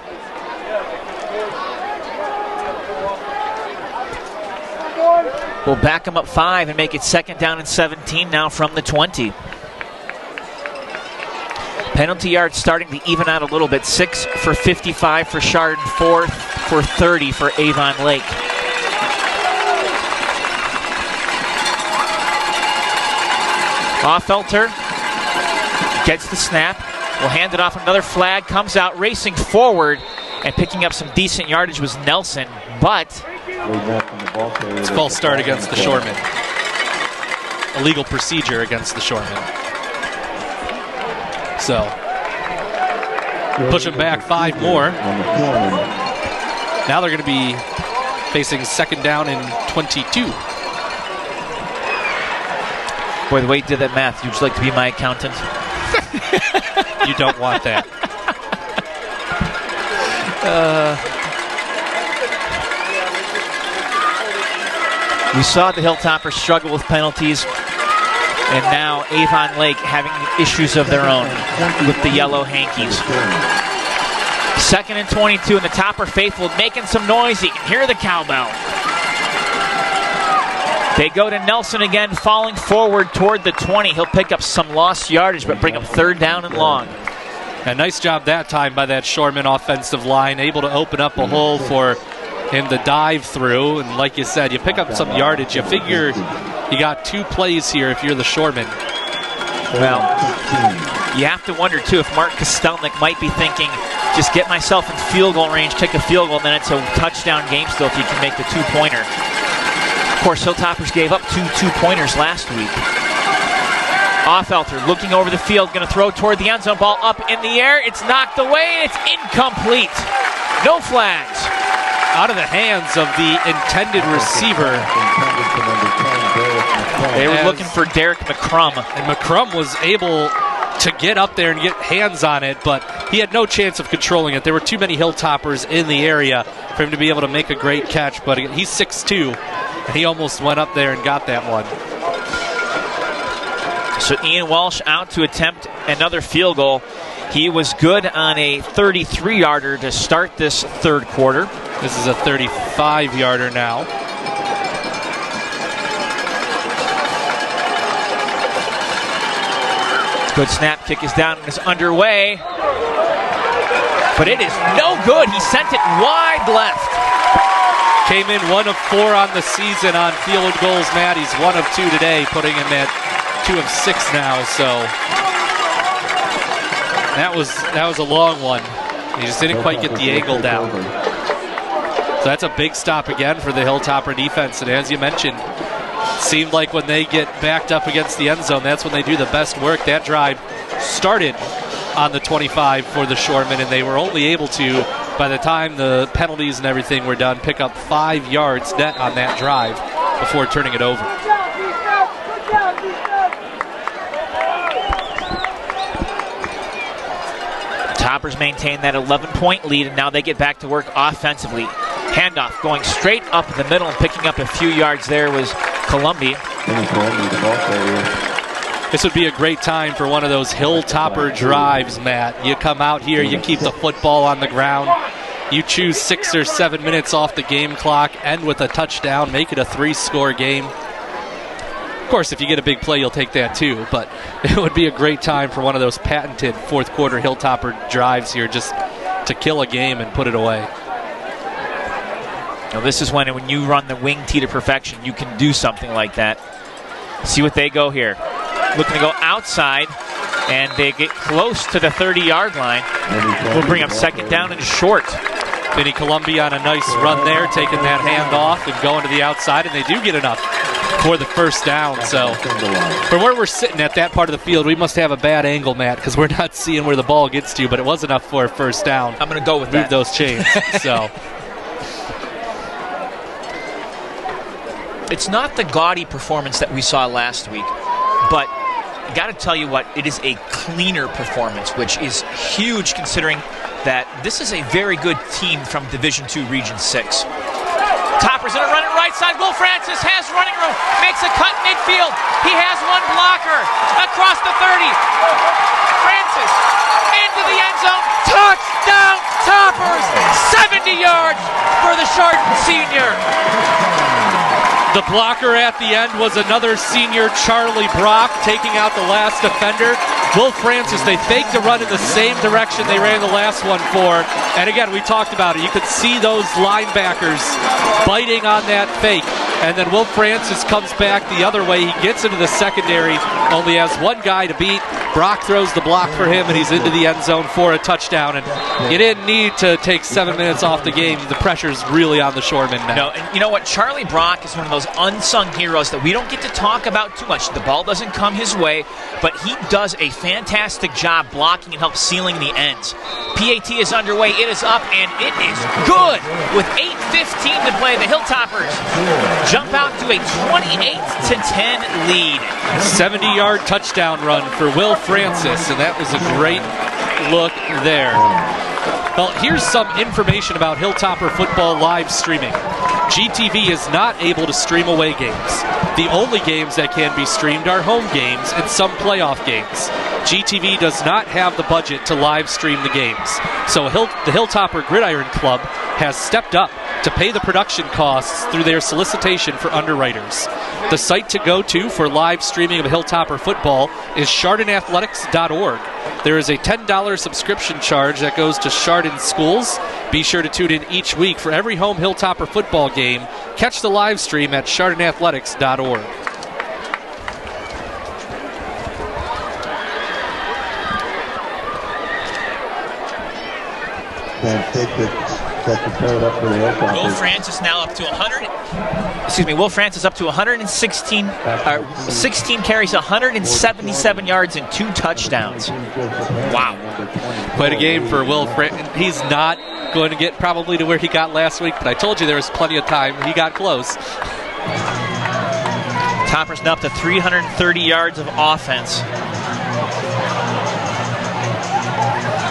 We'll back them up 5 and make it 2nd down and 17 now from the 20. Penalty yards starting to even out a little bit. 6 for 55 for Chardon, 4 for 30 for Avon Lake. Offelter gets the snap. We'll hand it off. Another flag comes out, racing forward and picking up some decent yardage was Nelson, but it's a false start against the Shoremen. Illegal procedure against the Shoremen. So, push them back 5 more. Now they're going to be facing 2nd down and 22. Boy, the way you did that math, you'd like to be my accountant. You don't want that. We saw the Hilltoppers struggle with penalties, and now Avon Lake having issues of their own with the yellow hankies. 2nd and 22, and the Topper faithful making some noise. You can hear the cowbell. They go to Nelson again, falling forward toward the 20. He'll pick up some lost yardage, but bring up 3rd down and long. A nice job that time by that Shoreman offensive line, able to open up a hole for him to dive through. And like you said, you pick up some yardage. You figure you got 2 plays here if you're the Shoreman. Well, you have to wonder, too, if Mark Kostelnik might be thinking, just get myself in field goal range, kick a field goal, and then it's a touchdown game still if you can make the 2-pointer. Of course, Hilltoppers gave up 2 2-pointers last week. Offelter looking over the field, going to throw toward the end zone. Ball up in the air. It's knocked away. It's incomplete. No flags. Out of the hands of the intended receiver. They were looking for Derek McCrum. And McCrum was able to get up there and get hands on it, but he had no chance of controlling it. There were too many Hilltoppers in the area for him to be able to make a great catch, but he's 6'2", and he almost went up there and got that one. So Ian Walsh out to attempt another field goal. He was good on a 33-yarder to start this 3rd quarter. This is a 35-yarder now. Good snap, kick is down and is underway. But it is no good. He sent it wide left. Came in 1 of 4 on the season on field goals, Matt. He's 1 of 2 today, putting him at 2 of 6 now. So that was a long one. He just didn't quite get the angle down. So that's a big stop again for the Hilltopper defense. And as you mentioned, it seemed like when they get backed up against the end zone, that's when they do the best work. That drive started on the 25 for the Shoremen, and they were only able to, by the time the penalties and everything were done, pick up 5 yards net on that drive before turning it over. Toppers maintain that 11-point lead, and now they get back to work offensively. Handoff going straight up the middle and picking up a few yards there was Columbia. This would be a great time for one of those Hilltopper drives, Matt. You come out here, you keep the football on the ground, you choose 6 or 7 minutes off the game clock, end with a touchdown, make it a 3-score game. Of course, if you get a big play, you'll take that too, but it would be a great time for one of those patented 4th quarter Hilltopper drives here, just to kill a game and put it away. Now, this is when you run the wing tee to perfection, you can do something like that. See what they go here. Looking to go outside, and they get close to the 30-yard line. We'll bring up 2nd down and short. Vinny Columbia on a nice run there, taking that hand off and going to the outside, and they do get enough for the 1st down. So from where we're sitting at that part of the field, we must have a bad angle, Matt, because we're not seeing where the ball gets to, but it was enough for a 1st down. I'm going to go with Move that. those chains. So it's not the gaudy performance that we saw last week, but I got to tell you what, it is a cleaner performance, which is huge considering that this is a very good team from Division II Region 6. Toppers in a running right side. Will Francis has running room. Makes a cut midfield. He has one blocker. Across the 30. Francis into the end zone. Touchdown Toppers. 70 yards for the Chardon senior. The blocker at the end was another senior, Charlie Brock, taking out the last defender. Will Francis, they faked a run in the same direction they ran the last one for. And again, we talked about it. You could see those linebackers biting on that fake. And then Will Francis comes back the other way. He gets into the secondary, only has one guy to beat. Brock throws the block for him, and he's into the end zone for a touchdown. And you didn't need to take 7 minutes off the game. The pressure's really on the Shoremen now. No, and you know what? Charlie Brock is one of those unsung heroes that we don't get to talk about too much. The ball doesn't come his way, but he does a fantastic job blocking and help sealing the ends. PAT is underway. It is up, and it is good. With 8:15 to play, the Hilltoppers jump out to a 28-10 lead. 70-yard touchdown run for Will Francis, and that was a great look there. Well, here's some information about Hilltopper football live streaming. GTV is not able to stream away games. The only games that can be streamed are home games and some playoff games. GTV does not have the budget to live stream the games. So the Hilltopper Gridiron Club has stepped up to pay the production costs through their solicitation for underwriters. The site to go to for live streaming of Hilltopper football is chardonathletics.org. There is a $10 subscription charge that goes to Chardon schools. Be sure to tune in each week for every home Hilltopper football game. Catch the live stream at chardonathletics.org. Will Francis now up to 116 carries, 177 yards, and 2 touchdowns. Wow. Quite a game for Will Francis. He's not going to get probably to where he got last week, but I told you there was plenty of time. He got close. Toppers now up to 330 yards of offense.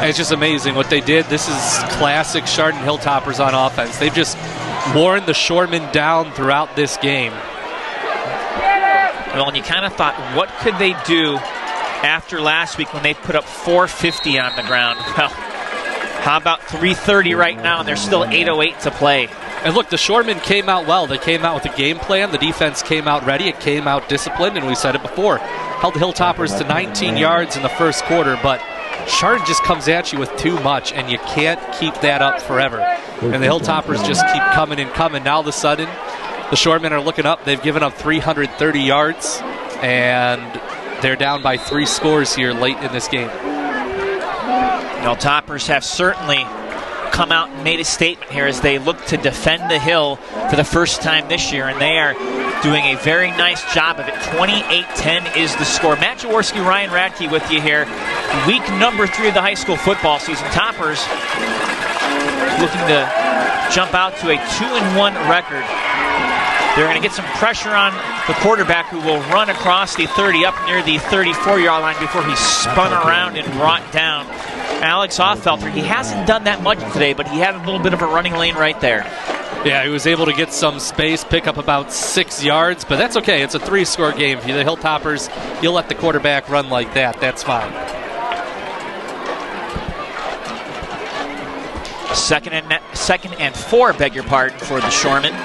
It's just amazing what they did. This is classic Chardon Hilltoppers on offense. They've just worn the Shoremen down throughout this game. Well, and you kind of thought, what could they do after last week when they put up 450 on the ground? Well, how about 330 right now, and there's still 8:08 to play. And look, the Shoremen came out well. They came out with a game plan. The defense came out ready. It came out disciplined, and we said it before. Held the Hilltoppers to 19 yards in the first quarter, but Chardon just comes at you with too much, and you can't keep that up forever. And the Hilltoppers just keep coming and coming. Now all of a sudden, the Shoremen are looking up. They've given up 330 yards, and they're down by 3 scores here late in this game. Toppers have certainly come out and made a statement here as they look to defend the Hill for the first time this year, and they are doing a very nice job of it. 28-10 is the score. Matt Jaworski, Ryan Radke with you here. Week number 3 of the high school football season. Toppers looking to jump out to a 2-1 record. They're going to get some pressure on the quarterback, who will run across the 30 up near the 34-yard line before he's spun around and brought down. Alex Offelter, he hasn't done that much today, but he had a little bit of a running lane right there. Yeah, he was able to get some space, pick up about 6 yards, but that's okay. It's a 3-score game. For the Hilltoppers, you'll let the quarterback run like that. That's fine. Second and 4, beg your pardon, for the Shoremen.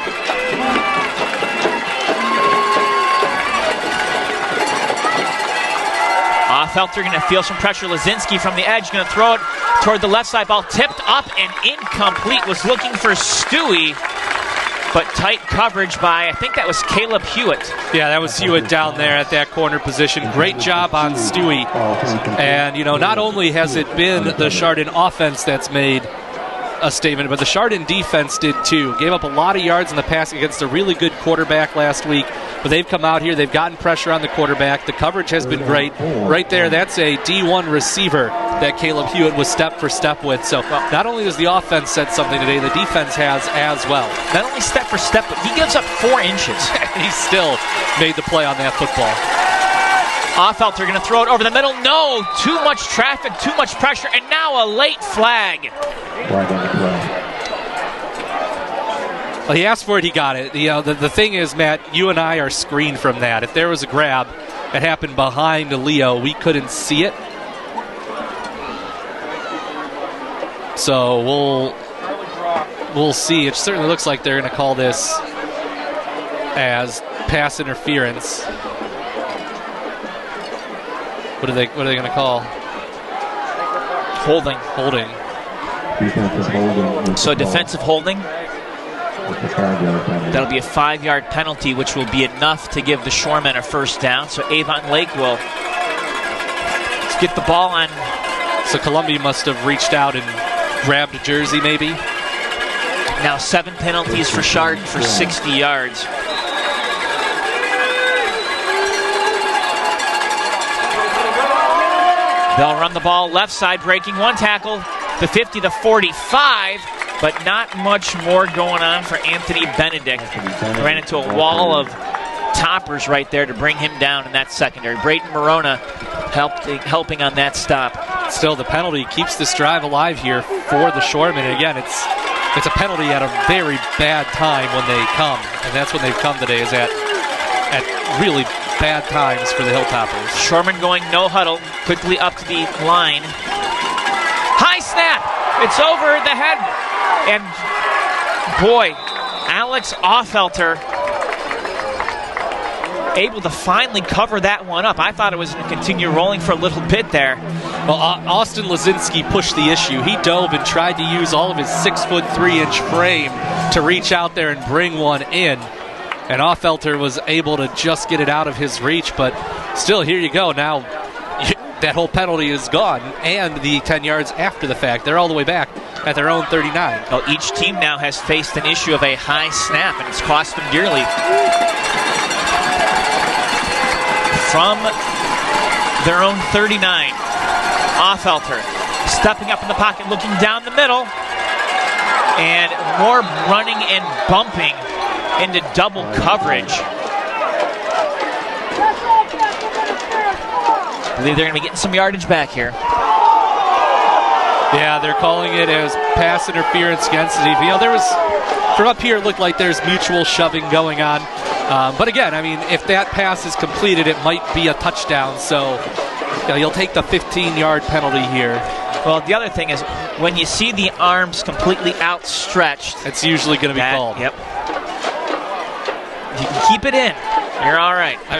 Felter going to feel some pressure. Lazinski from the edge going to throw it toward the left side. Ball tipped up and incomplete. Was looking for Stewie, but tight coverage by, I think that was Caleb Hewitt. Yeah, that was Hewitt down there at that corner position. Great job on Stewie. And, not only has it been the Chardon offense that's made a statement, but the Chardon defense did too. Gave up a lot of yards in the pass against a really good quarterback last week, but they've come out here, they've gotten pressure on the quarterback. The coverage has been great. Right there, that's a D1 receiver that Caleb Hewitt was step for step with. So not only does the offense set something today, the defense has as well. Not only step for step, but he gives up 4 inches. He still made the play on that football. Offelter going to throw it over the middle. No, too much traffic, too much pressure, and now a late flag. Well, he asked for it, he got it. The thing is, Matt, you and I are screened from that. If there was a grab that happened behind Leo, we couldn't see it. So we'll see. It certainly looks like they're going to call this as pass interference. What are they going to call? Holding. Defensive holding. So defensive holding. That'll be a 5-yard penalty, which will be enough to give the Shoremen a first down. So Avon Lake will get the ball on. So Columbia must have reached out and grabbed a jersey, maybe. Now 7 penalties for Chardon for 60 yards. They'll run the ball left side, breaking one tackle, the 50, the 45, but not much more going on for Anthony Benedict. Ran into a wall of toppers right there to bring him down in that secondary. Brayton Morona helping on that stop. Still, the penalty keeps this drive alive here for the Shoremen. And again, it's a penalty at a very bad time when they come, and that's when they've come today, is at really bad times for the Hilltoppers. Shoreman going no huddle, quickly up to the line. High snap! It's over the head. And boy, Alex Offelter able to finally cover that one up. I thought it was going to continue rolling for a little bit there. Well, Austin Lazinski pushed the issue. He dove and tried to use all of his 6'3" frame to reach out there and bring one in. And Offelter was able to just get it out of his reach, but still, here you go. Now, that whole penalty is gone, and the 10 yards after the fact. They're all the way back at their own 39. Well, each team now has faced an issue of a high snap, and it's cost them dearly. From their own 39, Offelter stepping up in the pocket, looking down the middle, and more running and bumping into double coverage. I believe they're going to be getting some yardage back here. Yeah, they're calling it as pass interference against the DP. There was, from up here, it looked like there's mutual shoving going on. But again, I mean, if that pass is completed, it might be a touchdown. So you'll take the 15-yard penalty here. Well, the other thing is, when you see the arms completely outstretched, it's usually going to be called. Yep. You can keep it in. You're all right. I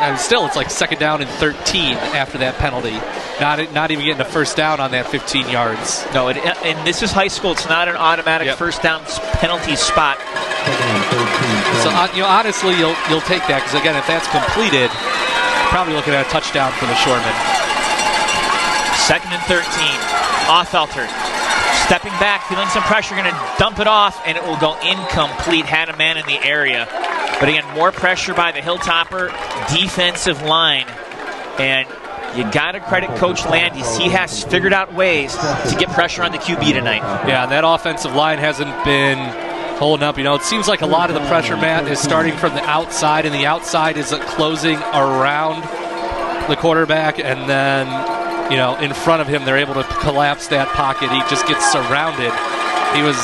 mean, still, it's like 2nd down and 13 after that penalty. Not even getting a first down on that 15 yards. No, and this is high school. It's not an automatic first down penalty spot. So, honestly, you'll take that, because, again, if that's completed, probably looking at a touchdown for the Shoremen. 2nd and 13. Offelter stepping back, feeling some pressure, going to dump it off, and it will go incomplete. Had a man in the area. But again, more pressure by the Hilltopper defensive line. And you got to credit Coach Landis. He has figured out ways to get pressure on the QB tonight. Yeah, and that offensive line hasn't been holding up. It seems like a lot of the pressure, Matt, is starting from the outside, and the outside is closing around the quarterback, and then, in front of him, they're able to collapse that pocket. He just gets surrounded. He was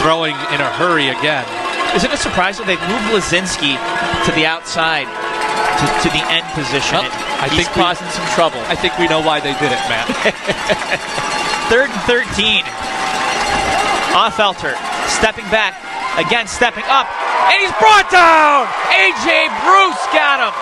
throwing in a hurry again. Is it a surprise that they've moved Lazinski to the outside, to the end position? Well, He's causing some trouble. I think we know why they did it, Matt. 3rd and 13. Offelter stepping back, again stepping up, and he's brought down! A.J. Bruce got him!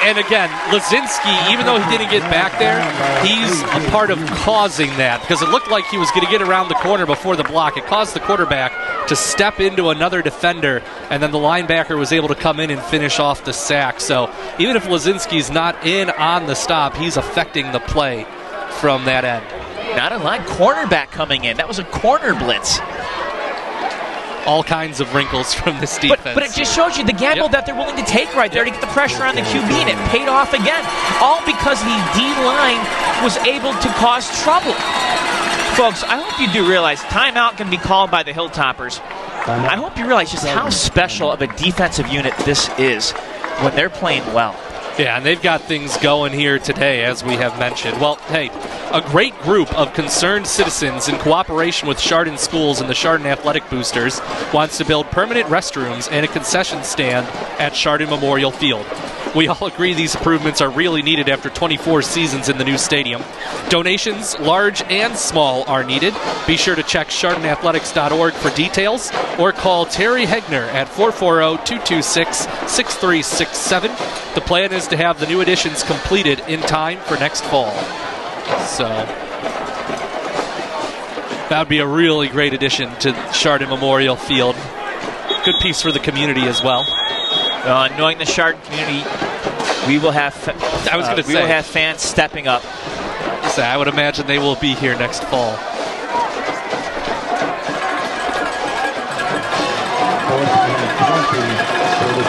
And again, Lazinski, even though he didn't get back there, he's a part of causing that, because it looked like he was going to get around the corner before the block. It caused the quarterback to step into another defender, and then the linebacker was able to come in and finish off the sack. So even if Lazinski's not in on the stop, he's affecting the play from that end. Not unlike cornerback coming in. That was a corner blitz. All kinds of wrinkles from this defense. But it just shows you the gamble that they're willing to take right there to get the pressure on the QB, and it paid off again. All because the D-line was able to cause trouble. Folks, I hope you do realize timeout can be called by the Hilltoppers. I hope you realize just how special of a defensive unit this is when they're playing well. Yeah, and they've got things going here today, as we have mentioned. Well, hey, a great group of concerned citizens in cooperation with Chardon Schools and the Chardon Athletic Boosters wants to build permanent restrooms and a concession stand at Chardon Memorial Field. We all agree these improvements are really needed after 24 seasons in the new stadium. Donations, large and small, are needed. Be sure to check chardonathletics.org for details or call Terry Hegner at 440-226-6367. The plan is to have the new additions completed in time for next fall. So that would be a really great addition to Chardon Memorial Field. Good piece for the community as well. Knowing the Chardon community, we will have we will have fans stepping up. So I would imagine they will be here next fall.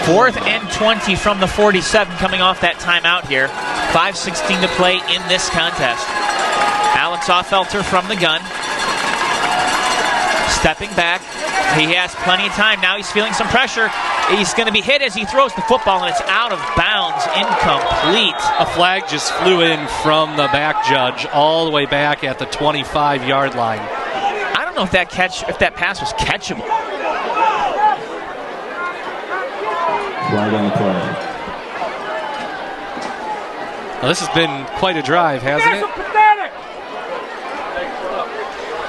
Fourth and 20 from the 47 coming off that timeout here. 5:16 to play in this contest. Alex Offelter from the gun. Stepping back. He has plenty of time. Now he's feeling some pressure. He's going to be hit as he throws the football, and it's out of bounds, incomplete. A flag just flew in from the back judge all the way back at the 25-yard line. I don't know if that pass was catchable. Flag on the play. Well, this has been quite a drive, hasn't it?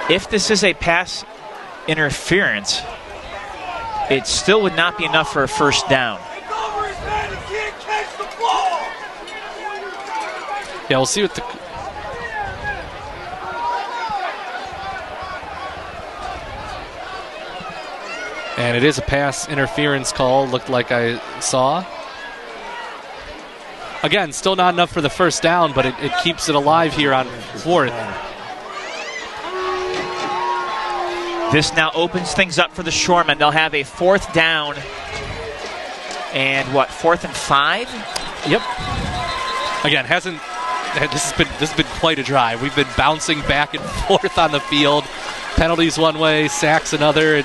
If this is a pass interference, it still would not be enough for a first down. Yeah, we'll see what the... And it is a pass interference call, looked like I saw. Again, still not enough for the first down, but it keeps it alive here on fourth. This now opens things up for the Shoremen. They'll have a fourth down and 4th and 5? Yep. Again, this has been quite a drive. We've been bouncing back and forth on the field. Penalties one way, sacks another.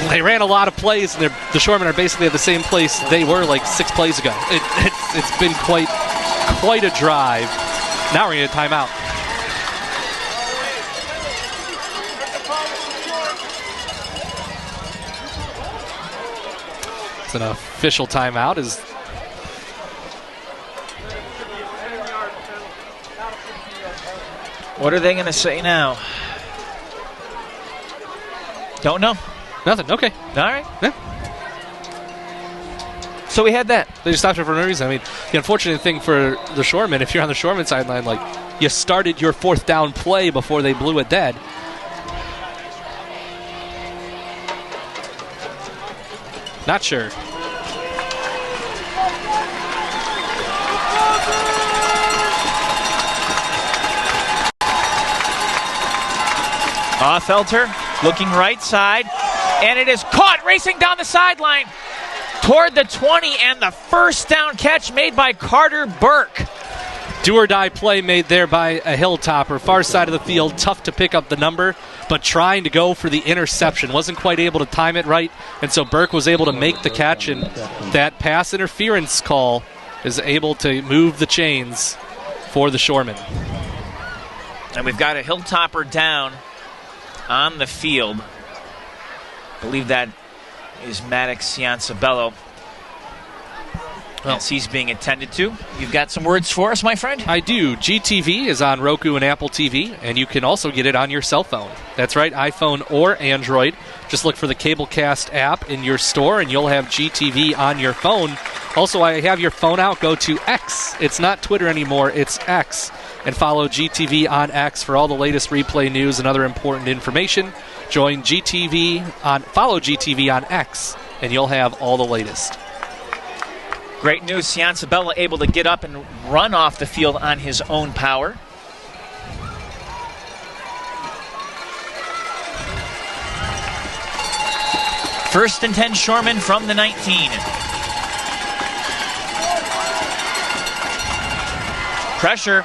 They ran a lot of plays, and the Shoremen are basically at the same place they were like 6 plays ago. It's been quite a drive. Now we're going to timeout. It's an official timeout. What are they going to say now? Don't know. Nothing. Okay. All right. Yeah. So we had that. They just stopped it for no reason. I mean, the unfortunate thing for the Shoremen, if you're on the Shoremen sideline, like, you started your fourth down play before they blew it dead. Not sure. Felter looking right side, and it is caught racing down the sideline toward the 20, and the first down catch made by Carter Burke. Do or die play made there by a Hilltopper. Far side of the field, tough to pick up the number, but trying to go for the interception. Wasn't quite able to time it right, and so Burke was able to make the catch, and that pass interference call is able to move the chains for the Shoremen. And we've got a Hilltopper down on the field. I believe that is Maddox Ciancabello. Yes, he's being attended to. You've got some words for us, my friend? I do. GTV is on Roku and Apple TV, and you can also get it on your cell phone. That's right, iPhone or Android. Just look for the Cablecast app in your store, and you'll have GTV on your phone. Also, I have your phone out. Go to X. It's not Twitter anymore. It's X. And follow GTV on X for all the latest replay news and other important information. Follow GTV on X, and you'll have all the latest. Great news. Ciancabello able to get up and run off the field on his own power. First and 10 Shoremen from the 19. Pressure.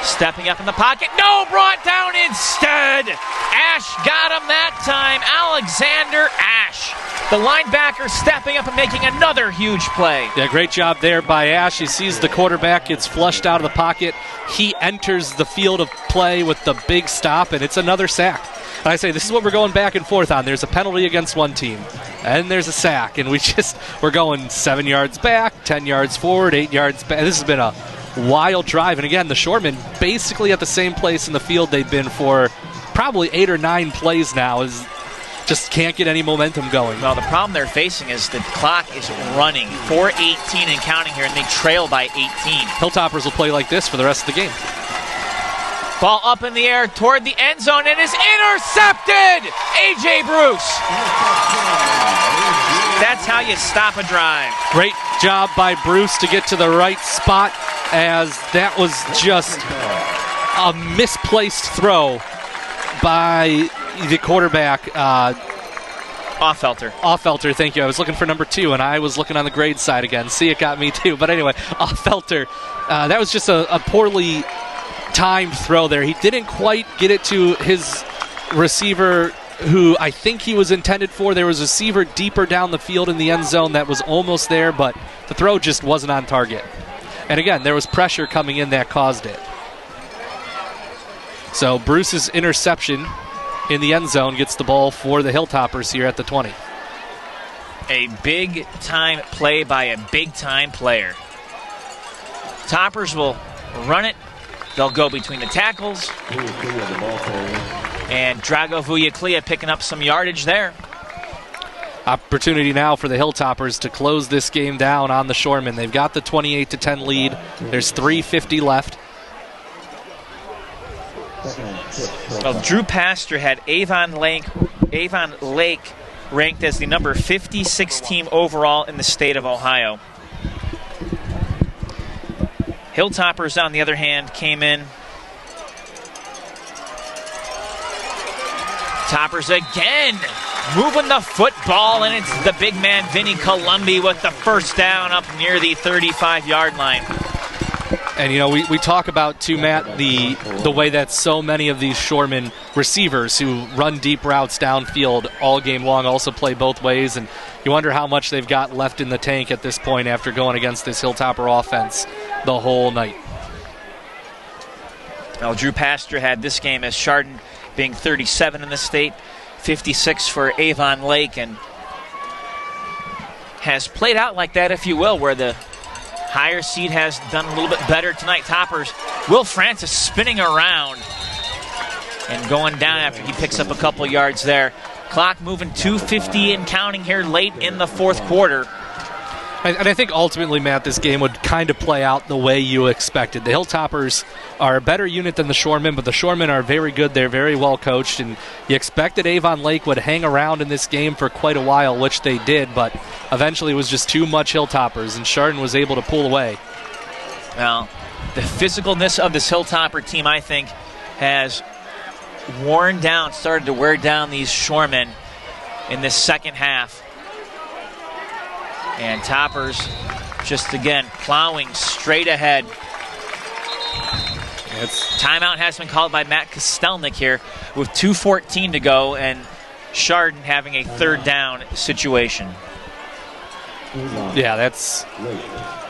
Stepping up in the pocket. No, brought down instead. Ash got him that time. Alexander Ash The linebacker stepping up and making another huge play. Yeah, great job there by Ash. He sees the quarterback, gets flushed out of the pocket. He enters the field of play with the big stop, and it's another sack. And I say, this is what we're going back and forth on. There's a penalty against one team, and there's a sack. And we're going 7 yards back, 10 yards forward, 8 yards back. This has been a wild drive. And again, the Shoremen basically at the same place in the field they've been for probably 8 or 9 plays now. Just can't get any momentum going. Well, the problem they're facing is the clock is running. 4:18 and counting here, and they trail by 18. Hilltoppers will play like this for the rest of the game. Ball up in the air toward the end zone and is intercepted! A.J. Bruce. That's how you stop a drive. Great job by Bruce to get to the right spot, as that was just a misplaced throw by the quarterback. Offfelter, thank you. I was looking for number 2, and I was looking on the grade side again. See, it got me too. But anyway, Offfelter, that was just a poorly timed throw there. He didn't quite get it to his receiver, who I think he was intended for. There was a receiver deeper down the field in the end zone that was almost there, but the throw just wasn't on target. And again, there was pressure coming in that caused it. So Bruce's interception in the end zone gets the ball for the Hilltoppers here at the 20. A big-time play by a big-time player. Toppers will run it. They'll go between the tackles. And Drago Vujaclia picking up some yardage there. Opportunity now for the Hilltoppers to close this game down on the Shoremen. They've got the 28-10 lead. There's 3:50 left. Well, Drew Pastor had Avon Lake ranked as the number 56 team overall in the state of Ohio. Hilltoppers, on the other hand, came in. Toppers again, moving the football, and it's the big man Vinny Columbi with the first down up near the 35-yard line. And, we talk about, too, Matt, the way that so many of these Shoremen receivers who run deep routes downfield all game long also play both ways, and you wonder how much they've got left in the tank at this point after going against this Hilltopper offense the whole night. Well, Drew Pastor had this game as Chardon being 37 in the state, 56 for Avon Lake, and has played out like that, if you will, where the higher seed has done a little bit better tonight. Toppers, Will Francis spinning around and going down after he picks up a couple yards there. Clock moving 2:50 and counting here late in the fourth quarter. And I think ultimately, Matt, this game would kind of play out the way you expected. The Hilltoppers are a better unit than the Shoremen, but the Shoremen are very good. They're very well coached, and you expected Avon Lake would hang around in this game for quite a while, which they did, but eventually it was just too much Hilltoppers, and Chardon was able to pull away. Well, the physicalness of this Hilltopper team, I think, has started to wear down these Shoremen in this second half. And Toppers just, again, plowing straight ahead. Timeout has been called by Matt Kostelnik here with 2:14 to go, and Chardon having a third down situation. Yeah, that's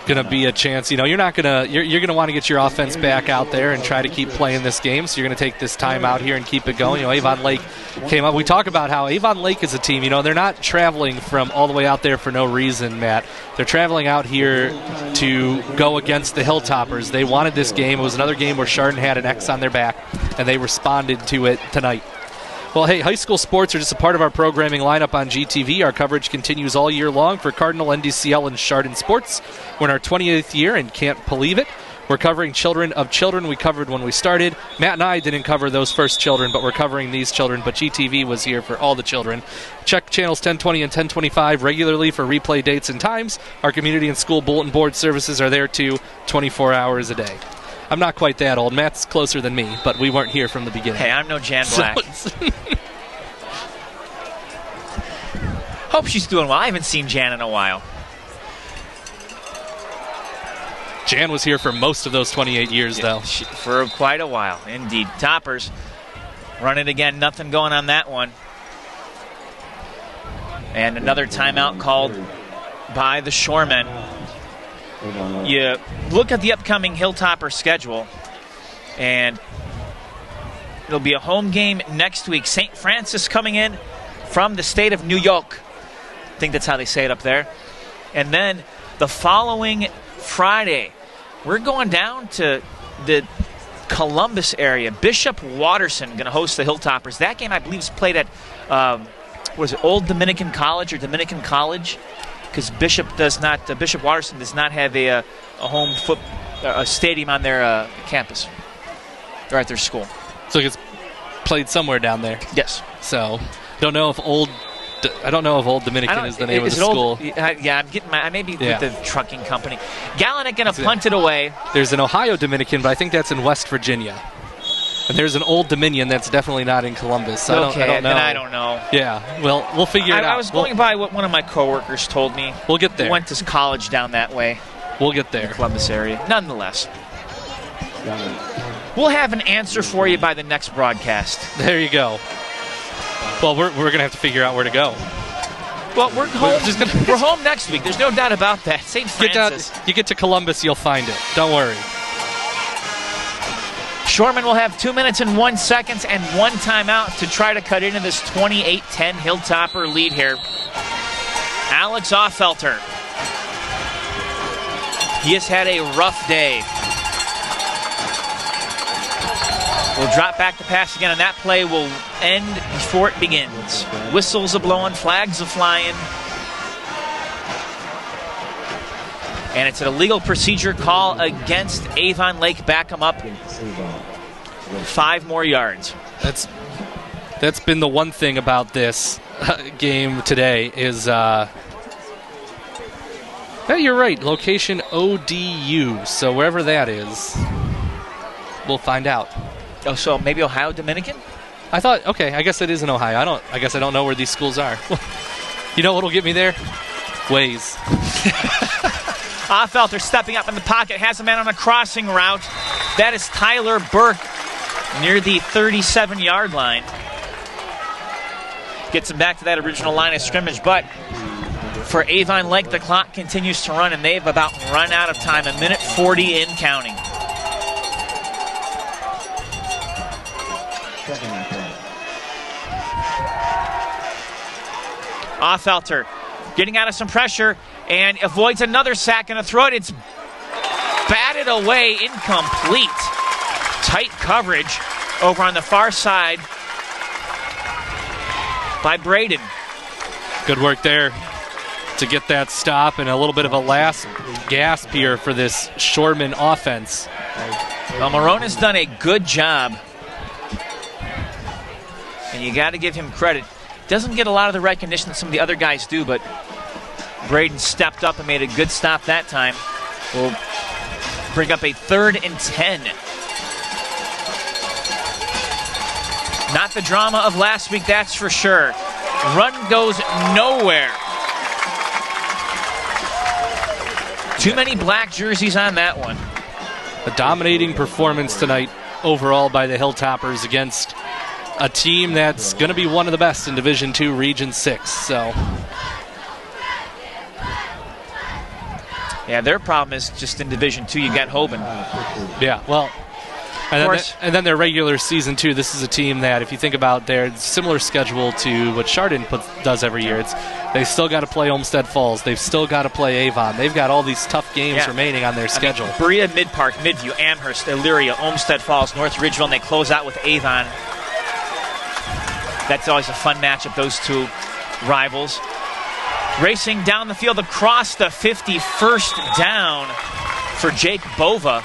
going to be a chance. You're not going to you're going to want to get your offense back out there and try to keep playing this game. So you're going to take this time out here and keep it going. Avon Lake came up. We talk about how Avon Lake is a team. They're not traveling from all the way out there for no reason, Matt. They're traveling out here to go against the Hilltoppers. They wanted this game. It was another game where Chardon had an X on their back, and they responded to it tonight. Well, hey, high school sports are just a part of our programming lineup on GTV. Our coverage continues all year long for Cardinal, NDCL, and Chardon sports. We're in our 28th year and can't believe it. We're covering children of children we covered when we started. Matt and I didn't cover those first children, but we're covering these children. But GTV was here for all the children. Check channels 1020 and 1025 regularly for replay dates and times. Our community and school bulletin board services are there too, 24 hours a day. I'm not quite that old. Matt's closer than me, but we weren't here from the beginning. Hey, I'm no Jan Black. Hope she's doing well. I haven't seen Jan in a while. Jan was here for most of those 28 years, though. For quite a while, indeed. Toppers run it again. Nothing going on that one. And another timeout called by the Shoremen. You look at the upcoming Hilltopper schedule, and it'll be a home game next week. St. Francis coming in from the state of New York. I think that's how they say it up there. And then the following Friday, we're going down to the Columbus area. Bishop Watterson going to host the Hilltoppers. That game, I believe, is played at, Old Dominican College or Dominican College? Because Bishop Watterson does not have a home a stadium on their campus or at their school. So it gets played somewhere down there. Yes. So don't know if Old Dominican is the name of the school. I may be with the trucking company. Galenick going to punt it away. There's an Ohio Dominican, but I think that's in West Virginia. And there's an Old Dominion that's definitely not in Columbus. So I don't know. Then I don't know. Yeah, well, we'll figure it out. I was going by what one of my coworkers told me. We'll get there. He went to college down that way. We'll get there. The Columbus area. Nonetheless. We'll have an answer for you by the next broadcast. There you go. Well, we're going to have to figure out where to go. Well, we're home. We're home next week. There's no doubt about that. St. Francis. You get to Columbus, you'll find it. Don't worry. Shoreman will have 2 minutes and 1 second and one timeout to try to cut into this 28-10 Hilltopper lead here. Alex Offelter. He has had a rough day. Will drop back to pass again, and that play will end before it begins. Whistles are blowing, flags are flying. And it's an illegal procedure call against Avon Lake. Back them up 5 more yards. That's been the one thing about this game today is that you're right. Location ODU. So wherever that is, we'll find out. Oh, so maybe Ohio Dominican? I thought, okay, I guess it is in Ohio. I guess I don't know where these schools are. You know what'll get me there? Waze. Offelter stepping up in the pocket, has a man on a crossing route. That is Tyler Burke near the 37-yard line. Gets him back to that original line of scrimmage, but for Avon Lake, the clock continues to run, and they've about run out of time. 1:40 in counting. Offelter getting out of some pressure and avoids another sack and a throw. It's batted away, incomplete. Tight coverage over on the far side by Braden. Good work there to get that stop and a little bit of a last gasp here for this Shoreman offense. Well, Marone has done a good job, and you got to give him credit. Doesn't get a lot of the recognition that some of the other guys do, but Braden stepped up and made a good stop that time. We'll bring up a 3rd and 10. Not the drama of last week, that's for sure. Run goes nowhere. Too many black jerseys on that one. A dominating performance tonight overall by the Hilltoppers against a team that's going to be one of the best in Division II, Region 6. So, yeah, their problem is just in Division II, you got Hoban. Yeah, well, and then their regular season too. This is a team that, if you think about their similar schedule to what Chardon does every year, they still got to play Olmsted Falls. They've still got to play Avon. They've got all these tough games remaining on their schedule. Berea, Mid-Park, Midview, Amherst, Elyria, Olmsted Falls, North Ridgeville, and they close out with Avon. That's always a fun matchup, those two rivals. Racing down the field across the 51st down for Jake Bova.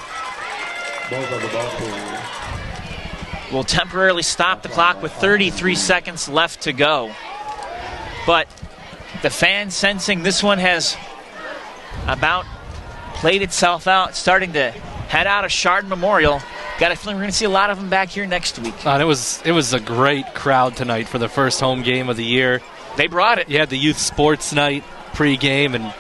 Will temporarily stop the clock with 33 seconds left to go. But the fans sensing this one has about played itself out, starting to head out of Chardon Memorial. Got a feeling we're going to see a lot of them back here next week. And it was a great crowd tonight for the first home game of the year. They brought it. You had the youth sports night pregame, and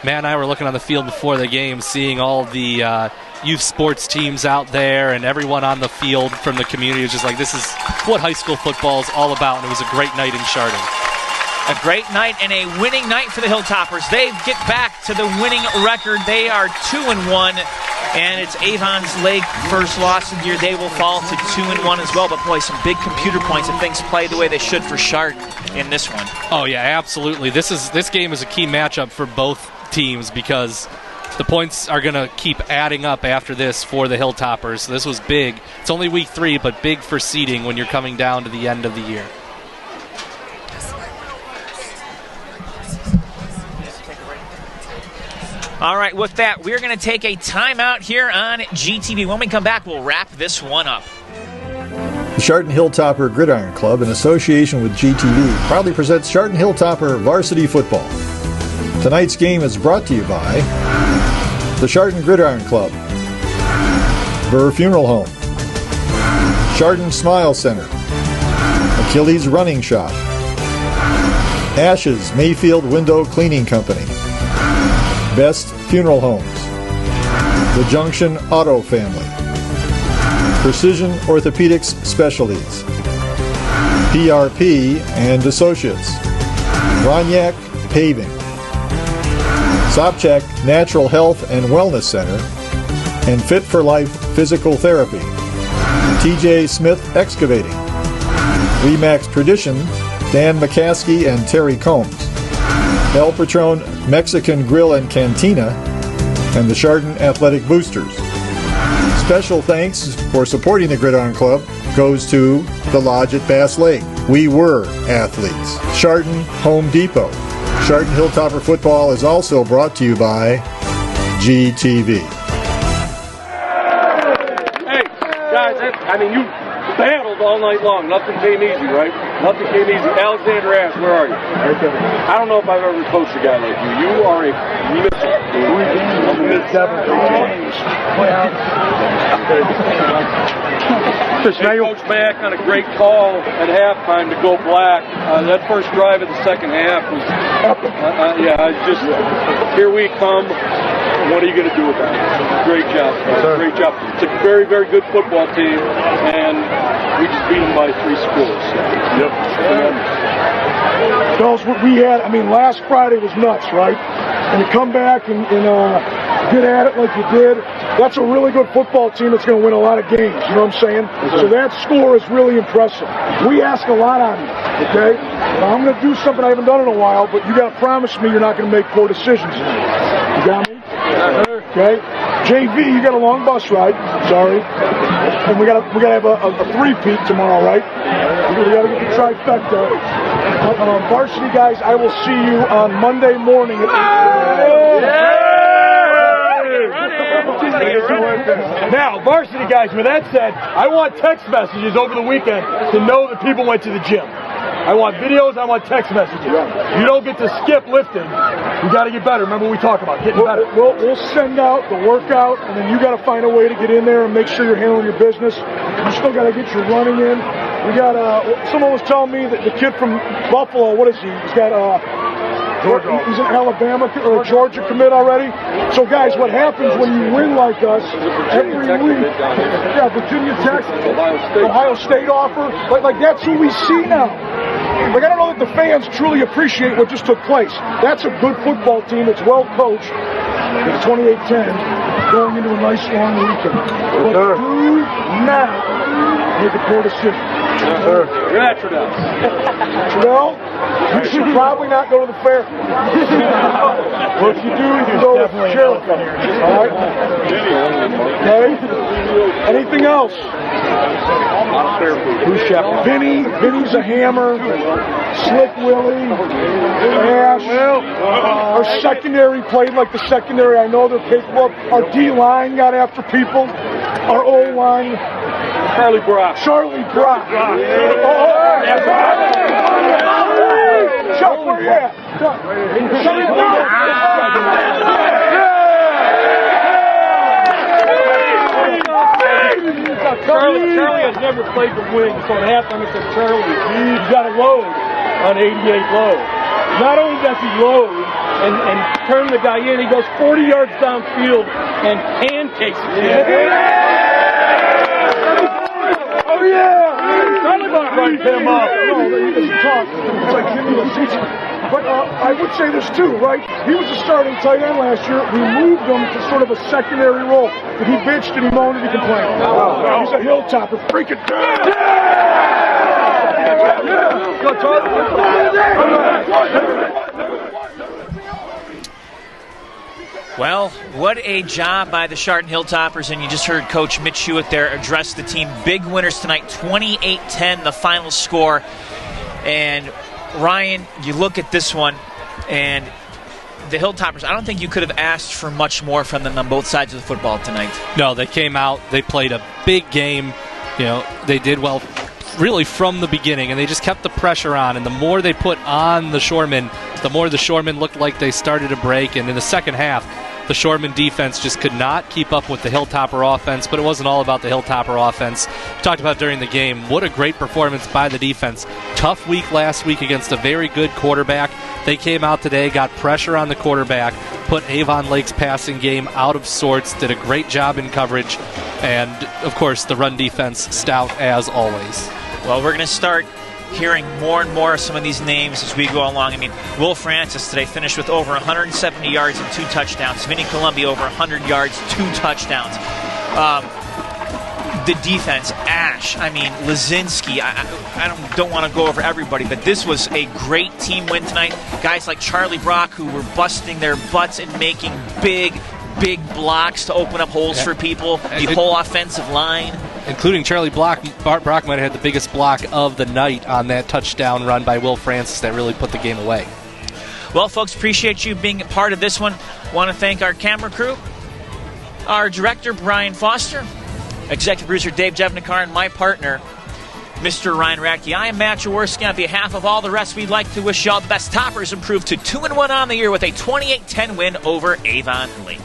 Matt and I were looking on the field before the game, seeing all the youth sports teams out there and everyone on the field from the community. It was just like, this is what high school football is all about, and it was a great night in Chardon. A great night and a winning night for the Hilltoppers. They get back to the winning record. They are 2-1, and it's Avon's Lake first loss of the year. They will fall to 2-1 as well. But boy, some big computer points if things play the way they should for Chardon in this one. Oh yeah, absolutely. This game is a key matchup for both teams because the points are going to keep adding up after this for the Hilltoppers. This was big. It's only week 3, but big for seeding when you're coming down to the end of the year. All right, with that, we're going to take a timeout here on GTV. When we come back, we'll wrap this one up. The Chardon Hilltopper Gridiron Club, in association with GTV, proudly presents Chardon Hilltopper Varsity Football. Tonight's game is brought to you by the Chardon Gridiron Club, Burr Funeral Home, Chardon Smile Center, Achilles Running Shop, Ashes Mayfield Window Cleaning Company, Best Funeral Homes, The Junction Auto Family, Precision Orthopedics Specialties, PRP and Associates, Ronyak Paving, Sopchak Natural Health and Wellness Center, and Fit for Life Physical Therapy, TJ Smith Excavating, Remax Tradition, Dan McCaskey and Terry Combs, El Patron Mexican Grill and Cantina, and the Chardon Athletic Boosters. Special thanks for supporting the Gridiron Club goes to the Lodge at Bass Lake, We Were Athletes, Chardon Home Depot. Chardon Hilltopper Football is also brought to you by GTV. Hey, guys, you battled all night long. Nothing came easy, right? Nothing came easy. Alexander Ash, where are you? I don't know if I've ever coached a guy like you. You are a They coached back on a great call at halftime to go black. That first drive of the second half was epic. Here we come. What are you going to do with that? Great job. Great job. It's a very, very good football team, and we just beat them by 3 scores. Yep. Fellas, what we had, last Friday was nuts, right? And to come back and get at it like you did, that's a really good football team that's going to win a lot of games, you know what I'm saying? So that score is really impressive. We ask a lot on you, okay? Now, I'm going to do something I haven't done in a while, but you got to promise me you're not going to make poor decisions. You got me? Okay. JV, you got a long bus ride. Sorry. And we got to have a 3-peat tomorrow, right? We got to get the trifecta. Varsity guys, I will see you on Monday morning at 8. Now, varsity guys, with that said, I want text messages over the weekend to know that people went to the gym. I want videos, I want text messages. You don't get to skip lifting. You got to get better. Remember what we talk about, getting better. We'll send out the workout, and then you got to find a way to get in there and make sure you're handling your business. You still got to get your running in. We got, someone was telling me that the kid from Buffalo, what is he? He's got, he's an Alabama or a Georgia commit already. So, guys, what happens when you win like us every week? Yeah, Virginia Tech, Ohio State offer. Like that's who we see now. Like, I don't know that the fans truly appreciate what just took place. That's a good football team that's well coached. It's 28-10 going into a nice long weekend. But do not make a poor decision. Yes, sir. You're at Chardon. Chardon, you should probably not go to the fair. Well, if you do, you can go with Jericho. All right? Okay? Anything else? Who's chef? Vinny's a hammer. Slick Willie. Ash. Our secondary played like the secondary I know they're capable of. Our D-line got after people. Our O-line. Charlie Brock. Chuck, where you at? Charlie has never played the wing, so at halftime it said, Charlie, he's got a load on 88 low. Not only does he load and turn the guy in, he goes 40 yards downfield and pancakes it. Oh, yeah! Charlie Brock right Hit him up. No, he doesn't talk. It's like Jimmy Lasici. But I would say this too, right? He was a starting tight end last year. We moved him to sort of a secondary role. But he bitched and he moaned and he complained. He's a hilltopper. Freaking down. Well, what a job by the Chardon Hilltoppers, and you just heard Coach Mitch Hewitt there address the team. Big winners tonight, 28-10, the final score. And Ryan, you look at this one, and the Hilltoppers, I don't think you could have asked for much more from them on both sides of the football tonight. No, they came out, they played a big game. You know, they did well really from the beginning, and they just kept the pressure on. And the more they put on the Shoremen, the more the Shoremen looked like they started to break. And in the second half, the Shoremen defense just could not keep up with the Hilltopper offense, but it wasn't all about the Hilltopper offense. We talked about during the game, what a great performance by the defense. Tough week last week against a very good quarterback. They came out today, got pressure on the quarterback, put Avon Lake's passing game out of sorts, did a great job in coverage, and, of course, the run defense stout as always. Well, we're going to start hearing more and more of some of these names as we go along. I mean, Will Francis today finished with over 170 yards and 2 touchdowns. Vinny Columbia over 100 yards, 2 touchdowns. The defense, Ash, I mean, Lazinski, I don't want to go over everybody, but this was a great team win tonight. Guys like Charlie Brock, who were busting their butts and making big blocks to open up holes for people. The whole offensive line. Including Charlie Brock might have had the biggest block of the night on that touchdown run by Will Francis that really put the game away. Well, folks, appreciate you being a part of this one. Want to thank our camera crew, our director, Brian Foster, executive producer, Dave Jevnikar, and my partner, Mr. Ryan Radke. I am Matt Jaworski. On behalf of all the rest, we'd like to wish y'all the best. Toppers improved to 2-1 on the year with a 28-10 win over Avon Lake.